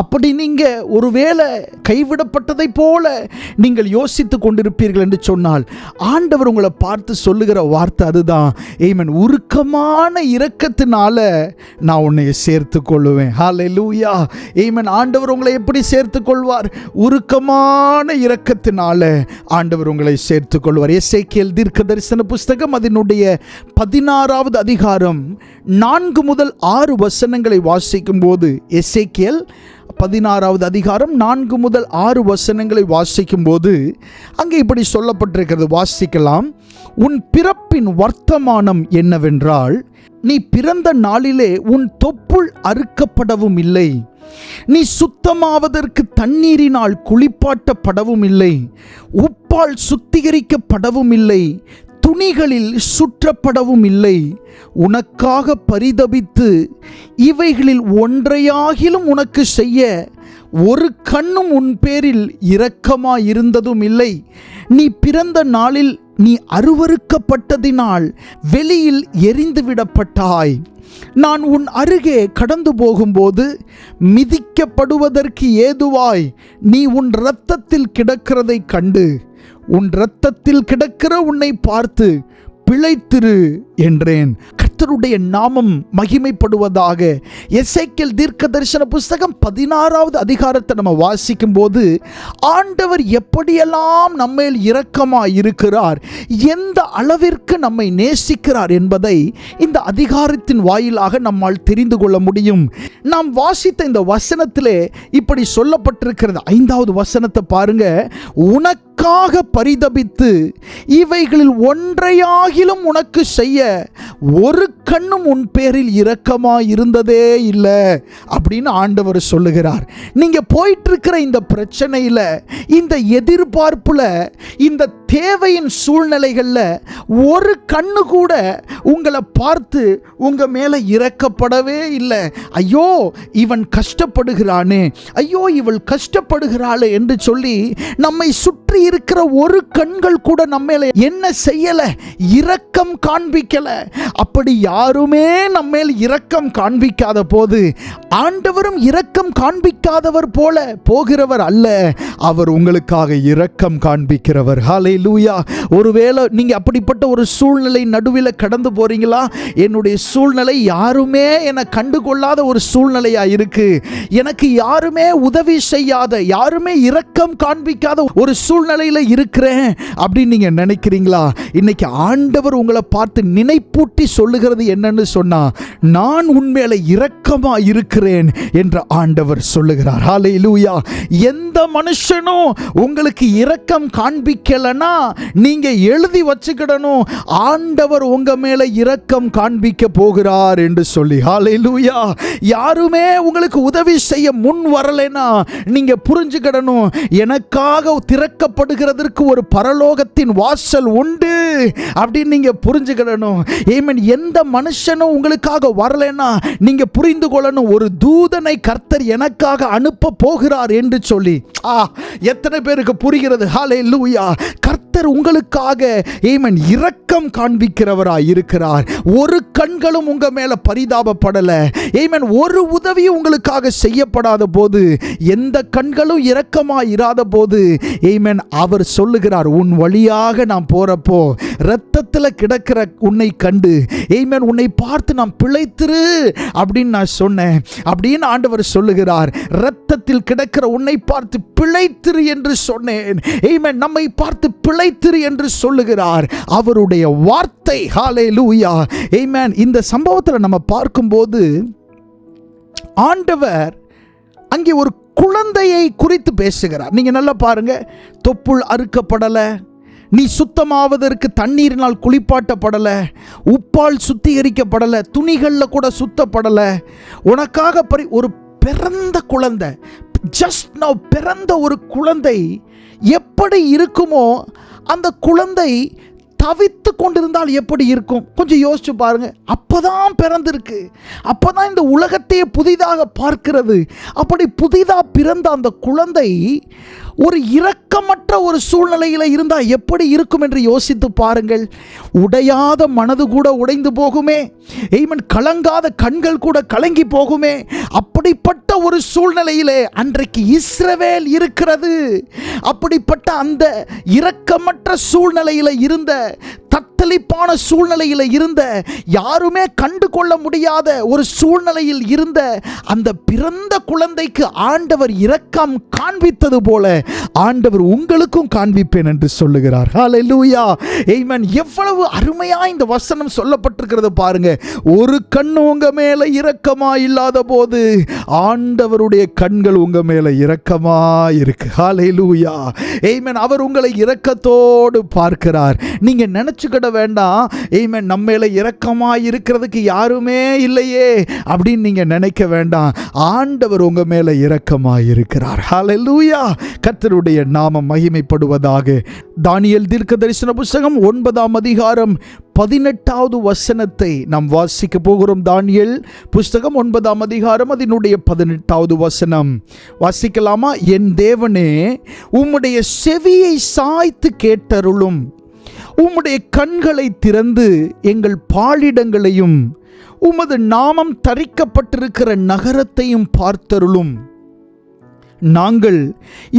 அப்படி நீங்க ஒருவேளை கைவிடப்பட்டதை போல நீங்கள் யோசித்து கொண்டிருப்பீர்கள் என்று சொன்னால் ஆண்டவர் உங்களை பார்த்து சொல்லுகிற வார்த்தை அதுதான். ஆமென். உருக்கமான இரக்கத்தினால நான் உன்னை சேர்த்து கொள்ளுவேன். ஹல்லேலூயா. ஆமென். ஆண்டவர் உங்களை எப்படி சேர்த்து கொள்வார்? உருக்கமான இரக்கத்தினால ஆண்டவர் உங்களை சேர்த்து கொள்வார். எசேக்கியேல் தீர்க்கதரிசன புஸ்தகம் அதனுடைய 16வது அதிகாரம் 4 முதல் 6 வசனங்களை வாசிக்கும் போது, எசேக்கியேல் 16வது அதிகாரம் 4 முதல் 6 வசனங்களை வாசிக்கும் போது அங்கே இப்படி சொல்லப்பட்டிருக்கிறது. வாசிக்கலாம். உன் பிறப்பின் வர்த்தமானம் என்னவென்றால், நீ பிறந்த நாளிலே உன் தொப்புள் அறுக்கப்படவும் இல்லை, நீ சுத்தமாவதற்கு தண்ணீரினால் குளிப்பாட்டப்படவும் இல்லை, உப்பால் சுத்திகரிக்கப்படவும் இல்லை, துணிகளில் சுற்றப்படவும் இல்லை, உனக்காக பரிதபித்து இவைகளில் ஒன்றையாகிலும் உனக்கு செய்ய ஒரு கண்ணும் உன் பேரில் இரக்கமாயிருந்ததும் இல்லை. நீ பிறந்த நாளில் நீ அருவருக்கப்பட்டதினால் வெளியில் எறிந்துவிடப்பட்டாய். நான் உன் அருகே கடந்து போகும்போது மிதிக்கப்படுவதற்கு ஏதுவாய் நீ உன் இரத்தத்தில் கிடக்கிறதை கண்டு உன் இரத்தத்தில் கிடக்கிற உன்னை பார்த்து பிழைத்திரு என்றேன். கர்த்தருடைய நாமம் மகிமைப்படுவதாக. எசேக்கியேல் தீர்க்க தரிசன புஸ்தகம் 16வது அதிகாரத்தை நம்ம வாசிக்கும் போது ஆண்டவர் எப்படியெல்லாம் நம்மேல் இரக்கமாய் இருக்கிறார், எந்த அளவிற்கு நம்மை நேசிக்கிறார் என்பதை இந்த அதிகாரத்தின் வாயிலாக நம்மால் தெரிந்து கொள்ள முடியும். நாம் வாசித்த இந்த வசனத்திலே இப்படி சொல்லப்பட்டிருக்கிறது. 5வது வசனத்தை பாருங்க. உனக்காக பரிதபித்து இவைகளில் ஒன்றையாகிலும் உனக்கு செய்ய ஒரு கண்ணும் உன் பேரில் இரக்கமாய் இருந்ததே இல்லை அப்படின்னு ஆண்டவர் சொல்லுகிறார். நீங்க போயிட்டு இருக்கிற இந்த பிரச்சனையில, இந்த எதிர்பார்ப்புல, இந்த தேவையின் சூழ்நிலைகள்ல ஒரு கண்ணு கூட உங்களை பார்த்து உங்க மேல இரக்கப்படவே இல்லை. ஐயோ இவன் கஷ்டப்படுகிறானே, ஐயோ இவள் கஷ்டப்படுகிறாளே என்று சொல்லி நம்மை சுற்றி இருக்கிற ஒரு கண்கள் கூட நம்ம மேல என்ன செய்யல, இரக்கம் காண்பிக்கல. அப்படி யாருமே நம்ம மேல் இரக்கம் காண்பிக்காத போது ஆண்டவரும் இரக்கம் காண்பிக்காதவர் போல போகிறவர் அல்ல, அவர் உங்களுக்காக இரக்கம் காண்பிக்கிறவர். ஹல்லேலூயா. ஒருவேளை நீங்க அப்படிப்பட்ட ஒரு சூழ்நிலை நடுவில் கடந்து போறீங்களா? என்னுடைய சூழ்நிலை யாருமே என்னை கண்டுகொள்ளாத ஒரு சூழ்நிலையா இருக்கு, எனக்கு யாருமே உதவி செய்யாத, யாருமே இரக்கம் காண்பிக்காத ஒரு சூழ்நிலையில இருக்கிறேன் அப்படின்னு நீங்க நினைக்கிறீங்களா? இன்னைக்கு ஆண்டவர் உங்களை பார்த்து நினைப்பூட்டி சொல்லுகிறது என்னன்னு சொன்னா, நான் உண்மையில இரக்கமா இருக்கிறேன் என்று ஆண்டவர் சொல்லுகிறார். ஹல்லேலூயா. எந்த மனுஷனும் உங்களுக்கு இரக்கம் காண்பிக்கலனா நீங்க எழுதி வச்சுக்கிடணும், ஆண்டவர் உங்க மேல இரக்கம் காண்பிக்க போகிறார் என்று சொல்லி. ஹல்லேலூயா. யாருமே உங்களுக்கு உதவி செய்ய முன் வரலைனா நீங்க புரிஞ்சுக்கிடணும், எனக்காக திறக்கப்படுகிறதற்கு ஒரு பரலோகத்தின் வாசல் உண்டு அப்படின்னு நீங்க புரிஞ்சுக்கிடணும். ஆமென். எந்த மனுஷனும் உங்களுக்காக வரலைனா நீங்க புரிந்து கொள்ளணும், ஒரு தூதனை கர்த்தர் எனக்காக அனுப்ப போகிறார் என்று சொல்லி. எத்தனை பேருக்கு புரிகிறது? ஹல்லேலூயா. கர்த்தர் உங்களுக்காக ஆமென் இரக்கம் காண்பிக்கிறவராய் இருக்கிறார். ஒரு கண்களும் உங்க மேல பரிதாபப்படல. ஆமென். ஒரு உதவியும் உங்களுக்காக செய்யப்படாத போது, எந்த கண்களும் இரக்கமாய் இராத போது, ஆமென், அவர் சொல்லுகிறார், உன் வழியாக நான் போறப்போ இரத்தத்தில் கிடக்கிற உன்னை கண்டு, ஆமென், உன்னை பார்த்து நான் பிழைத்திரு அப்படின்னு நான் சொன்னேன் அப்படின்னு ஆண்டவர் சொல்லுகிறார். இரத்தத்தில் கிடக்கிற உன்னை பார்த்து பிழைத்திரு என்று சொன்னேன். ஆமென். நம்மை பார்த்து பிழைத்திரு என்று சொல்லுகிறார் அவருடைய வார்த்தை. ஹல்லேலூயா. ஆமென். இந்த சம்பவத்தில் நம்ம பார்க்கும்போது ஆண்டவர் அங்கே ஒரு குழந்தையை குறித்து பேசுகிறார். நீங்க நல்லா பாருங்க. தொப்புள் அறுக்கப்படலை, நீ சுத்தமாவதற்கு தண்ணீரினால் குளிப்பாட்டப்படலை, உப்பால் சுத்திகரிக்கப்படலை, துணிகளில் கூட சுத்தப்படலை, உனக்காக ஒரு பிறந்த குழந்தை, ஜஸ்ட் நவ் பிறந்த ஒரு குழந்தை எப்படி இருக்குமோ அந்த குழந்தை தவித்து கொண்டிருந்தால் எப்படி இருக்கும் கொஞ்சம் யோசிச்சு பாருங்க. அப்பதான் பிறந்திருக்கு, அப்பதான் இந்த உலகத்தையே புதிதாக பார்க்கிறது. அப்படி புதிதாக பிறந்த அந்த குழந்தை ஒரு இரக்கமற்ற ஒரு சூழ்நிலையில் இருந்தால் எப்படி இருக்கும் என்று யோசித்து பாருங்கள். உடையாத மனது கூட உடைந்து போகுமே, ஆமென், கலங்காத கண்கள் கூட கலங்கி போகுமே. அப்படிப்பட்ட ஒரு சூழ்நிலையிலே அன்றைக்கு இஸ்ரவேல் இருக்கிறது. அப்படிப்பட்ட அந்த இரக்கமற்ற சூழ்நிலையில் இருந்த, தத்தளிப்பான சூழ்நிலையில் இருந்த, யாருமே கண்டு கொள்ள முடியாத ஒரு சூழ்நிலையில் இருந்த அந்த பிறந்த குழந்தைக்கு ஆண்டவர் இரக்கம் காண்பித்தது போல ஆண்டவர் உங்களுக்கும் காண்பிப்பேன் என்று சொல்லுகிறார். ஹல்லேலூயா. ஆமென். எவ்வளவு அருமையா இந்த வசனம் சொல்லப்பட்டிருக்கிறது பாருங்க. ஒரு கண் உங்க மேல இரக்கமா இல்லாத போது ஆண்டவருடைய கண்கள் உங்க மேல இரக்கமா இருக்கு. ஹல்லேலூயா. ஆமென். அவர் உங்களை இரக்கத்தோடு பார்க்கிறார். நீங்க நினைச்சுக்கிட வேண்டாம், ஆமென், நம்ம மேல இரக்கமா இருக்கிறதுக்கு யாருமே இல்லையே அப்படின்னு நீங்க நினைக்க வேண்டாம். ஆண்டவர் உங்க மேல இரக்கமா இருக்கிறார். ஹல்லேலூயா. கர்த்தருடைய நாமம் மகிமைப்படுவதாக. தானியேல் தீர்க்க தரிசன புஸ்தகம் 9ஆம் அதிகாரம் 18வது வசனத்தை நாம் வாசிக்க போகிறோம். தானியேல் புஸ்தகம் 9ஆம் அதிகாரம் அதனுடைய 18வது வசனம் வாசிக்கலாமா? என் தேவனே, உம்முடைய செவியை சாய்த்து கேட்டருளும், உம்முடைய கண்களை திறந்து எங்கள் பாழிடங்களையும் உமது நாமம் தரிக்கப்பட்டிருக்கிற நகரத்தையும் பார்த்தருளும். நாங்கள்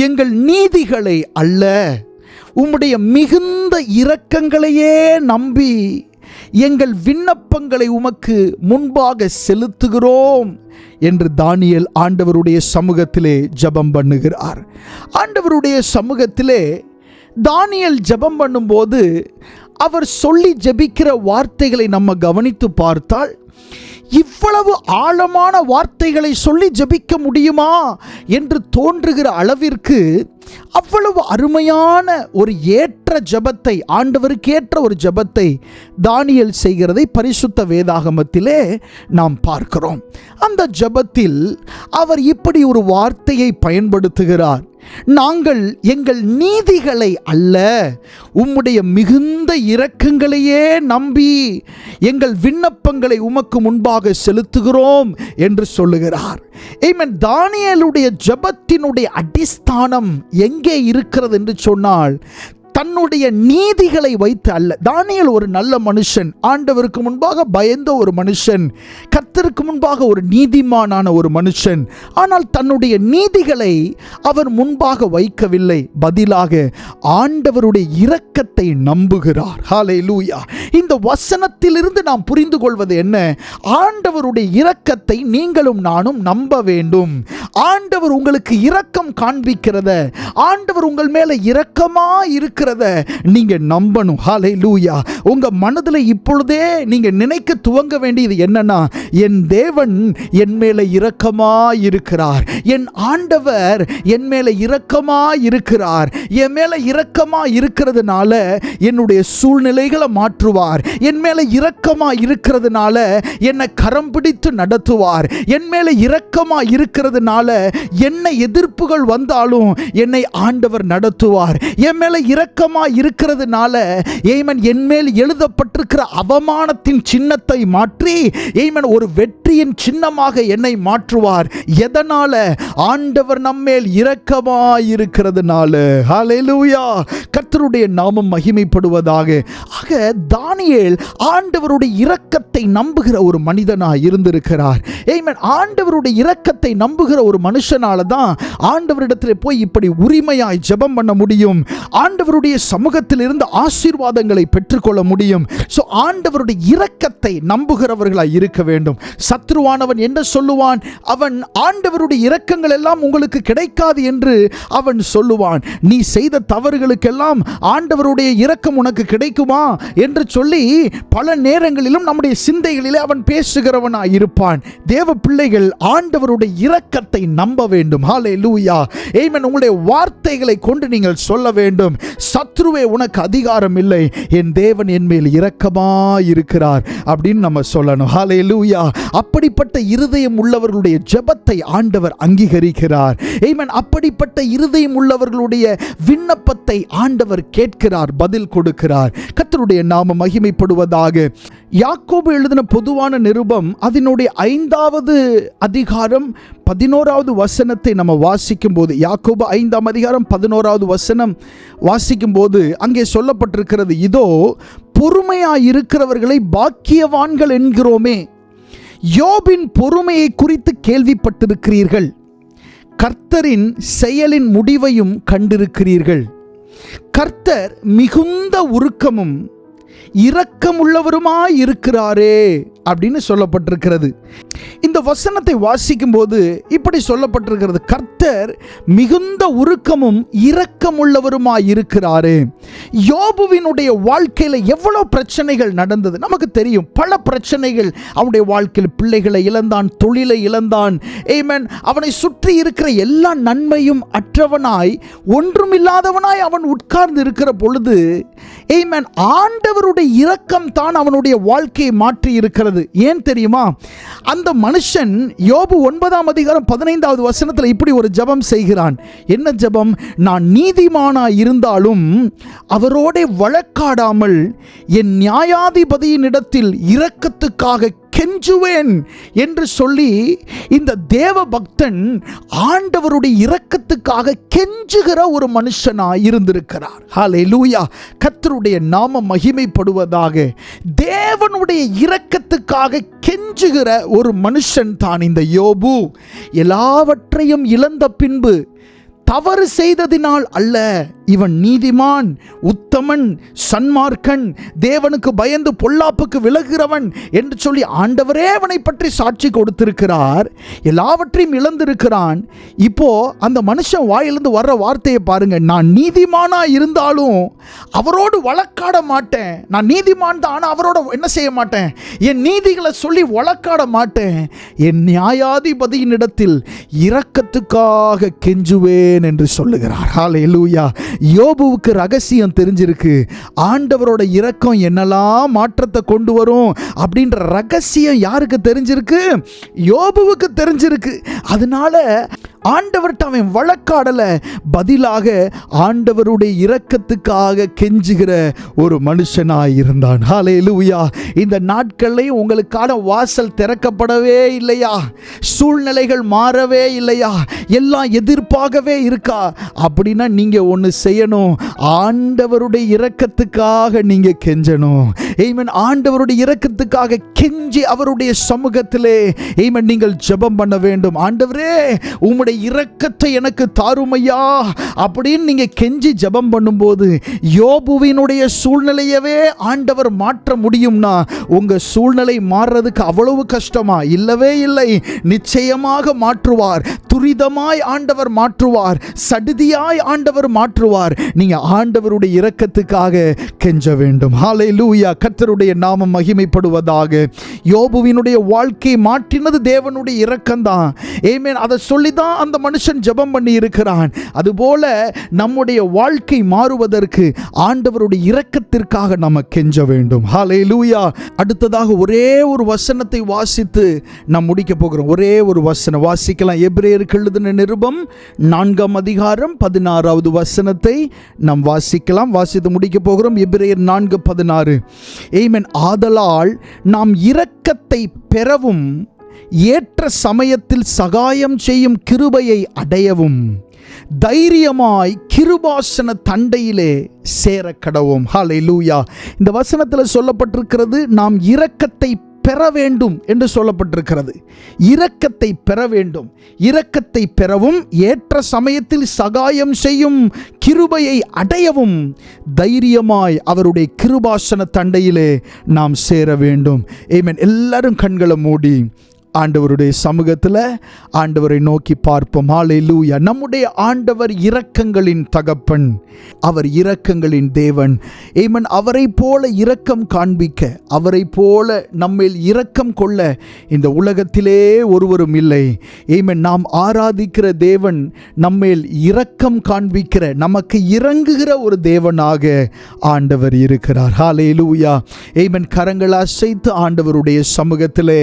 எங்கள் நீதிகளை அல்ல, உம்முடைய மிகுந்த இரக்கங்களையே நம்பி எங்கள் விண்ணப்பங்களை உமக்கு முன்பாக செலுத்துகிறோம் என்று தானியேல் ஆண்டவருடைய சமூகத்திலே ஜெபம் பண்ணுகிறார். ஆண்டவருடைய சமூகத்திலே தானியேல் ஜெபம் பண்ணும்போது அவர் சொல்லி ஜெபிக்கிற வார்த்தைகளை நம்ம கவனித்து பார்த்தால், இவ்வளவு ஆழமான வார்த்தைகளை சொல்லி ஜெபிக்க முடியுமா என்று தோன்றுகிற அளவிற்கு அவ்வளவு அருமையான ஒரு ஏற்ற ஜெபத்தை, ஆண்டவருக்கு ஏற்ற ஒரு ஜெபத்தை தானியேல் செய்கிறதை பரிசுத்த வேதாகமத்திலே நாம் பார்க்கிறோம். அந்த ஜெபத்தில் அவர் இப்படி ஒரு வார்த்தையை பயன்படுத்துகிறார்: நாங்கள் எங்கள் நீதிகளை அல்ல, உம்முடைய மிகுந்த இரக்கங்களையே நம்பி எங்கள் விண்ணப்பங்களை உமக்கு முன்பாக செலுத்துகிறோம் என்று சொல்லுகிறார். ஆமென். தானியேலுடைய ஜெபத்தினுடைய அடிஸ்தானம் எங்கே இருக்கிறது என்று சொன்னால், தன்னுடைய நீதிகளை வைத்து அல்ல. தானியேல் ஒரு நல்ல மனுஷன், ஆண்டவருக்கு முன்பாக பயந்த ஒரு மனுஷன், கர்த்தருக்கு முன்பாக ஒரு நீதிமானான ஒரு மனுஷன். ஆனால் தன்னுடைய நீதிகளை அவர் முன்பாக வைக்கவில்லை, பதிலாக ஆண்டவருடைய இரக்கத்தை நம்புகிறார். ஹல்லேலூயா. இந்த வசனத்திலிருந்து நாம் புரிந்து கொள்வது என்ன? ஆண்டவருடைய இரக்கத்தை நீங்களும் நானும் நம்ப வேண்டும். ஆண்டவர் உங்களுக்கு இரக்கம் காண்பிக்கிறத, ஆண்டவர் உங்கள் மேல இரக்கமா இருக்கிறத நீங்க நம்பணும். ஹல்லேலூயா. உங்க மனதில் இப்பொழுதே நீங்க நினைக்க துவங்க வேண்டியது என்னன்னா, என் தேவன் என் மேல இரக்கமா இருக்கிறார், என் ஆண்டவர் என் மேல இரக்கமா இருக்கிறார். என் மேல இரக்கமா இருக்கிறதுனால என்னுடைய சூழ்நிலைகளை மாற்றுவார். என் மேல இரக்கமா இருக்கிறதுனால என்னை கரம் பிடித்து நடத்துவார். என் மேல இரக்கமா இருக்கிறதுனால என்ன எதிர்ப்புகள் வந்தாலும் என்னை ஆண்டவர் நடத்துவார். என் மேல இரக்கமா இருக்கிறதுனால ஏமன் என் மேல் எழுதப்பட்டிருக்கிற அவமானத்தின் சின்னத்தை மாற்றி ஏமன் ஒரு வெற்றியின் சின்னமாக என்னை மாற்றுவார். எதனால? ஆண்டவர் நம்மேல் இரக்கமா இருக்கிறதுனால. ஹல்லேலூயா. கர்த்தருடைய நாமம் மகிமைப்படுவதாக. ஆக தானியேல் ஆண்டவருடைய இரக்கத்தை நம்புகிற ஒரு மனிதனாக இருந்திருக்கிறார். ஆமென். ஆண்டவருடைய இரக்கத்தை நம்புகிற ஒரு மனுஷனால தான் ஆண்டவரிடத்தில் போய் இப்படி உரிமையாய் ஜெபம் பண்ண முடியும். ஆண்டவருடைய சமூகத்தில் இருந்து ஆசீர்வாதங்களை பெற்றுக்கொள்ள முடியும். சோ ஆண்டவருடைய இரக்கத்தை நம்புகிறவர்களாய் இருக்க வேண்டும். சத்ருவானவன் என்ன சொல்லுவான்? அவன் ஆண்டவருடைய இரக்கங்கள் எல்லாம் உங்களுக்கு கிடைக்காது என்று அவன் சொல்லுவான். நீ செய்த தவறுகளுக்கெல்லாம் ஆண்டவருடைய இரக்கம் உனக்கு கிடைக்குமா என்று சொல்லி பல நேரங்களிலும் நம்முடைய சிந்தைகளிலே அவன் பேசுகிறவனாய் இருப்பான். தேவ பிள்ளைகள் ஆண்டவருடைய இரக்கத்தை நம்ப வேண்டும். ஹல்லேலூயா. ஆமென். உங்களுடைய வார்த்தைகளை கொண்டு நீங்கள் சொல்ல வேண்டும், சத்ருவே உனக்கு அதிகாரம் இல்லை, என் தேவன் என் மேல் இரக்கமாய் இருக்கிறார் அப்படின்னு நம்ம சொல்லணும். ஹல்லேலூயா. அப்படிப்பட்ட இருதயம் உள்ளவர்களுடைய ஜெபத்தை ஆண்டவர் அங்கீகரிக்கிறார். ஆமென். அப்படிப்பட்ட இருதயம் உள்ளவர்களுடைய விண்ணப்பத்தை ஆண்டவர் கேட்கிறார், பதில் கொடுக்கிறார். கர்த்தருடைய நாமம் மகிமைப்படுவதாக. யாக்கோபு எழுதின பொதுவான நிருபம் அதனுடைய 5வது அதிகாரம் 11வது வசனத்தை நம்ம வாசிக்கும் போது, யாக்கோபு 5ஆம் அதிகாரம் 11வது வசனம் வாசிக்கும் போது அங்கே சொல்லப்பட்டிருக்கிறது: இதோ பொறுமையாயிருக்கிறவர்களை பாக்கியவான்கள் என்கிறோமே, யோபின் பொறுமையை குறித்து கேள்விப்பட்டிருக்கிறீர்கள், கர்த்தரின் செயலின் முடிவையும் கண்டிருக்கிறீர்கள். கர்த்தர் மிகுந்த உருக்கமும் இரக்கமுள்ளவருமாய் இருக்கிறாரே அப்படின்னு சொல்லப்பட்டிருக்கிறது. இந்த வசனத்தை வாசிக்கும் போது இப்படி சொல்லப்பட்டிருக்கிறது: கர்த்தர் மிகுந்த உருக்கமும் இரக்கமுள்ளவருமாய் இருக்கிறாரே. யோபுவினுடைய வாழ்க்கையில் எவ்வளவு பிரச்சனைகள் நடந்தது நமக்கு தெரியும். பல பிரச்சனைகள் அவனுடைய வாழ்க்கையில். பிள்ளைகளை இழந்தான், தொழிலை இழந்தான். ஆமென். அவனை சுற்றி இருக்கிற எல்லா நன்மையும் அற்றவனாய், ஒன்றுமில்லாதவனாய் அவன் உட்கார்ந்து இருக்கிற பொழுது ஆமென், ஆண்டவருடைய இரக்கம் தான் அவனுடைய வாழ்க்கையை மாற்றி இருக்கிறது. ஏன் தெரியுமா? அந்த மனுஷன் யோபு 9ஆம் அதிகாரம் 15வது வசனத்தில் இப்படி ஒரு ஜெபம் செய்கிறான். என்ன ஜெபம்? நான் நீதிமானாய் இருந்தாலும் அவரோட வழக்காடாமல் என் நியாயாதிபதியின் இடத்தில் இரக்கத்துக்காக கெஞ்சுவேன் என்று சொல்லி இந்த தேவ பக்தன் ஆண்டவருடைய இரக்கத்துக்காக கெஞ்சுகிற ஒரு மனுஷனாய் இருந்திருக்கிறார். ஹல்லேலூயா. கர்த்தருடைய நாமம் மகிமைப்படுவதாக. தேவனுடைய இரக்கத்துக்காக கெஞ்சுகிற ஒரு மனுஷன் தான் இந்த யோபு. எல்லாவற்றையும் இழந்த பின்பு, தவறு செய்ததினால் அல்ல, இவன் நீதிமான், உத்தமன், சன்மார்க்கன், தேவனுக்கு பயந்து பொல்லாப்புக்கு விலகுகிறவன் என்று சொல்லி ஆண்டவரே அவனை பற்றி சாட்சி கொடுத்திருக்கிறார். எல்லாவற்றையும் இழந்திருக்கிறான். இப்போ அந்த மனுஷன் வாயிலிருந்து வர்ற வார்த்தையை பாருங்க. நான் நீதிமானா இருந்தாலும் அவரோடு வழக்காட மாட்டேன். நான் நீதிமான் தான், ஆனால் அவரோட என்ன செய்ய மாட்டேன், என் நீதிகளை சொல்லி வழக்காட மாட்டேன். என் நியாயாதிபதியினிடத்தில் இரக்கத்துக்காக கெஞ்சுவேன் என்று சொல்லுகிறார். ஹல்லேலூயா. யோபுவுக்கு ரகசியம் தெரிஞ்சிருக்கு. ஆண்டவரோட இரக்கம் என்னெல்லாம் மாற்றத்தை கொண்டு வரும் அப்படின்ற ரகசியம் யாருக்கு தெரிஞ்சிருக்கு? யோபுவுக்கு தெரிஞ்சிருக்கு. அதனால ஆண்டவர்கிட்ட அவன் வழக்காடல, பதிலாக ஆண்டவருடைய இரக்கத்துக்காக கெஞ்சுகிற ஒரு மனுஷனாய் இருந்தான். ஹல்லேலூயா. இந்த நாட்களில் உங்களுக்கான வாசல் திறக்கப்படவே இல்லையா? சூழ்நிலைகள் மாறவே இல்லையா? எல்லாம் எதிர்ப்பாகவே இருக்கா? அப்படின்னா நீங்க ஒன்று செய்யணும். ஆண்டவருடைய இரக்கத்துக்காக நீங்க கெஞ்சணும். ஆமென். ஆண்டவருடைய இரக்கத்துக்காக கெஞ்சி அவருடைய சமூகத்திலே ஆமென் நீங்கள் ஜெபம் பண்ண வேண்டும். ஆண்டவரே உம்முடைய இரக்கத்தை எனக்கு தாருமையா அப்படின்னு நீங்க கெஞ்சி ஜெபம் பண்ணும்போது யோபுவினுடைய சூழ்நிலையவே ஆண்டவர் மாற்ற முடியும்னா உங்க சூழ்நிலை மாறுறதுக்கு அவ்வளவு கஷ்டமா? இல்லவே இல்லை. நிச்சயமாக மாற்றுவார். துரிதமாய் ஆண்டவர் மாற்றுவார். சடுதியாய் ஆண்டவர் மாற்றுவார். நீங்க ஆண்டவருடைய இரக்கத்துக்காக கெஞ்ச வேண்டும். ஹல்லேலூயா. கர்த்தருடைய நாமம் மகிமைப்படுவதாக. யோபுவினுடைய வாழ்க்கை மாற்றினது தேவனுடைய இரக்கம்தான். ஆமென். அதை சொல்லிதான் அந்த மனுஷன் ஜெபம் பண்ணி இருக்கிறான். அதுபோல நம்முடைய வாழ்க்கை மாறுவதற்கு ஆண்டவருடைய இரக்கத்திற்காக நம்ம கெஞ்ச வேண்டும். ஹல்லேலூயா. அடுத்ததாக ஒரே ஒரு வசனத்தை வாசித்து நாம் முடிக்க போகிறோம். ஒரே ஒரு வசனம் வாசிக்கலாம். எபிரேயருக்கு எழுதின நிருபம் 4ஆம் அதிகாரம் 16வது வசனத்தை நாம் வாசிக்கலாம். வாசித்து முடிக்க போகிறோம். எபிரேயர் 4:16. ஆமென். ஆதலால் நாம் இரக்கத்தை பெறவும் ஏற்ற சமயத்தில் சகாயம் செய்யும் கிருபையை அடையவும் தைரியமாய் கிருபாசன தண்டையிலே சேர கடவோம். ஹல்லேலூயா. இந்த வசனத்தில் சொல்லப்பட்டிருக்கிறது நாம் இரக்கத்தை பெற வேண்டும் என்று சொல்லப்பட்டிருக்கிறது. இரக்கத்தை பெற வேண்டும். இரக்கத்தை பெறவும் ஏற்ற சமயத்தில் சகாயம் செய்யும் கிருபையை அடையவும் தைரியமாய் அவருடைய கிருபாசன தண்டையிலே நாம் சேர வேண்டும். ஆமென். எல்லாரும் கண்களை மூடி ஆண்டவருடைய சமூகத்தில் ஆண்டவரை நோக்கி பார்ப்போம். ஹல்லேலூயா. நம்முடைய ஆண்டவர் இரக்கங்களின் தகப்பன். அவர் இரக்கங்களின் தேவன். ஆமென். அவரை போல இரக்கம் காண்பிக்க, அவரை போல நம்மேல் இரக்கம் கொள்ள இந்த உலகத்திலே ஒருவரும் இல்லை. ஆமென். நாம் ஆராதிக்கிற தேவன் நம்மேல் இரக்கம் காண்பிக்கிற, நமக்கு இறங்குகிற ஒரு தேவனாக ஆண்டவர் இருக்கிறார். ஹல்லேலூயா. ஆமென். கரங்களை அசைத்து ஆண்டவருடைய சமூகத்திலே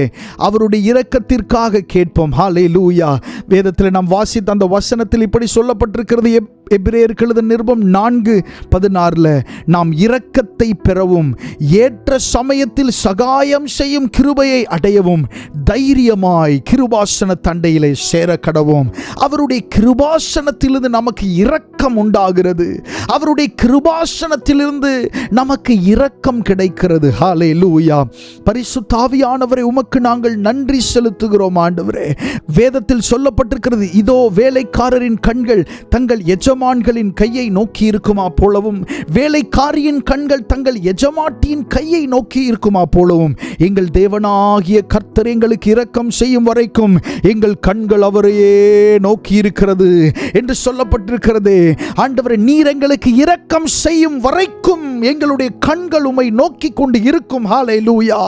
அவருடைய இரக்கத்திற்காக கேட்போம். ஹல்லேலூயா. வேதத்தில் நாம் வாசித்த அந்த வசனத்தில் இப்படி சொல்லப்பட்டிருக்கிறது. எபிரேயருக்கு எழுதின நிருபம் 4:16 நாம் இரக்கத்தை பெறவும் ஏற்ற சமயத்தில் சகாயம் செய்யும் கிருபையை அடையவும் தைரியமாய் கிருபாசன தண்டையிலே சேர கடவோம். அவருடைய கிருபாசனத்திலிருந்து நமக்கு இரக்கம் உண்டாகிறது. அவருடைய கிருபாசனத்திலிருந்து நமக்கு இரக்கம் கிடைக்கிறது. ஹல்லேலூயா. பரிசுத்த ஆவியானவரே, உமக்கு நாங்கள் நன்றி செலுத்துகிறோம். ஆண்டவரே, வேதத்தில் சொல்லப்பட்டிருக்கிறது, இதோ வேலைக்காரரின் கண்கள் தங்கள் எஜமான்களின் கையை நோக்கி இருக்குமா போலவும் வேலைக்காரியின் கண்கள் தங்கள் எஜமாட்டியின் கையை நோக்கி இருக்குமா போலவும் எங்கள் தேவனாகிய கர்த்தர் எங்களுக்கு இரக்கம் செய்யும் வரைக்கும் எங்கள் கண்கள் அவரையே நோக்கி இருக்கிறது என்று சொல்லப்பட்டிருக்கிறது. ஆண்டவரே, நீர் எங்களுக்கு இரக்கம் செய்யும் வரைக்கும் எங்களுடைய கண்கள் உம்மை நோக்கி கொண்டு இருக்கும். ஹல்லேலூயா.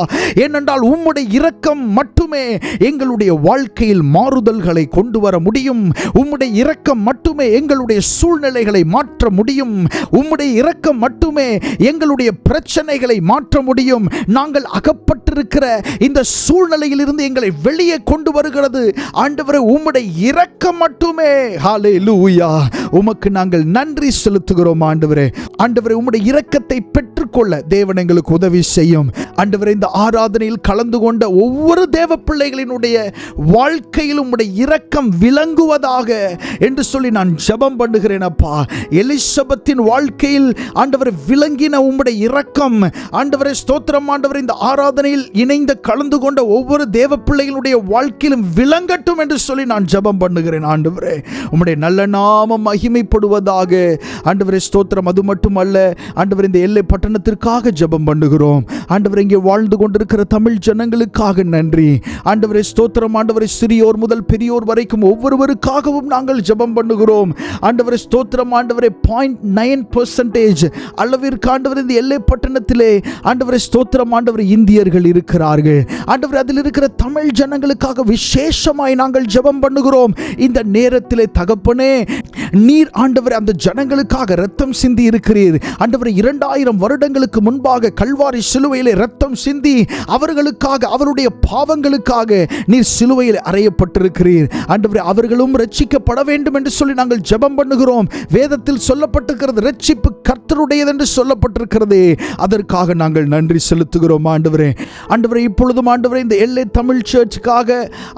ஏனென்றால் உம்முடைய இரக்கம் மட்டுமே எங்களுடைய வாழ்க்கையில் மாறுதல்களை கொண்டு வர முடியும். உம்முடைய இரக்கம் மட்டுமே எங்களுடைய சூழ்நிலைகளை மாற்ற முடியும். உம்முடைய இரக்கம் மட்டுமே எங்களுடைய பிரச்சனைகளை மாற்ற முடியும். நாங்கள் அகப்பட்டிருக்கிற இந்த சூழ்நிலையில் இருந்து எங்களை வெளியே கொண்டு வருகிறது ஆண்டவரே உம்முடைய இரக்கம் மட்டுமே. ஹல்லேலூயா. உமக்கு நாங்கள் நன்றி செலுத்துகிறோம். ஆண்டவரே, ஆண்டவரே, உம்முடைய இரக்கத்தை பெற்றுக்கொள்ள தேவன் எங்களுக்கு உதவி செய்யும். ஆண்டவரே, இந்த ஆராதனையில் கலந்து கொண்ட ஒவ்வொரு தேவ பிள்ளை பிள்ளைகளினுடைய வாழ்க்கையில் உம்முடைய இரக்கம் விளங்குவதாக என்று சொல்லி நான் ஜெபம் பண்ணுகிறேன் அப்பா. எலிசபெத்தின் வாழ்க்கையில் ஆண்டவர் விளங்கின உம்முடைய இரக்கம் ஆண்டவரே ஸ்தோத்திரம் ஆண்டவர் இந்த ஆராதனையில் இணைந்து கலந்து கொண்ட ஒவ்வொரு தேவ பிள்ளைகளுடைய வாழ்க்கையிலும் விளங்கட்டும் என்று சொல்லி நான் ஜெபம் பண்ணுகிறேன் ஆண்டவரே. உம்முடைய நல்ல நாமம் மகிமைப்படுவதாக ஆண்டவரே ஸ்தோத்திரம். அது மட்டுமல்ல ஆண்டவர் இந்த எல்லை பட்டணத்திற்காக ஜெபம் பண்ணுகிறோம் ஆண்டவர். இங்கே வாழ்ந்து கொண்டிருக்கிற தமிழ் ஜனங்களுக்காக நன்றி ஆண்டவரே ஸ்தோத்திரம் ஆண்டவரே. சிறியோர் முதல் பெரியோர் வரைக்கும் ஒவ்வொருவருக்காகவும் நாங்கள் ஜெபம் பண்ணுகிறோம் ஆண்டவரே ஸ்தோத்திரம் ஆண்டவரே. 0.9% அளவிற்கு ஆண்டவர் இந்த எல்லை பட்டணத்திலே ஆண்டவரே ஸ்தோத்திரம் ஆண்டவர் இந்தியர்கள் இருக்கிறார்கள் ஆண்டவர். அதில் இருக்கிற தமிழ் ஜனங்களுக்காக விசேஷமாய் நாங்கள் ஜெபம் பண்ணுகிறோம் இந்த நேரத்திலே. தகப்பனே நீர் ஆண்டவர் அந்த ஜனங்களுக்காக இரத்தம் சிந்தி இருக்கிறீர் ஆண்டவர். 2000 வருடங்களுக்கு முன்பாக கல்வாரி சிலுவையிலே இரத்தம் சிந்தி அவர்களுக்காக அவருடைய பாவங்களுக்காக நீர் சிலுவையில் அறையப்பட்டிருக்கிறீர் ஆண்டவர். அவர்களும் ரட்சிக்கப்பட வேண்டும் என்று சொல்லி நாங்கள் ஜெபம் பண்ணுகிறோம். வேதத்தில் சொல்லப்பட்டிருக்கிறது ரட்சிப்பு கர்த்தருடையது என்று சொல்லப்பட்டிருக்கிறது. அதற்காக நாங்கள் நன்றி செலுத்துகிறோம் ஆண்டவரே. ஆண்டவரே இப்பொழுதும் ஆண்டவரே இந்த எல்லை தமிழ் சர்ச்சுக்காக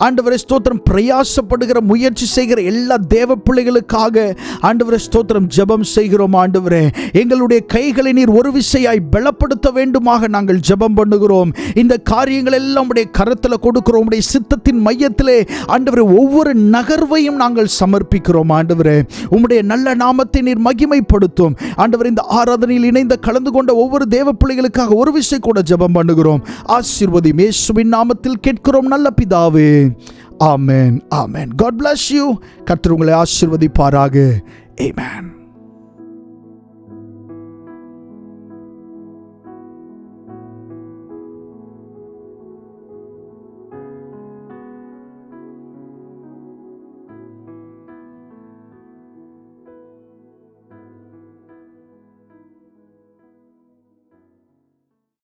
ஆண்டவரே ஸ்தோத்திரம் பிரயாசப்படுகிற முயற்சி செய்கிற எல்லா தேவ பிள்ளைகளுக்காக ஆண்டவரே ஸ்தோத்திரம் ஜெபம் செய்கிறோம் ஆண்டவரே. எங்களுடைய கைகளை நீர் ஒரு விசையாய் பலப்படுத்த வேண்டுமாக நாங்கள் ஜெபம் பண்ணுகிறோம். இந்த காரியங்கள் எல்லாம் உடைய கரத்தில் கொடுக்கிறோம். உடைய சித்தத்தின் மையத்திலே ஆண்டவரே ஒவ்வொரு நகர்வையும் நாங்கள் சமர்ப்பிக்கிறோம் ஆண்டவரே. உம்முடைய நல்ல நாமத்தை நீர் மகிமைப்படுத்தும் ஆண்டவர். இந்த ஆராதனையில் இணைந்து கலந்து கொண்ட ஒவ்வொரு தேவ பிள்ளைகளுக்காக ஒரு விசை கூட ஜெபம் பண்ணுகிறோம். ஆசீர்வதியும் இயேசுவின் நாமத்தில் கேட்கிறோம் நல்ல பிதாவே. ஆமென் ஆமென். God bless you. கர்த்தர் உங்களை ஆசீர்வதிப்பாராக. ஆமென்.